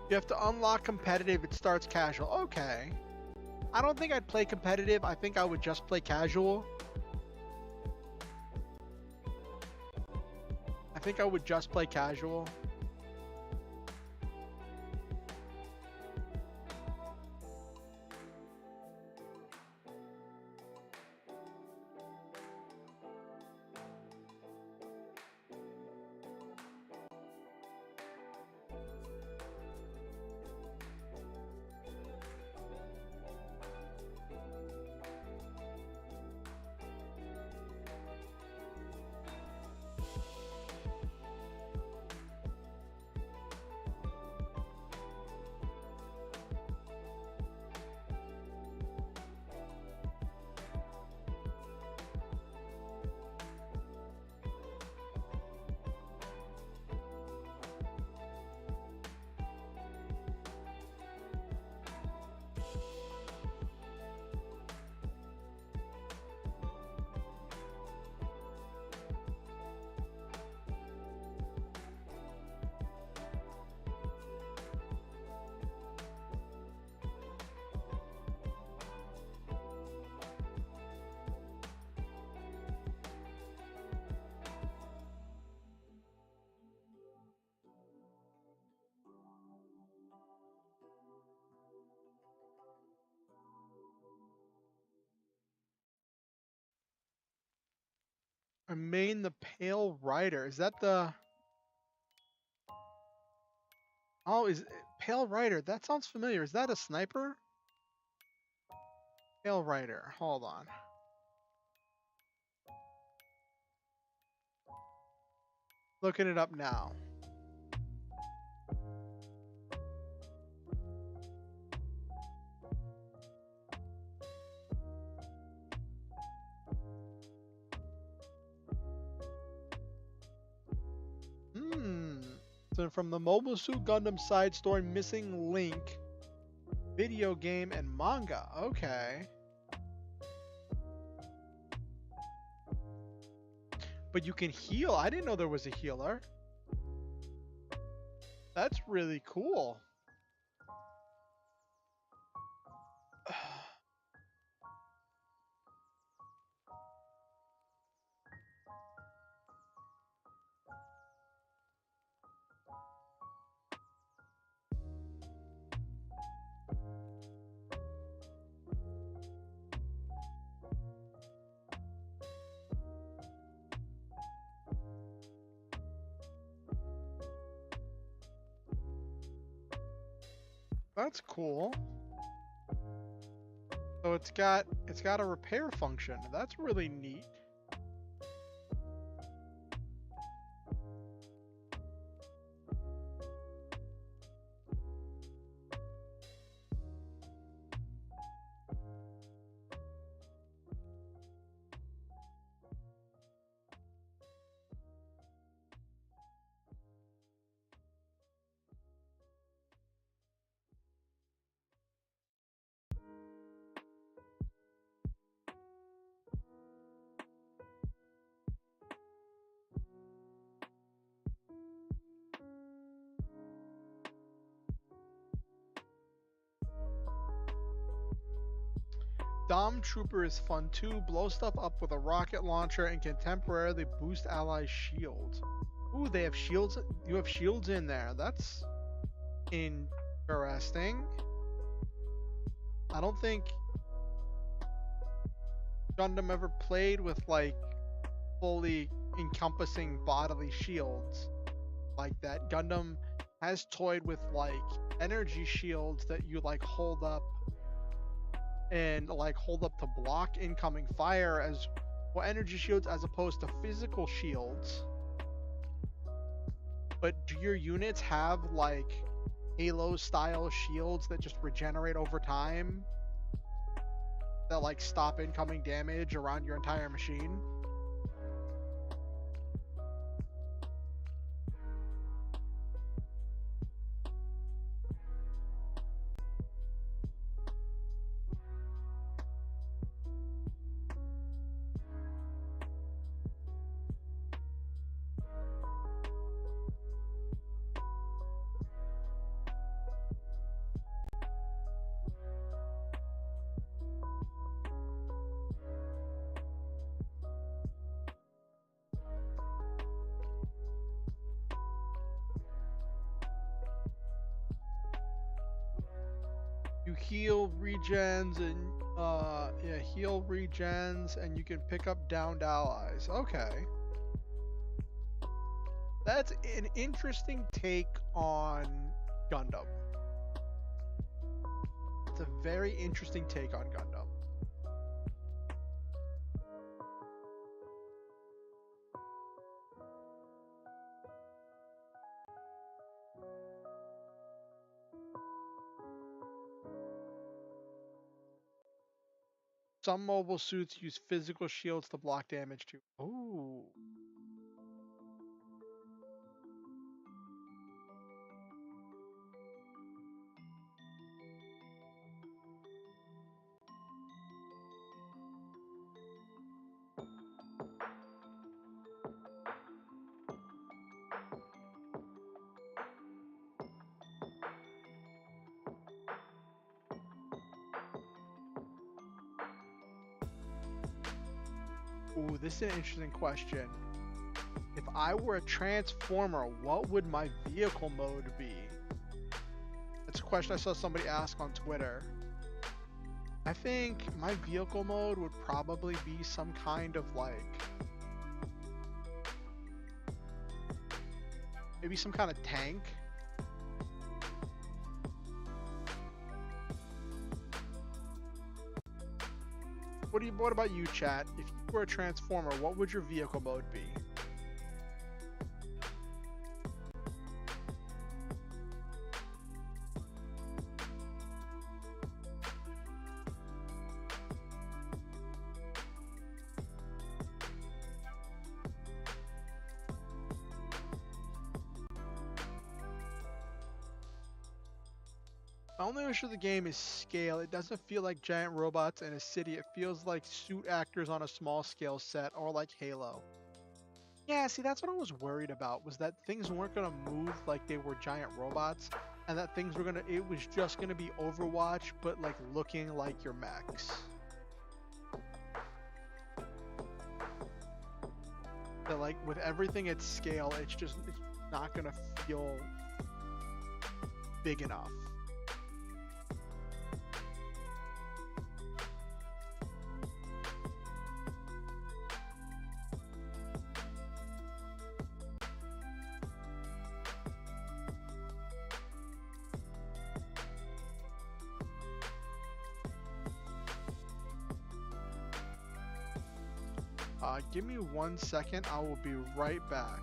You have to unlock competitive, it starts casual. Okay. I don't think I'd play competitive. I think I would just play casual. I think I would just play casual. Remain the Pale Rider. Is that the... Oh, is Pale Rider? That sounds familiar. Is that a sniper? Pale Rider. Hold on. Looking it up now. So from the Mobile Suit Gundam side story Missing Link, video game and manga. Okay. But you can heal. I didn't know there was a healer. That's really cool. That's cool. So it's got a repair function. That's really neat. Dom Trooper is fun too. Blow stuff up with a rocket launcher and can temporarily boost ally shields. Ooh, they have shields. You have shields in there. That's interesting. I don't think Gundam ever played with like fully encompassing bodily shields like that. Gundam has toyed with like energy shields that you like hold up and like hold up to block incoming fire as well, energy shields as opposed to physical shields. But do your units have like Halo style shields that just regenerate over time that like stop incoming damage around your entire machine? You heal regens and heal regens and you can pick up downed allies. Okay. That's an interesting take on Gundam. It's a very interesting take on Gundam. Some mobile suits use physical shields to block damage too. Ooh. Ooh, this is an interesting question. If I were a transformer, what would my vehicle mode be? That's a question I saw somebody ask on Twitter. I think my vehicle mode would probably be some kind of like Maybe some kind of tank. What about you, chat? If you were a transformer, what would your vehicle mode be? My only issue with the game is scale. It doesn't feel like giant robots in a city. It feels like suit actors on a small scale set, or like Halo. Yeah, see, that's what I was worried about, was that things weren't going to move like they were giant robots, and that things were it was just going to be Overwatch, but like looking like your mechs. That like with everything at scale, it's not going to feel big enough. Give me 1 second. I will be right back.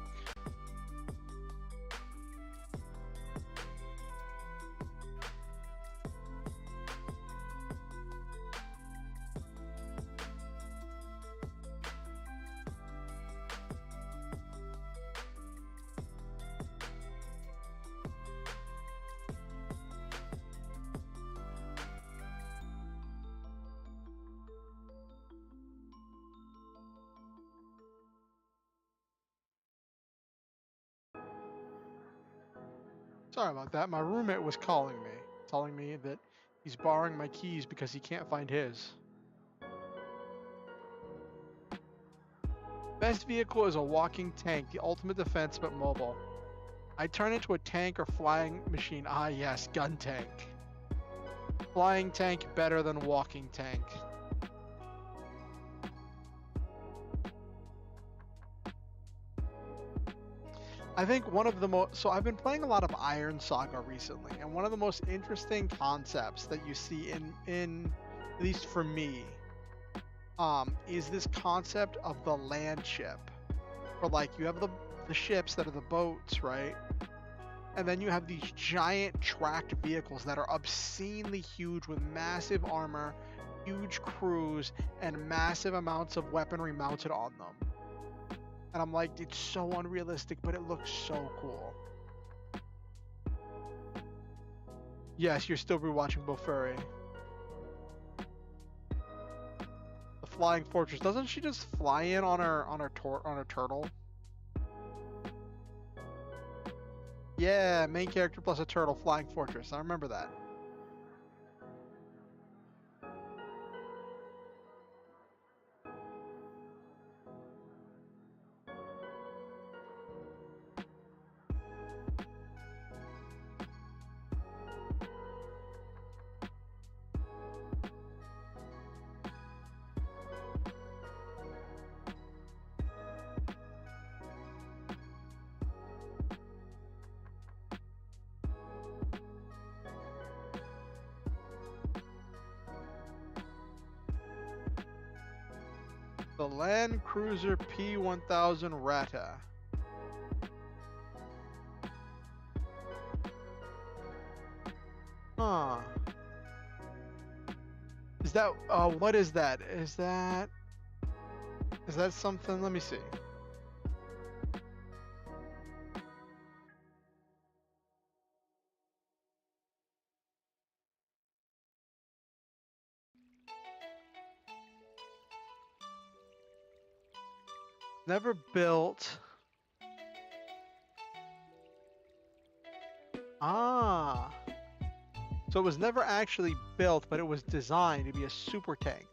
Sorry about that. My roommate was calling me, telling me that he's borrowing my keys because he can't find his. Best vehicle is a walking tank, the ultimate defense but mobile. I turn into a tank or flying machine. Ah yes, gun tank. Flying tank better than walking tank. I think one of the most, so I've been playing a lot of Iron Saga recently, and one of the most interesting concepts that you see in at least for me, is this concept of the land ship. Or like you have the ships that are the boats, right? And then you have these giant tracked vehicles that are obscenely huge with massive armor, huge crews, and massive amounts of weaponry mounted on them. And I'm like, it's so unrealistic, but it looks so cool. Yes, you're still rewatching Bofuri. The Flying Fortress. Doesn't she just fly in on her turtle? Yeah, main character plus a turtle, Flying Fortress. I remember that. The Land Cruiser P1000 Rata. Huh. Is that, what is that? Is that something? Let me see. Never built. Ah. So it was never actually built, but it was designed to be a super tank.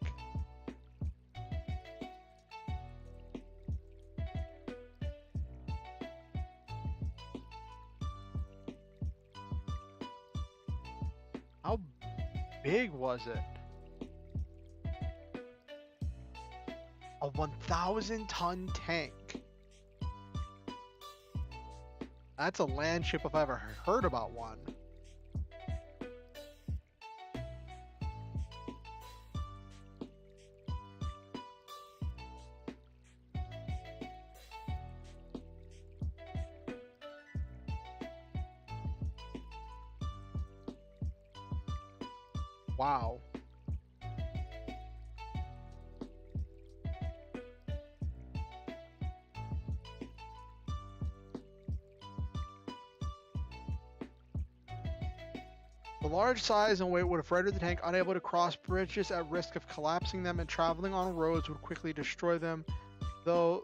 How big was it? A 1,000-ton tank. That's a land ship if I ever heard about one. Wow. The large size and weight would have rendered the tank unable to cross bridges at risk of collapsing them, and traveling on roads would quickly destroy them. Though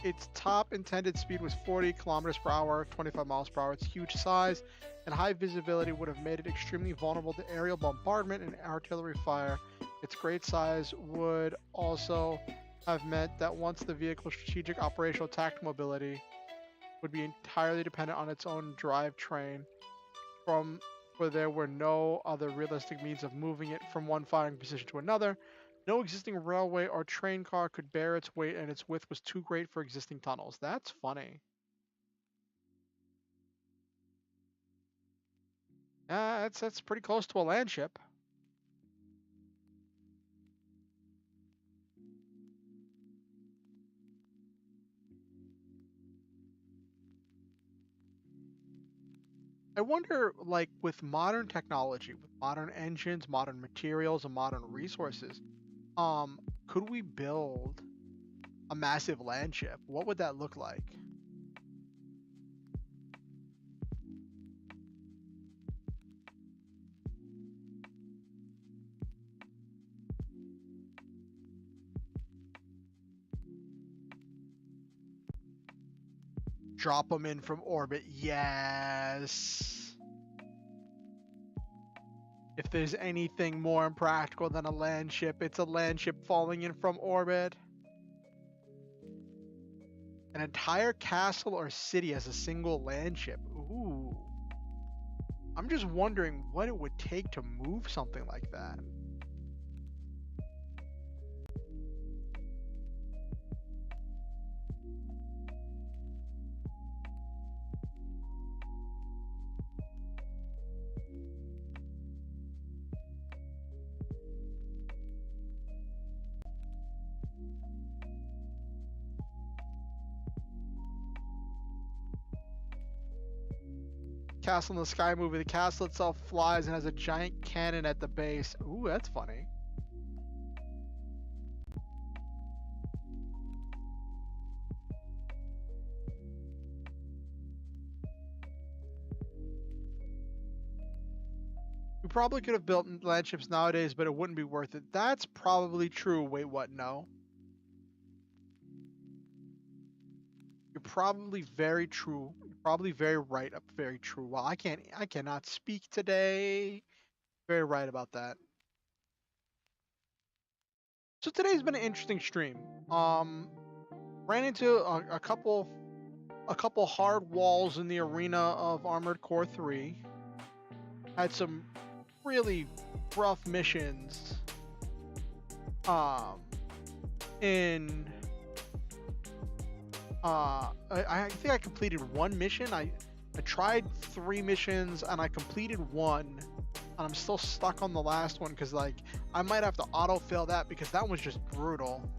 its top intended speed was 40 kilometers per hour, 25 miles per hour, its huge size and high visibility would have made it extremely vulnerable to aerial bombardment and artillery fire. Its great size would also have meant that once the vehicle's strategic operational tactical mobility would be entirely dependent on its own drivetrain, for there were no other realistic means of moving it from one firing position to another. No existing railway or train car could bear its weight, and its width was too great for existing tunnels. That's funny. That's pretty close to a land ship. I wonder, like, with modern technology, with modern engines, modern materials, and modern resources, could we build a massive land ship? What would that look like? Drop them in from orbit. Yes. If there's anything more impractical than a land ship, it's a land ship falling in from orbit. An entire castle or city as a single land ship. Ooh. I'm just wondering what it would take to move something like that. Castle in the Sky movie. The castle itself flies and has a giant cannon at the base. Ooh, that's funny. We probably could have built land ships nowadays, but it wouldn't be worth it. That's probably true. Wait, what? No. You're probably very true. You're probably very right. Very true. Well, I cannot speak today. Very right about that. So today's been an interesting stream. Ran into a couple hard walls in the arena of Armored Core 3. Had some really rough missions. I think I completed one mission. I tried 3 missions and I completed 1, and I'm still stuck on the last one because, like, I might have to auto fail that because that was just brutal.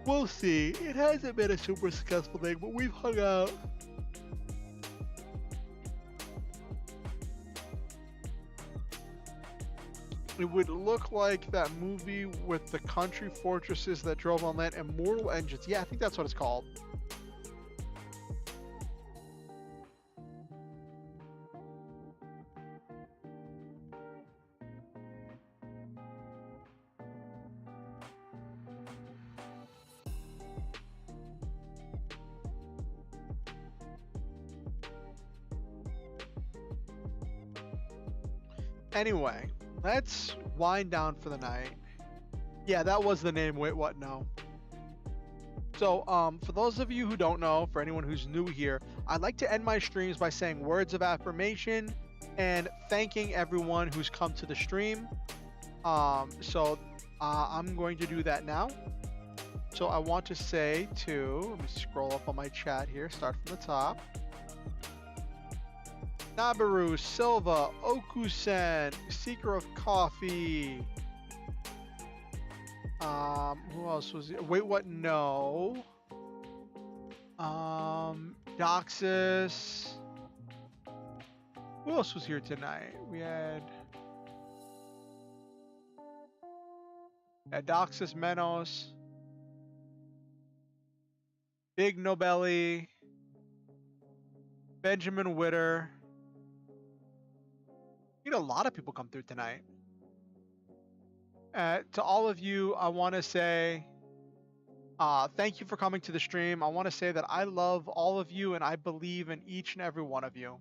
We'll see. It hasn't been a super successful thing, but we've hung out. It would look like that movie with the country fortresses that drove on land, Immortal Engines. Yeah, I think that's what it's called. Anyway, let's wind down for the night. Yeah, that was the name. Wait, what? No. So, for those of you who don't know, for anyone who's new here, I'd like to end my streams by saying words of affirmation and thanking everyone who's come to the stream. I'm going to do that now. So I want to say to, let me scroll up on my chat here, start from the top. Nabaru, Silva, Okusen, Seeker of Coffee. Who else was it? Wait, what? No. Doxus. Who else was here tonight? We had Doxus, Menos, Big Nobelli, Benjamin Witter. You know, a lot of people come through tonight. To all of you, I want to say thank you for coming to the stream. I want to say that I love all of you and I believe in each and every one of you.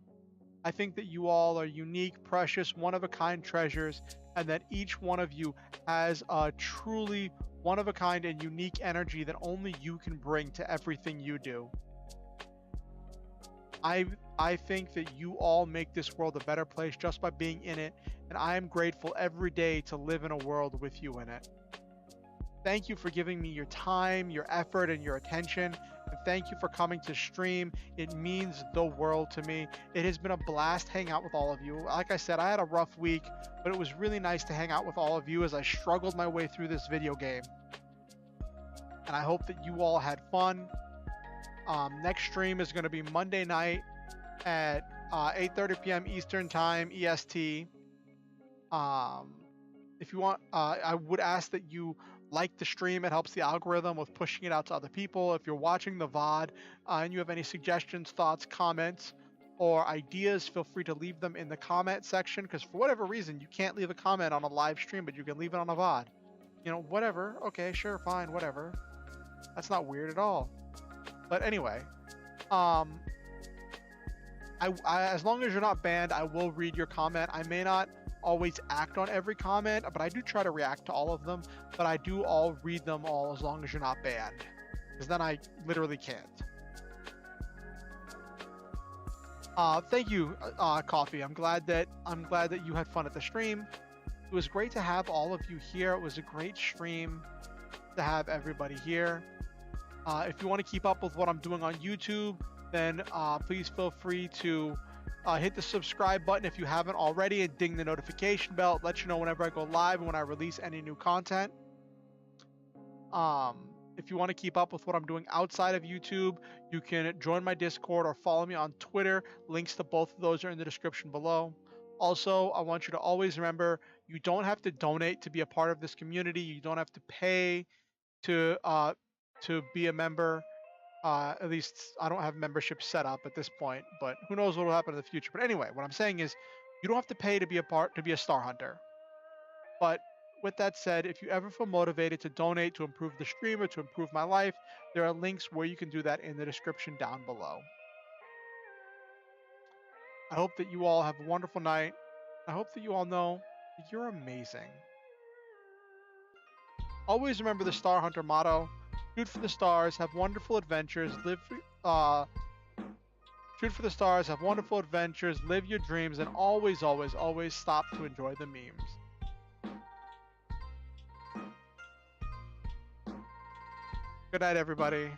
I think that you all are unique, precious, one-of-a-kind treasures, and that each one of you has a truly one-of-a-kind and unique energy that only you can bring to everything you do. I think that you all make this world a better place just by being in it, and I am grateful every day to live in a world with you in it. Thank you for giving me your time, your effort, and your attention. And thank you for coming to stream. It means the world to me. It has been a blast hanging out with all of you. Like I said, I had a rough week, but it was really nice to hang out with all of you as I struggled my way through this video game. And I hope that you all had fun. Next stream is going to be Monday night at 8:30 p.m. Eastern Time, EST. If you want, I would ask that you like the stream. It helps the algorithm with pushing it out to other people. If you're watching the VOD and you have any suggestions, thoughts, comments, or ideas, feel free to leave them in the comment section, because for whatever reason, you can't leave a comment on a live stream, but you can leave it on a VOD. You know, whatever. Okay, sure, fine, whatever. That's not weird at all. But anyway, as long as you're not banned, I will read your comment. I may not always act on every comment, but I do try to react to all of them, but I do all read them all as long as you're not banned, because then I literally can't. Thank you, Coffee. I'm glad that you had fun at the stream. It was great to have all of you here. It was a great stream to have everybody here. If you want to keep up with what I'm doing on YouTube, then please feel free to hit the subscribe button if you haven't already, and ding the notification bell. It lets you know whenever I go live and when I release any new content. If you want to keep up with what I'm doing outside of YouTube, you can join my Discord or follow me on Twitter. Links to both of those are in the description below. Also, I want you to always remember, you don't have to donate to be a part of this community. You don't have to pay to be a member. At least I don't have membership set up at this point, but who knows what will happen in the future. But anyway, what I'm saying is you don't have to pay to be a Star Hunter. But with that said, if you ever feel motivated to donate to improve the stream or to improve my life, there are links where you can do that in the description down below. I hope that you all have a wonderful night. I hope that you all know that you're amazing. Always remember the Star Hunter motto: shoot for the stars, have wonderful adventures, shoot for the stars, have wonderful adventures, live your dreams, and always, always, always stop to enjoy the memes. Good night, everybody.